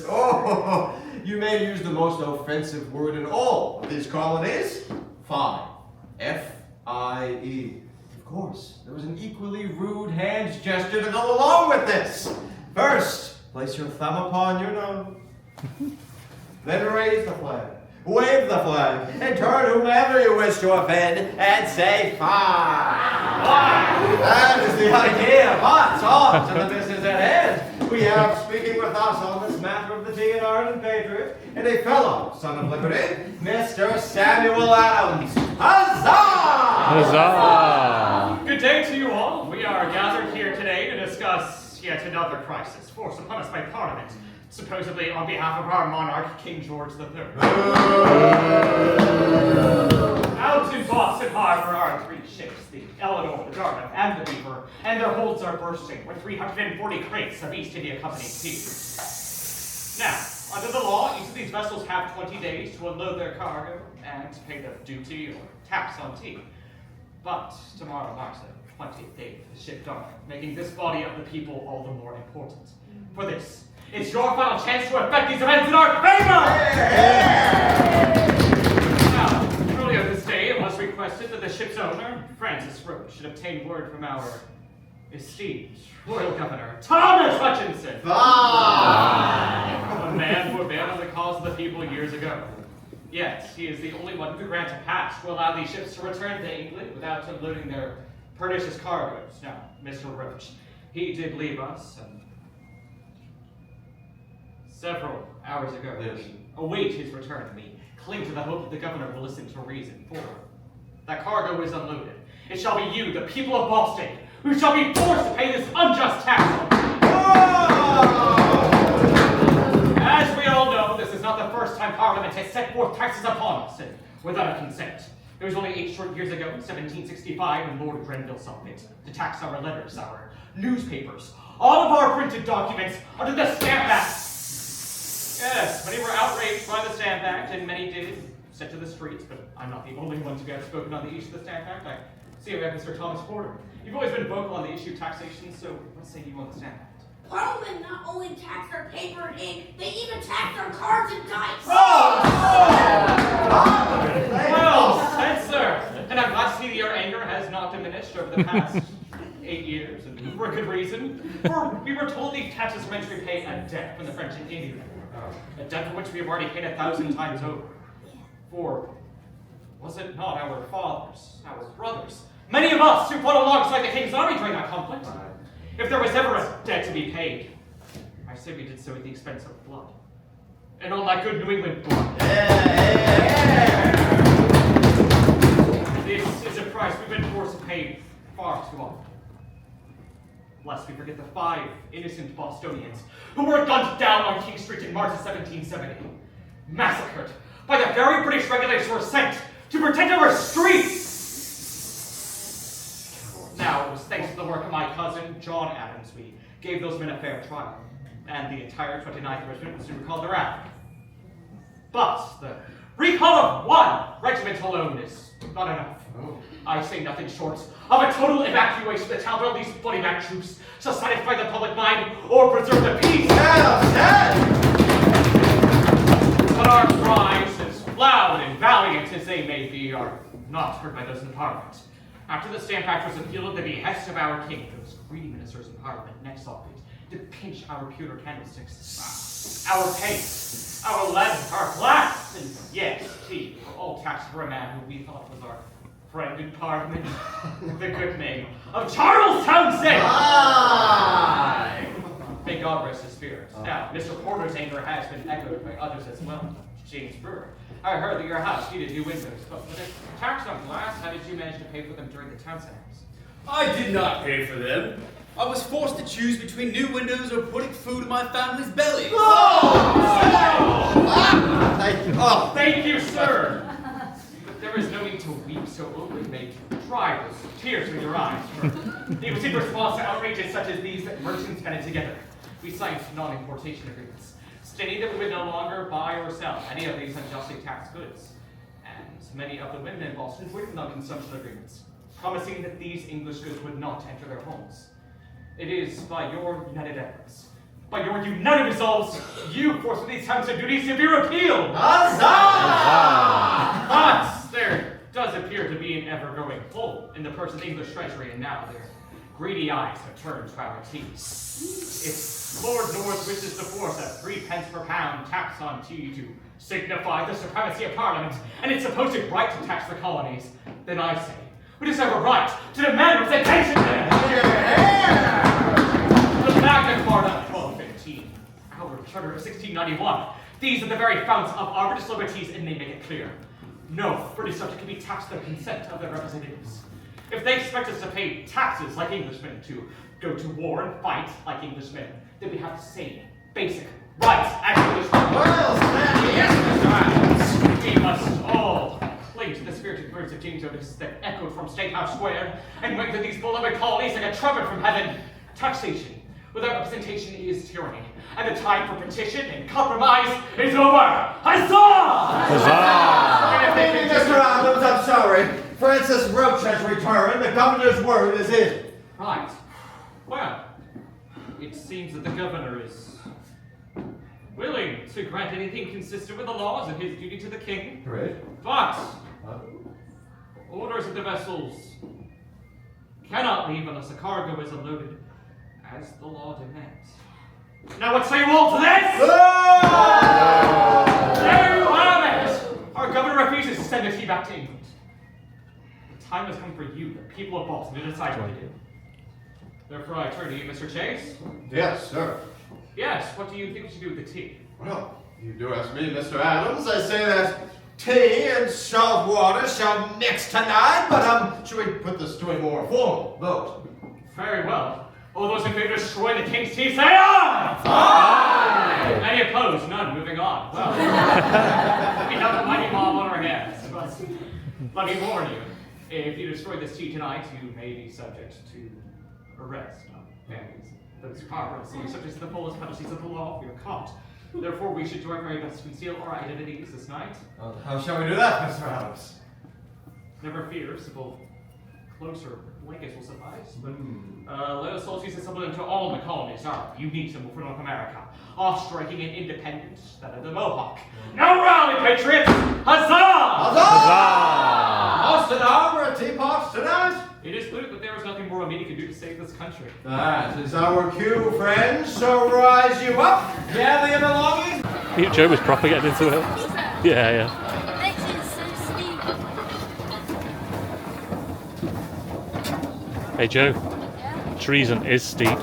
Oh, you may use the most offensive word in all of these colonies, fie. F-I-E. Of course, there was an equally rude hand gesture to go along with this. First, place your thumb upon your nose. Then raise the flag. Wave the flag, and turn whomever you wish to offend, and say fine. That is the idea, but on to the business at hand. We have speaking with us on this matter of the tea and ardent patriot, and a fellow son of liberty, Mr. Samuel Adams. Huzzah! Huzzah! Good day to you all. We are gathered here today to discuss yet another crisis forced upon us by Parliament, supposedly on behalf of our monarch, King George III. Out in Boston Harbor are 3 ships, the Eleanor, the Dartmouth, and the Beaver, and their holds are bursting with 340 crates of East India Company tea. Now, under the law, each of these vessels have 20 days to unload their cargo and pay their duty or tax on tea. But tomorrow marks the 20th day of the ship dark, making this body of the people all the more important. For this, it's your final chance to affect these events in our favor! Now, earlier this day, it was requested that the ship's owner, Francis Roach, should obtain word from our esteemed Royal Governor Thomas Hutchinson. Ah! A man who abandoned the cause of the people years ago. Yet, he is the only one who could grant a pass to allow these ships to return to England without unloading their pernicious cargoes. Now, Mr. Roach, he did leave us several hours ago. Yes. We await his return, and we cling to the hope that the governor will listen to reason. For that cargo is unloaded. It shall be you, the people of Boston, who shall be forced to pay this unjust tax on me. As we all know, this is not the first time Parliament has set forth taxes upon us, and without a consent. It was only 8 short years ago, 1765, when Lord Grenville saw fit to tax our letters, our newspapers, all of our printed documents under the Stamp Act. Yes, many were outraged by the Stamp Act, and many did set to the streets, but I'm not the only one to be outspoken on the issue of the Stamp Act. I see we have Mr. Thomas Porter. You've always been vocal on the issue of taxation, so what say you on the Stamp Act? Parliament not only taxed our paper and ink, they even taxed our cards and dice. Well said, sir. And I'm glad to see that your anger has not diminished over the past 8 years, and for a good reason. For we were told these taxes were meant to repay a debt from the French and Indian War, a debt for which we have already paid 1,000 times over. For was it not our fathers, our brothers, many of us who fought alongside the King's army during that conflict? If there was ever a debt to be paid, I say we did so at the expense of blood. And all that good New England blood. This is a price we've been forced to pay far too often. Lest we forget the 5 innocent Bostonians who were gunned down on King Street in March of 1770, massacred by the very British regulators who were sent to protect our streets. Now, it was thanks to the work of my cousin, John Adams, we gave those men a fair trial, and the entire 29th Regiment was to recall their act. But the recall of 1 regiment alone is not enough. I say nothing short of a total evacuation of the town of these bloody back troops shall satisfy the public mind or preserve the peace. But our cries, as loud and valiant as they may be, are not heard by those in Parliament. After the Stamp Act was appealed at the behest of our king, those greedy ministers in Parliament next saw fit to pinch our pewter candlesticks, our paint, our lead, our glass, and yes, tea, were all taxed for a man who we thought was our friend in Parliament, the good name of Charles Townshend. Aye! May God rest his spirit. Now, Mr. Porter's anger has been echoed by others as well. James Brewer, I heard that your house needed new windows, but with a tax on glass, how did you manage to pay for them during the town centers? I did not pay for them. I was forced to choose between new windows or putting food in my family's belly. Thank you. Oh. Thank you, sir. But there is no need to weep so openly. Make dry those tears from your eyes. For it was in response to outrages such as these that merchants banded together. We signed non-importation agreements, stating that we would no longer buy or sell any of these unjustly taxed goods. And many of the women in Boston joined non-consumption agreements, promising that these English goods would not enter their homes. It is by your united efforts, by your united resolves, you forced these towns and duties to be repealed. Huzzah! But there does appear to be an ever-growing hole in the purse of the English treasury, and now their greedy eyes have turned to our tea. If Lord North wishes to force a 3 pence per pound tax on tea to signify the supremacy of Parliament and its supposed right to tax the colonies, then I say, we just have a right to demand representation there. The Magna Carta of 1215, our Charter of 1691, these are the very founts of our British liberties, and they make it clear. No British subject can be taxed without consent of their representatives. If they expect us to pay taxes like Englishmen, to go to war and fight like Englishmen, then we have the same basic rights as Englishmen. Well, yes, Mr. Adams. We must all cling to the spirited words of James Otis that echoed from State House Square and went to these beloved colonies like a trumpet from heaven. Taxation without representation is tyranny, and the time for petition and compromise is over. Huzzah! Huzzah! Mr. Adams, I'm sorry. Francis Roach has returned. The governor's word is in. Right. Well, it seems that the governor is willing to grant anything consistent with the laws and his duty to the king. Great. But orders of the vessels cannot leave unless the cargo is unloaded, as the law demands. Now what say you all to this? There you have it! Our governor refuses to send the tea back to England. The time has come for you, the people of Boston, to decide what to do. Therefore I turn to you, Mr. Chase. Yes, sir. Yes, what do you think we should do with the tea? Well, you do ask me, Mr. Adams. I say that tea and salt water shall mix tonight, but should we put this to a more formal vote? Very well. All those in favor of destroying the king's tea, say aye! Aye! Any opposed? None. Moving on. Well, we have a mighty mob on our hands, but let me warn you, if you destroy this tea tonight, you may be subject to arrest. Families, those powerful, so you're subject to the fullest penalties of the law if you're caught. Therefore, we should do our very best to conceal our identities this night. How shall we do that, Mr. Adams? Never fear, simple closer blankets will suffice. But let us all use a symbol into all the colonies, our unique symbol for North America. Our striking and independent, that of the Mohawk. Now rally, patriots! Huzzah! Huzzah! Boston Harbor, teapots tonight? It is clear that there is nothing more Romania can do to save this country. That is our cue, friends. So rise you up, gather your belongings. Joe was proper getting into it. Yeah. This is so steep. Hey Joe, Yeah? treason is steep.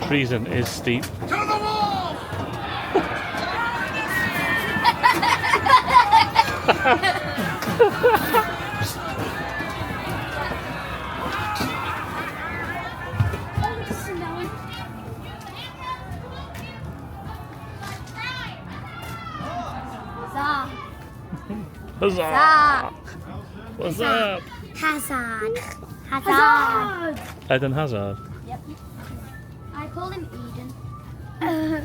Treason is steep. To the wall! Huzzah! What's up? Hazard. Hazard. Eden Hazard. Yep. I call him Eden.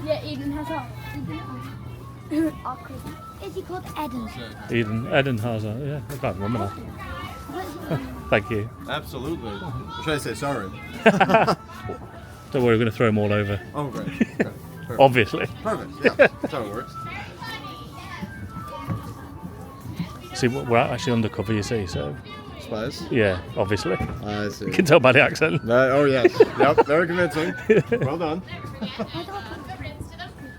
Yeah, Eden Hazard. Eden. Is he called Eden? Eden Hazard. Yeah, I can't remember that. Thank you. Absolutely. Or should I say sorry? Don't worry, we're going to throw them all over. Oh, great. Okay. Perfect. Obviously. Perfect, yeah. That's how it works. See, we're actually undercover, you see, so. Spies? Yeah, obviously. I see. You can tell by the accent. Oh, yes. Yep, very convincing. Well done.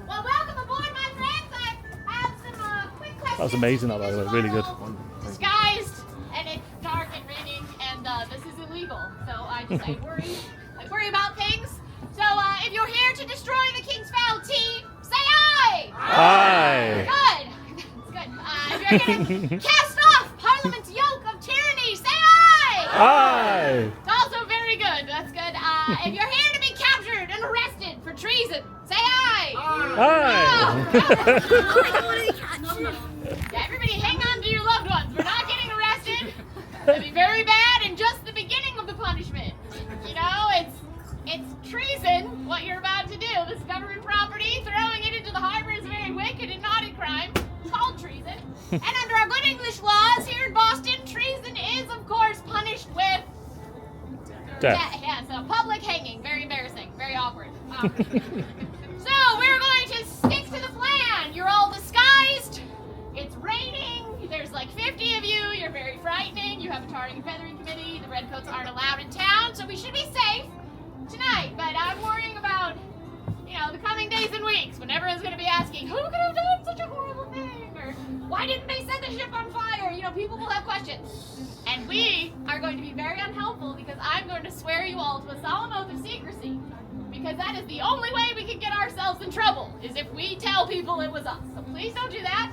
Well, welcome aboard, my friends. I have some quick questions. That was amazing, that, by the way. Really good. Disguised, and it's dark and raining, and this is illegal. So I worry about things. So if you're here to destroy the King's Fowl tea, say aye. Aye. Good. That's good. If you're gonna cast off Parliament's yoke of tyranny, say aye. Aye. It's also very good. That's good. If you're here to be captured and arrested for treason, say aye. Yeah, everybody hang on to your loved ones. We're not getting arrested. It'll be very bad and just the beginning of the punishment. You know, it's treason, what you're about to do. This government property, throwing it into the harbor is a very wicked and naughty crime. It's called treason. And under our good English laws here in Boston, treason is, of course, punished with Death. yeah, so public hanging. Very embarrassing. Very awkward. So, we're going to stick to the plan. You're all disguised. It's raining. There's like 50 of you. You're very frightening. You have a tarring and feathering committee. The redcoats aren't allowed in town, so we should be safe tonight. But I'm worrying about, the coming days and weeks when everyone's going to be asking, who could have done such a horrible thing? Or why didn't they set the ship on fire? People will have questions. And we are going to be very unhelpful because I'm going to swear you all to a solemn oath of secrecy. Because that is the only way we can get ourselves in trouble, is if we tell people it was us. So please don't do that.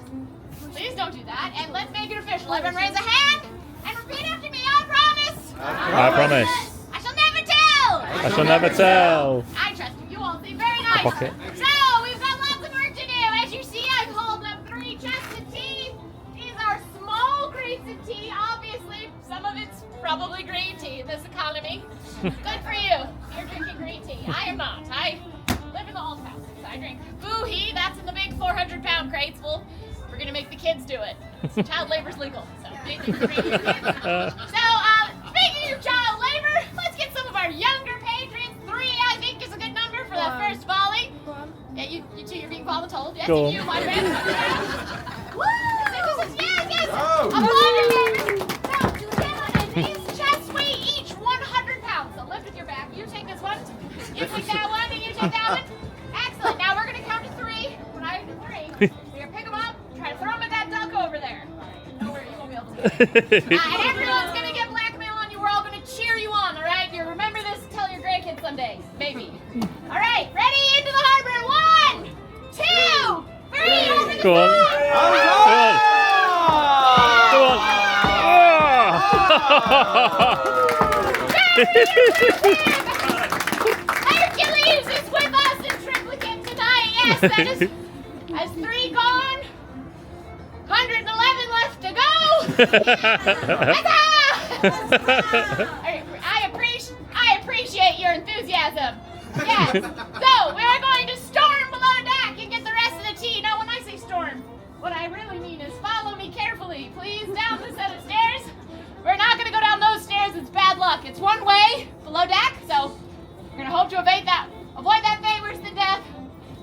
Please don't do that. And let's make it official. Everyone raise a hand and repeat after me. I promise. I promise. I shall never tell. I shall never tell. I trust you. You all seem very nice. Pocket. So, we've got lots of work to do. As you see, I called up 3 chests of tea. These are small crates of tea. Obviously, some of it's probably green tea in this economy. Good for you. You're drinking green tea. I am not. I live in the old house. I drink boo-hee. That's in the big 400-pound crates. We're going to make the kids do it. Child labor's legal. So, speaking of child labor, let's get some of our younger patrons. 3, I think, is a good number for that first volley. Yeah, you two, you're being voluntold. Yes, Go you, my friend. Woo! Yes. Oh. Applaud your neighbors. So, gentlemen, these chests weigh each 100 And everyone's gonna get blackmail on you. We're all gonna cheer you on, all right? You remember this, tell your grandkids someday, maybe. All right, ready? Into the harbor. 1, 2, 3, over the Go on. Go on. Hercules is with us in triplicate tonight. Yes, that is. That's 3 gone. 111 left to go. I appreciate your enthusiasm. Yes. So we're going to storm below deck and get the rest of the tea. Now, when I say storm, what I really mean is follow me carefully, please, down the set of stairs. We're not going to go down those stairs. It's bad luck. It's one way below deck, so we're going to hope to avoid that fate worse than death.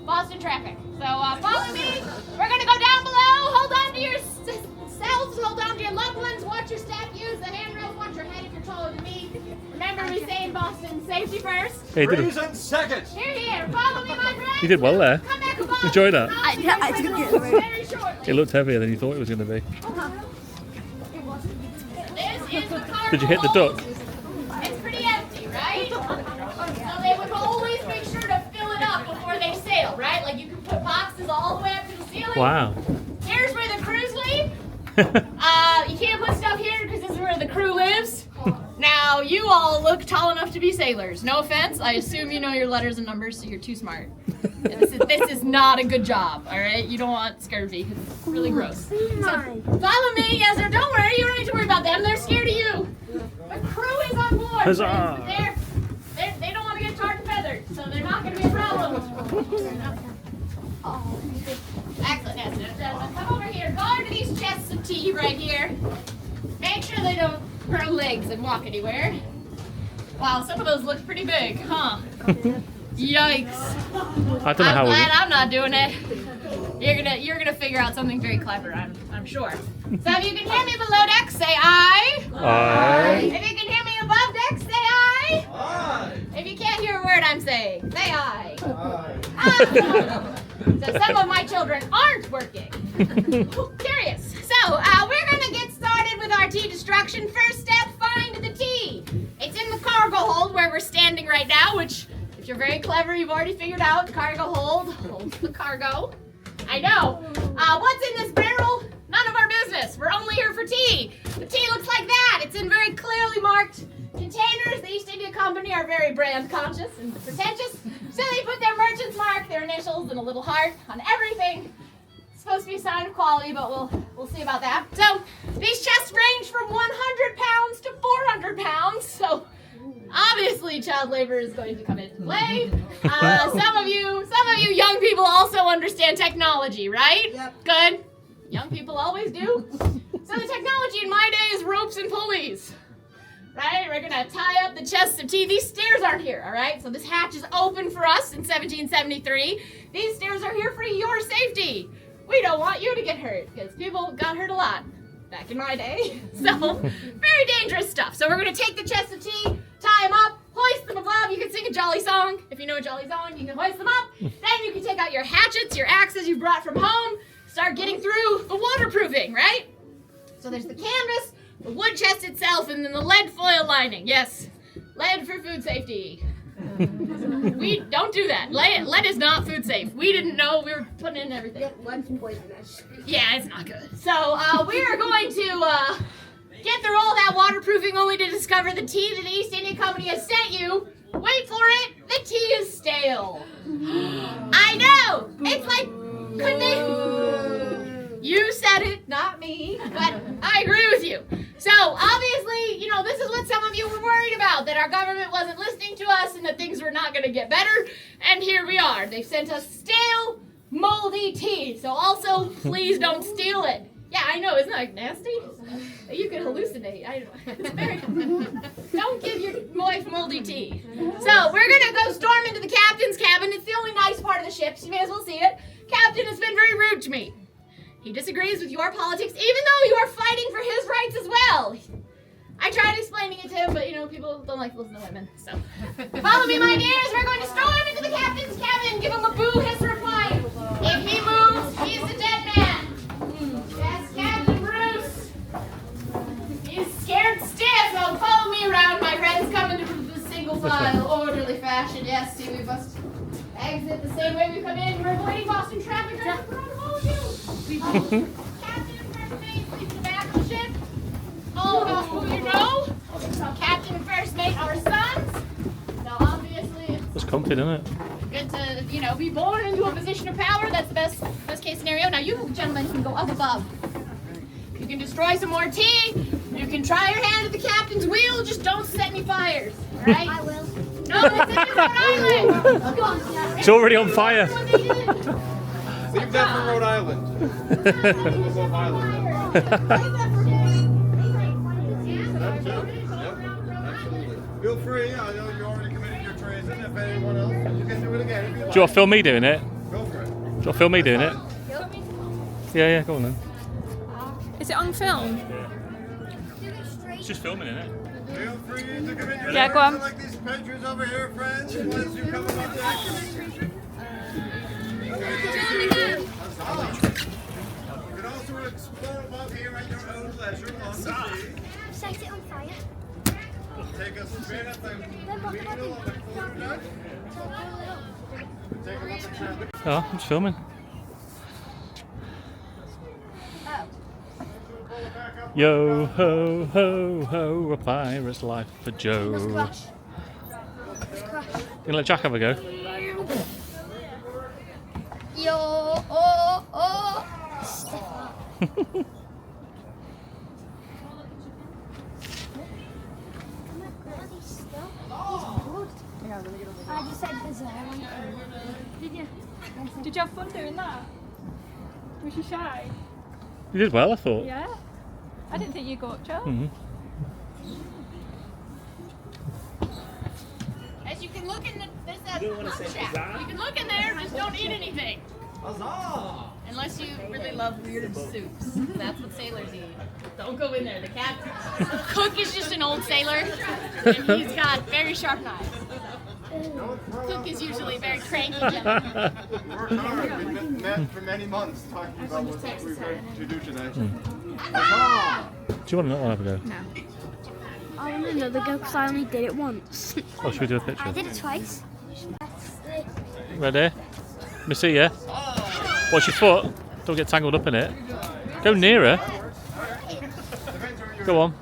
Boston traffic. So follow me. We're going to go down below. Hold on to yourselves. Hold on to your loved ones. Watch your step. Use the handrails. Watch your head if you're taller than me. Remember we say in Boston, safety first. Hey, Reason second. Here. Follow me, my friend. You did well there. Come back above. Enjoy that. I did get it. Very shortly. It looked heavier than you thought it was going to be. This is the cargo Did you hit the hold. duck? It's pretty empty, right? So they would always make sure to fill it up before they sail, right? Like you can put boxes all the way up to the ceiling. Wow. Here's where the crews leave. You can't put stuff here because this is where the crew lives. Now, you all look tall enough to be sailors. No offense, I assume you know your letters and numbers, so you're too smart. And this is not a good job, all right? You don't want scurvy because it's really gross. So follow me, yes, or don't worry, you don't need to worry about them. They're scared of you. The crew is on board. Huzzah. They don't want to get tarred and feathered, so they're not going to be a problem. Excellent, yes. Come over here. Guard these chests of tea right here. Make sure they don't grow legs and walk anywhere. Wow, some of those look pretty big, huh? Yikes. I don't know how I'm we glad I'm not doing it. You're gonna figure out something very clever, I'm sure. So if you can hear me below deck, say aye. Aye. If you can hear me above deck, say aye. Aye. If you can't hear a word I'm saying, say aye. Aye. So some of my children aren't working. Curious. So we're gonna get started with our tea destruction. First step, find the tea. It's in the cargo hold where we're standing right now, which, if you're very clever, you've already figured out. Cargo hold holds the cargo. I know. What's in this barrel? None of our business. We're only here for tea. The tea looks like that. It's in very clearly marked containers. The East India Company are very brand conscious and pretentious, so they put their merchant's mark, their initials, and a little heart on everything. It's supposed to be a sign of quality, but we'll see about that. So these chests range from 100 pounds to 400 pounds. So obviously child labor is going to come into play. Some of you young people also understand technology, right? Yep. Good. Young people always do. So the technology in my day is ropes and pulleys. Right? We're gonna tie up the chests of tea. These stairs aren't here, all right? So this hatch is open for us in 1773. These stairs are here for your safety. We don't want you to get hurt, because people got hurt a lot back in my day. So, very dangerous stuff. So we're gonna take the chests of tea, tie them up, hoist them above. You can sing a jolly song. If you know a jolly song, you can hoist them up. Then you can take out your hatchets, your axes you brought from home, start getting through the waterproofing, right? So there's the canvas, the wood chest itself, and then the lead foil lining. Yes, lead for food safety. We don't do that. Lead is not food safe. We didn't know we were putting in everything. Lead's poisonous. Yeah, it's not good. So we are going to get through all that waterproofing only to discover the tea that the East India Company has sent you. Wait for it. The tea is stale. I know. It's like, couldn't they? You said it, not me, but I agree with you. So obviously, you know, this is what some of you were worried about, that our government wasn't listening to us and that things were not going to get better. And here we are. They sent us stale, moldy tea. So also, please don't steal it. Yeah, I know. Isn't that nasty? You can hallucinate. It's very. Don't give your wife moldy tea. So we're going to go storm into the captain's cabin. It's the only nice part of the ship. So you may as well see it. Captain has been very rude to me. He disagrees with your politics, even though you are fighting for his rights as well. I tried explaining it to him, but, you know, people don't like to listen to women, so. Follow me, my dears. We're going to storm into the captain's cabin. Give him a boo hiss reply. If he moves, he's a dead man. Yes, Captain Bruce. old-fashioned, yes. See, we must exit the same way we come in. We're avoiding Boston traffic. I'm proud of all of you. Captain and first mate, sleep in the back of the ship. All of us who you know. Captain and first mate are sons. So obviously, It's comfy, isn't it? good to, you know, be born into a position of power. That's the best case scenario. Now you gentlemen can go up above. You can destroy some more tea. You can try your hand at the captain's wheel. Just don't set any fires. All right? I will. No, it's in Rhode Island. It's already on fire. Leave that for Rhode Island. Feel free. I know you already committed your treason. If anyone else, you can do it again. If you Do you want to film me doing it? Go for it. Do you want to film me doing it? Yeah, go on then. Is it on film? It's just filming, isn't it? Feel free to commit your Yeah, go on. like these pictures over here, friends. Once you come above deck. You can also explore above here at your own leisure on the sea. Set it on fire. Take a spin at the wheel on the quarterdeck. Take a look at traffic. Oh, I'm just filming. Yo ho ho ho, a pirate's life for Joe. You gonna let Jack have a go? Yo, oh, oh. I just said bizarre. Did you? Did you have fun doing that? Was you shy? You did well, I thought. Yeah. I didn't think you'd go up, Joe. Mm-hmm. As you can look in this pub shack. You can look in there, just don't eat anything. Huzzah! Unless you really love weird soups. That's what sailors eat. Don't go in there. The cook is just an old sailor, and he's got very sharp knives. Cook is usually very cranky gentleman. Worked hard. We've been met for many months talking about what we're going to do tonight. Do you want to not have a go? No. I want another go because I only did it once. Or should we do a picture? I did it twice. Ready? Let me see you. Watch your foot. Don't get tangled up in it. Go nearer. Go on.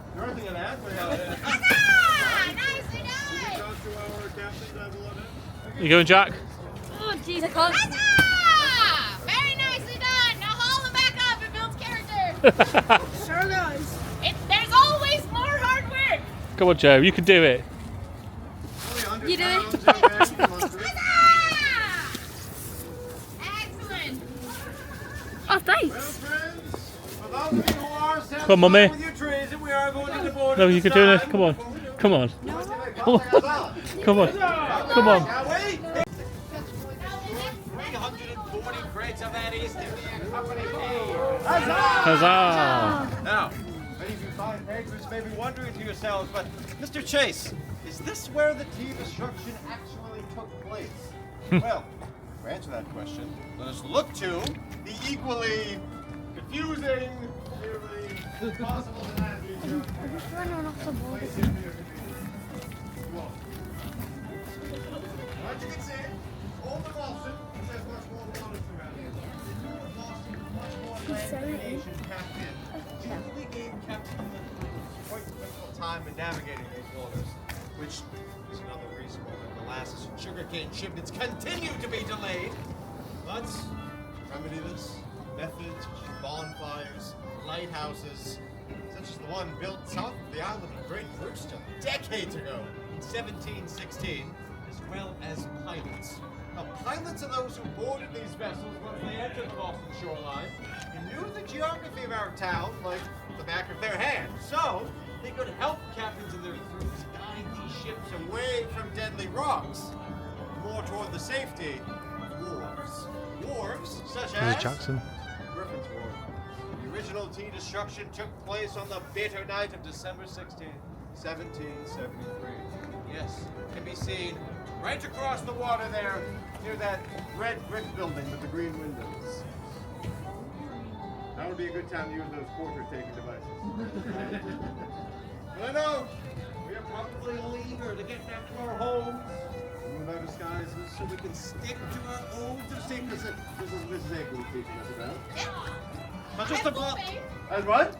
You going, Jack? Oh, Jesus. Very nicely done. Now haul him back up. It builds character. Sure does. There's always more hard work. Come on, Joe. You can do it. You do it. Excellent. Oh, thanks. Come on, Mummy. No, you can do it. Come on. Come on. Come on. Come on. Come on. 340 crates of that East India Company tea. Huzzah! Now, many of you fine patrons may be wondering to yourselves, but Mr. Chase, is this where the tea destruction actually took place? Well, to answer that question, let us look to the equally confusing, nearly impossible to navigate. Running off the wall. As you can see, Old Boston has much more water surrounding it. Newer Boston, much more navigation captain. Usually gave Captain quite a difficult time in navigating those waters, which is another reason why the molasses and sugarcane shipments continue to be delayed. But to remedy this, methods such as bonfires, lighthouses, such as the one built south of the island of Great Brewster decades ago in 1716. As well as pilots. Now, pilots are those who boarded these vessels once they entered the Boston shoreline and knew the geography of our town like the back of their hand. So, they could help captains and their crews guide these ships away from deadly rocks, more toward the safety of wharves. Wharves such as Jackson. Griffin's Wharf. The original tea destruction took place on the bitter night of December 16, 1773. Yes, it can be seen right across the water there, near that red brick building with the green windows. That would be a good time to use those portrait-taking devices. But I know we are probably eager to get back to our homes, Remove our disguises so we can stick to our old secrecy. This is Mrs. Egley teaching us about. But just a block. As what?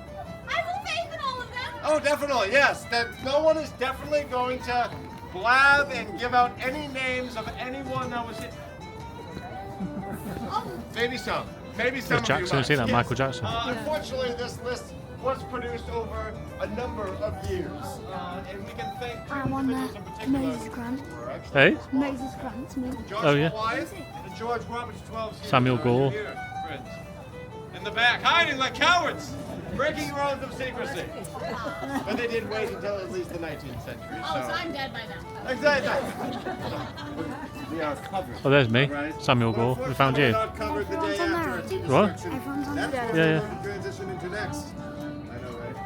I have full faith in all of them. Oh, definitely, yes. That no one is definitely going to blab and give out any names of anyone that was here. Maybe some. Maybe some. Jackson, you seen that? Michael Jackson. Unfortunately, this list was produced over a number of years, and we can thank two I'm on individuals in particular. Moses Grant. Hey? Moses Grant's me. Oh, yeah. Wyatt and George Roberts, 12 years Samuel old. Gore. Here, friends. In the back, hiding like cowards, breaking your oath of secrecy. But they did wait until at least the 19th century. Oh, so I'm dead by now. Exactly. We are covered. Oh, there's me, Right? Samuel Gore. We found you. Not covered the day after its What? destruction. Everyone's on That's there. what Yeah, we're yeah. going to transition into next. I know, right?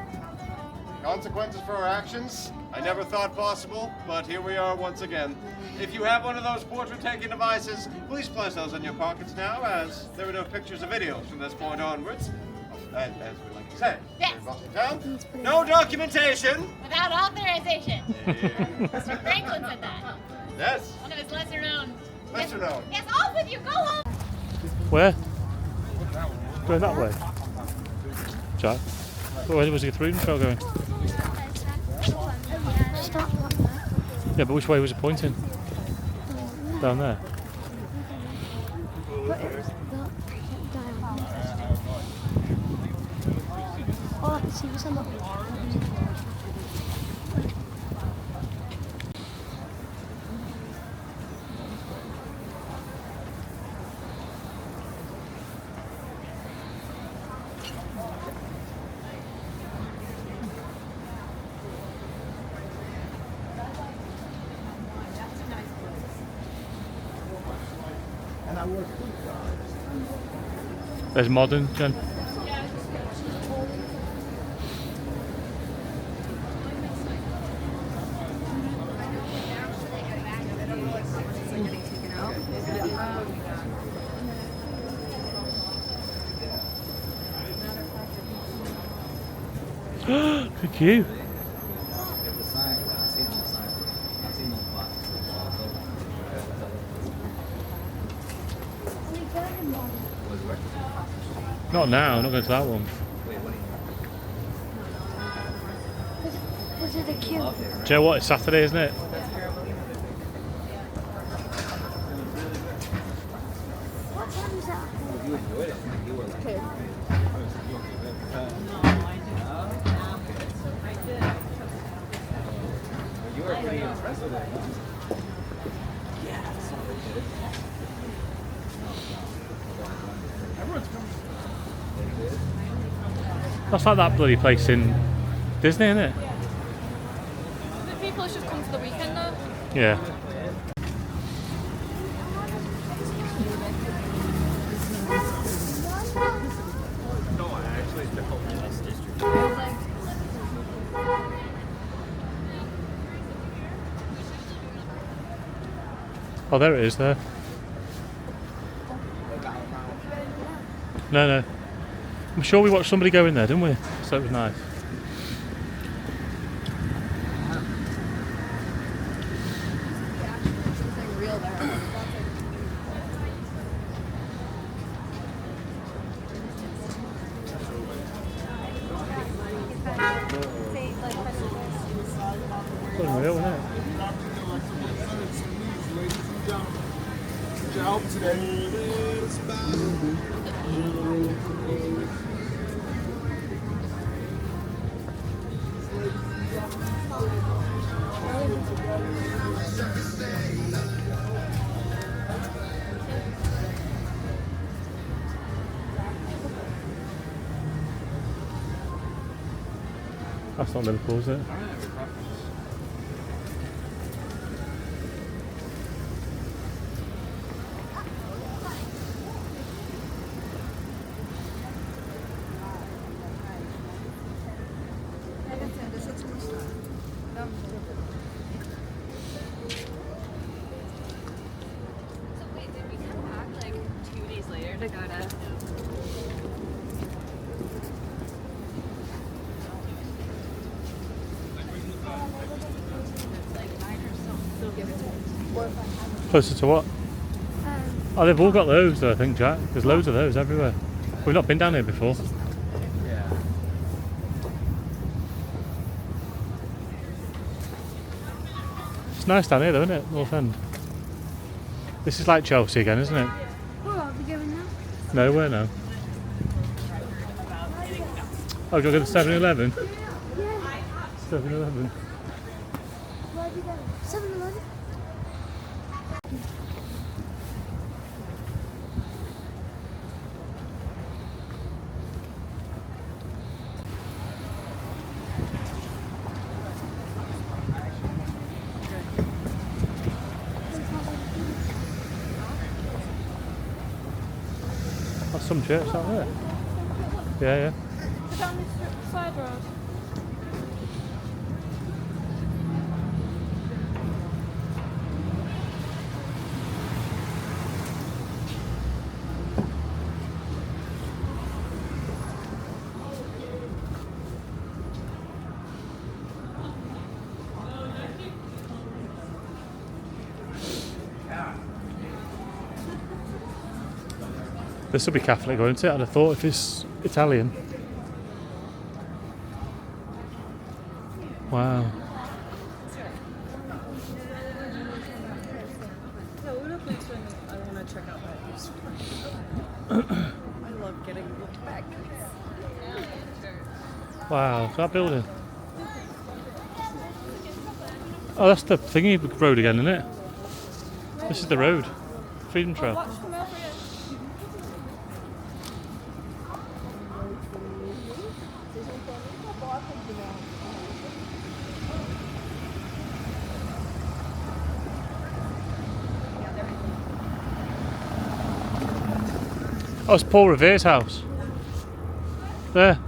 Consequences for our actions? I never thought possible, but here we are once again. If you have one of those portrait-taking devices, please place those in your pockets now, as there are no pictures or videos from this point onwards. As we like to say. Yes. In Boston Town. No documentation. Without authorization. Mr. Franklin said that. Yes. One of his lesser known. Lesser known. Yes, off with you. Go home. Where? Going that way. Jack. Where was the freedom trail going? Stop right there. Yeah, but which way was it pointing? Down there. But it was that down. Oh, I can see what's on that one. There's modern, Jen. Look you. Not now, not going to that one. Was it a queue? Do you know what? It's Saturday, isn't it? What time is that? You were pretty impressed with it. That's like that bloody place in Disney, isn't it? The people should come for the weekend though. Yeah. Oh, there it is there. No, no. I'm sure we watched somebody go in there, didn't we? So it was nice. Something real, isn't it? That's not Liverpool, is it? So wait, did we come back like 2 days later to go to? Like 9 or so. Still give it to me. Closer to what? Oh, they've all got those though, I think, Jack. There's loads of those everywhere. We've not been down here before. It's nice down here though, isn't it? North End. This is like Chelsea again, isn't it? Where are we going now? Nowhere now. Oh, do you want to go to 7-Eleven? Yeah. 7-Eleven. Where are we going? 7-Eleven? That's some church out there. Yeah, yeah. Go down this side road. This will be Catholic, won't it? I'd have thought if it's Italian. Wow. I want to check out that I love getting looked back. Wow, that building. Oh, that's the thingy road again, isn't it? This is the road. Freedom Trail. Watch from over here. Oh, it's Paul Revere's house. There.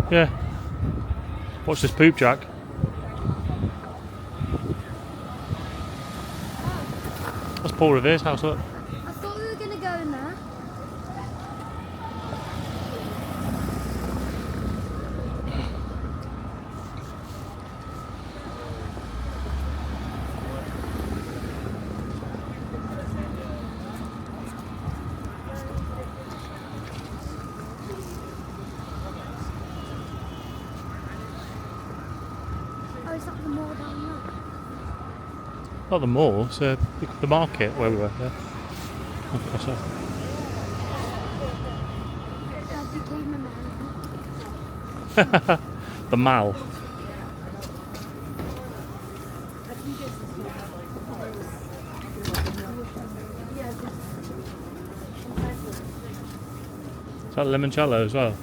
Yeah. Watch this poop, Jack. That's Paul Revere's house, look. I thought we were going to go in there. Oh, is that the mall down there? Not the mall, it's the market where we were. Yeah. Okay, so. That became American. The mall. Is that limoncello as well?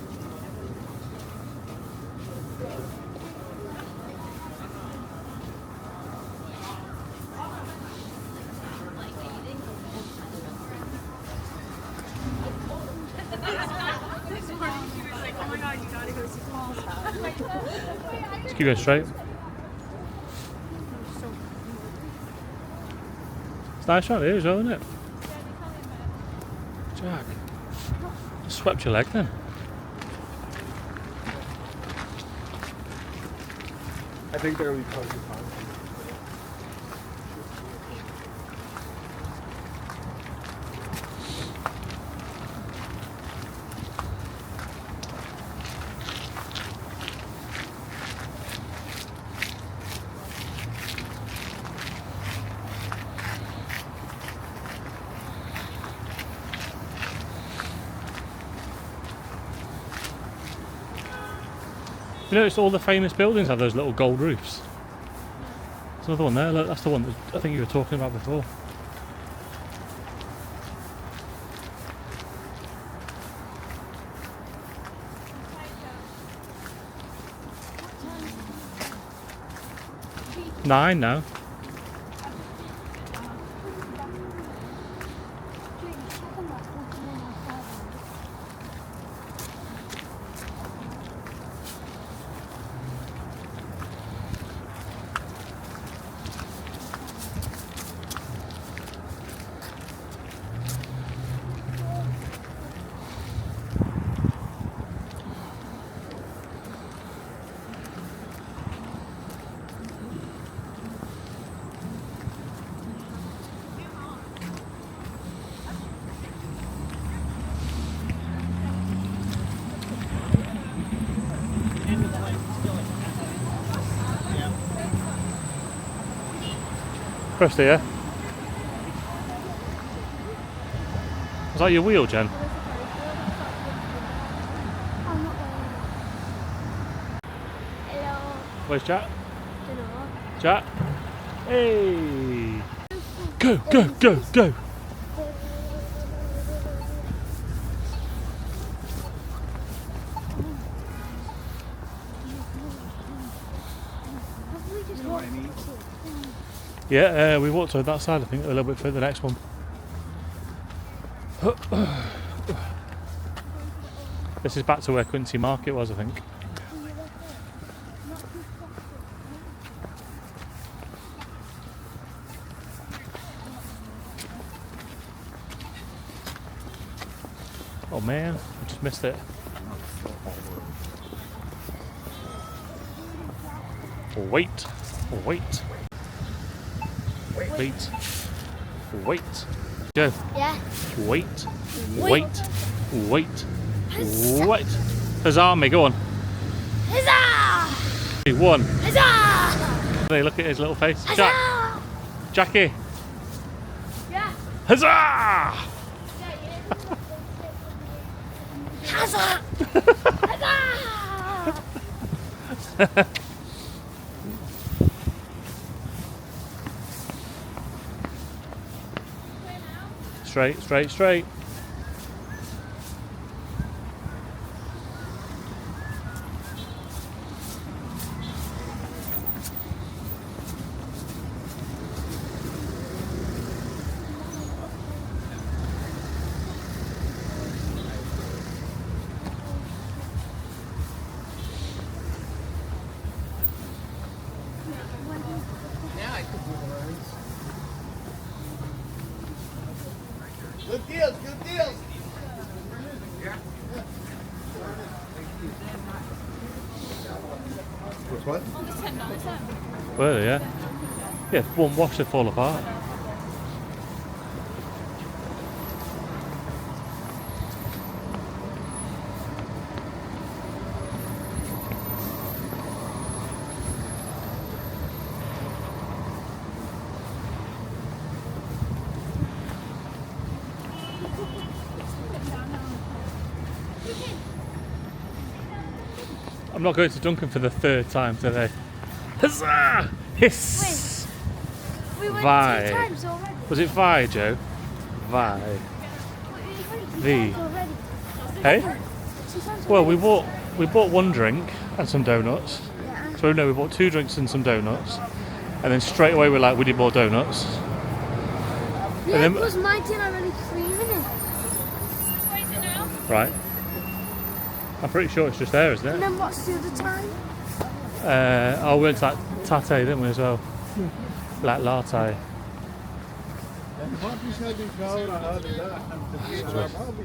Just keep going straight. It's nice right here as well, isn't it? Jack, just swept your leg then. I think they're going to be close to time. You notice all the famous buildings have those little gold roofs. There's another one there, look, that's the one that I think you were talking about before. Nine now. Press there. Was that your wheel, Jen? I'm not wearing it. Hello. Where's Jack? Dunno. Jack? Hey! Go, go, go, go! Yeah, we walked to that side, I think, a little bit further, the next one. This is back to where Quincy Market was, I think. Oh man, I just missed it. Wait, wait, wait, wait. Go. Yeah. Wait, wait, wait, wait. Huzzah me, go on. Huzzah! 1. Huzzah! Hey, look at his little face. Huzzah! Jack! Jackie! Yeah. Huzzah! Huzzah! Huzzah! Straight, straight, straight. Good deals, good deals. Which one? Were they, yeah? Yeah, if one wash they fall apart. I'm not going to Duncan for the 3rd time today. Huzzah! Hiss! We went Vi. 2 times already. Was it Vi, Joe? Vi. V. Already. Hey? Well, we bought 1 drink and some donuts. Yeah. So no, we bought 2 drinks and some donuts. And then straight away we're like, we need more donuts. Yeah, and then, because mine did already 3 minutes. right. I'm pretty sure it's just there, isn't it? And then what's the other time? Oh, we went to that Tatte, didn't we, as well? Like latte.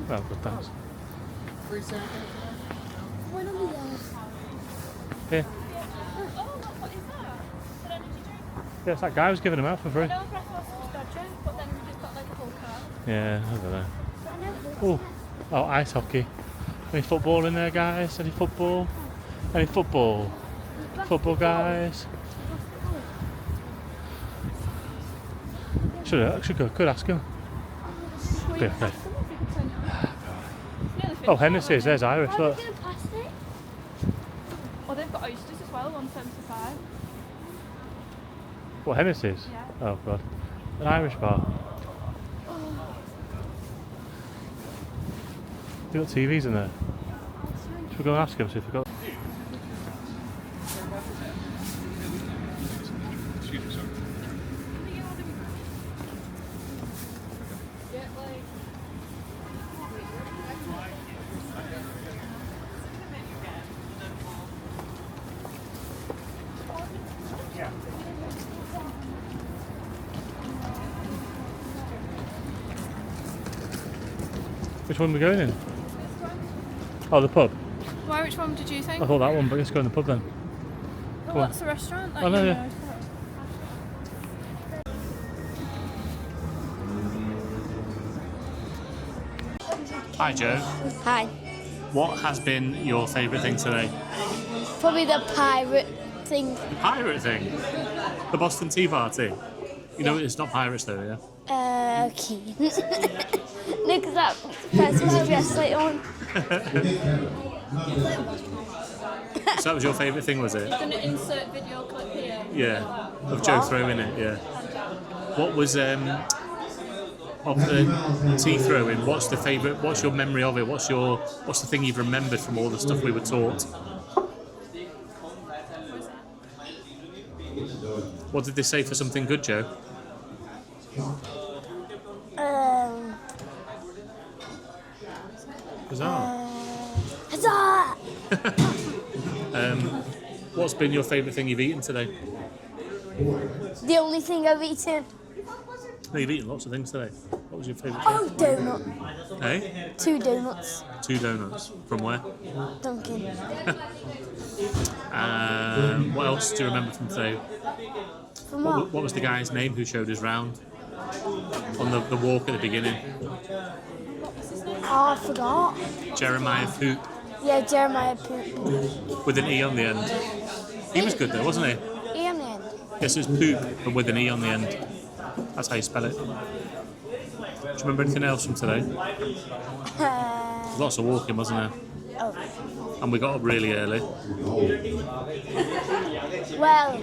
Oh, good, thanks. When are we there? Here. Yeah, it's that guy who's giving them out for free. Yeah, I don't know. Oh, ice hockey. Any football in there, guys? Any football? Any football? Football, guys? Could ask him. Okay. Oh, Hennessy, there's Irish, look. Oh, they've got oysters as well, 175. What, Hennessy's? Yeah. Oh, God. An Irish bar. They've got TVs in there. Should we go and ask him, see if we've got... Which one are we going in? Oh, the pub. Why, which one did you think? I thought that one, but let's go in the pub then. Well, Go on. what's the restaurant? Oh, no, yeah. Hi, Joe. Hi. What has been your favourite thing today? Probably the pirate thing. The pirate thing? The Boston Tea Party? You know it's not pirates though, yeah? Okay. No, because that first was dressed later on. So that was your favourite thing, was it? You're going to insert video clip here. Yeah, of Joe throwing it, yeah. What was, of the tea throwing, what's the favourite, what's your memory of it? What's the thing you've remembered from all the stuff we were taught? What did they say for something good, Joe? Huzzah! Huzzah! What's been your favourite thing you've eaten today? The only thing I've eaten. No, you've eaten lots of things today. What was your favourite Oh, thing? donut. Hey? 2 donuts. 2 donuts. From where? Dunkin'. What else do you remember from today? From what? What was the guy's name who showed us round? On the walk at the beginning? Oh, I forgot. Jeremiah Poop. Yeah, Jeremiah Poop. With an E on the end. He was good though, wasn't he? E on the end. Yes, it's Poop, but with an E on the end. That's how you spell it. Do you remember anything else from today? Lots of walking, wasn't there? Oh. And we got up really early. Well,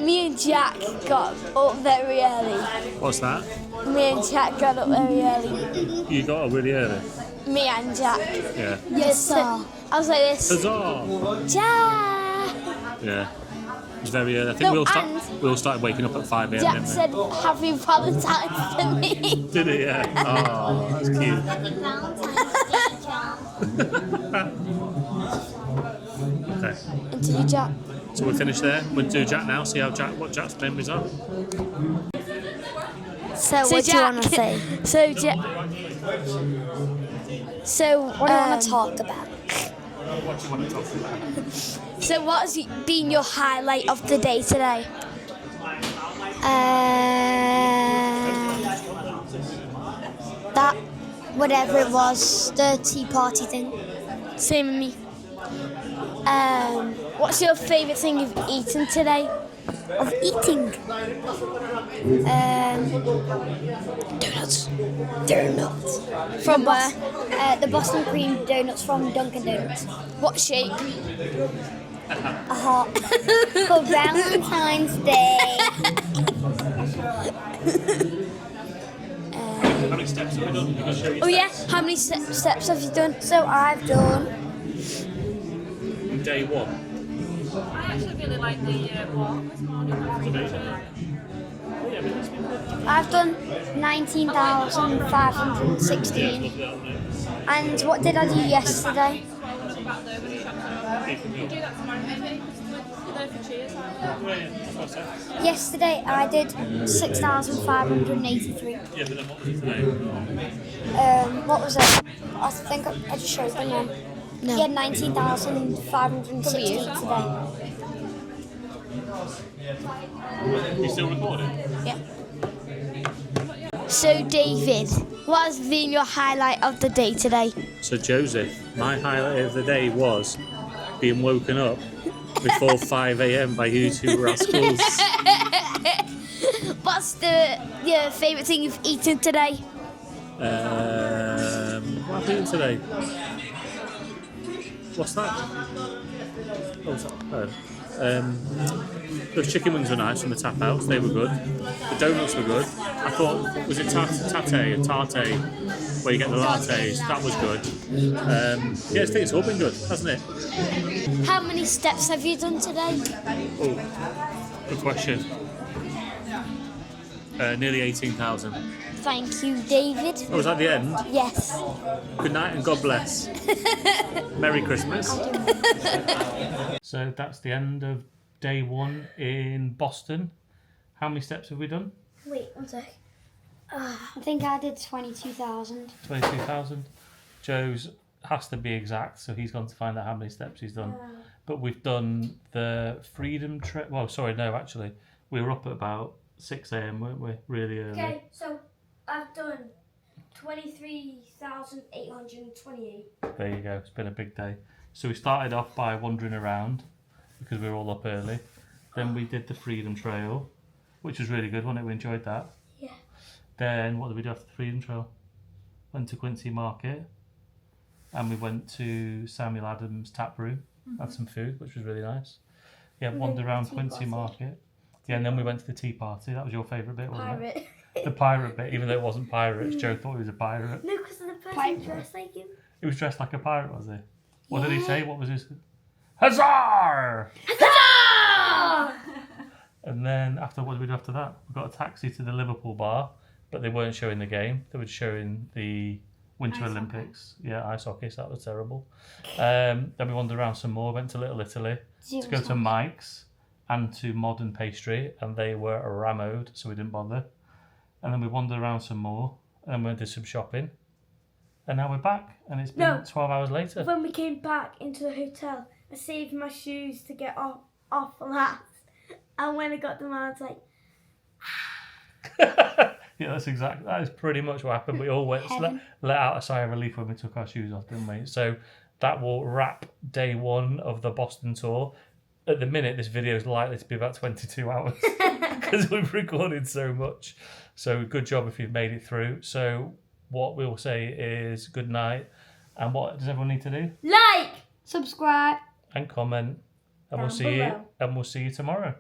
me and Jack got up very early. What's that? Me and Jack got up very early. You got up really early? Me and Jack. Yeah. Yes, sir. I was like this. Huzzah! Jack! Yeah. It was very early. I think we all started waking up at 5 a.m. Jack didn't we? said Happy Valentine's to me. Did he? Yeah. Oh, that's cute. Okay. Into you, Jack. So we'll finish there. We'll do Jack now. See what Jack's memories are. So what do you want to say? So Jack. So what do you want to talk about? What do you want to talk about? So what's been your highlight of the day today? That, whatever it was, the tea party thing. Same with me. What's your favourite thing you've eaten today? Of eating? Donuts. From where? The Boston cream donuts from Dunkin' Donuts. What shape? A heart. For Valentine's Day. How many steps have we done? You can show your Oh yeah, how many steps have you done? So I've done Day 1. I actually really like the walk this morning. I've done 19,516. And what did I do yesterday? Yesterday I did 6,583. Yeah, but then what was it today? What was it? I think I just showed them then. No. Yeah, 19,516 today. You still recording? Yeah. So David, what has been your highlight of the day today? So Joseph, my highlight of the day was being woken up before 5 a.m. by you two rascals. What's your favourite thing you've eaten today? What have I eaten today? What's that? What's that? Those chicken wings were nice from the tap house. They were good. The donuts were good. I thought, was it Tatte, where you get the lattes? That was good. Yeah, I think it's all been good, hasn't it? How many steps have you done today? Oh, good question. Nearly 18,000. Thank you, David. Oh, was that the end? Yes. Good night and God bless. Merry Christmas. So that's the end of day 1 in Boston. How many steps have we done? Wait, 1 sec. I think I did 22,000. 22,000. Joe's has to be exact, so he's gone to find out how many steps he's done. But we've done the Freedom Trail. Well, sorry, no, actually. We were up at about 6 a.m, weren't we? Really early. Okay, so I've done 23,828. There you go. It's been a big day. So we started off by wandering around because we were all up early. Then we did the Freedom Trail. which was really good, wasn't it? We enjoyed that. Yeah. Then what did we do after the Freedom Trail? Went to Quincy Market, and we went to Samuel Adams' tap room, had some food, which was really nice. Yeah, wandered around Quincy Market. Yeah, and then we went to the tea party. That was your favourite bit, wasn't it? The pirate bit, even though it wasn't pirates. Joe thought he was a pirate. No, because the person dressed like him. He was dressed like a pirate, was he? What did he say? What was his... Huzzah! Huzzah! And then after, what did we do after that? We got a taxi to the Liverpool bar, but they weren't showing the game. They were showing the Winter Olympics. Yeah, ice hockey, so that was terrible. Then we wandered around some more, went to Little Italy to go to Mike's and to Modern Pastry, and they were rammed, so we didn't bother. And then we wandered around some more, and then we did some shopping. And now we're back, and it's been 12 hours later. When we came back into the hotel, I saved my shoes to get off last. And when I got them on, I was like... Yeah, that is pretty much what happened. We all went let out a sigh of relief when we took our shoes off, didn't we? So that will wrap day one of the Boston tour. At the minute, this video is likely to be about 22 hours because we've recorded so much. So good job if you've made it through. So what we'll say is good night. And what does everyone need to do? Like, subscribe, and comment. And we'll see you tomorrow.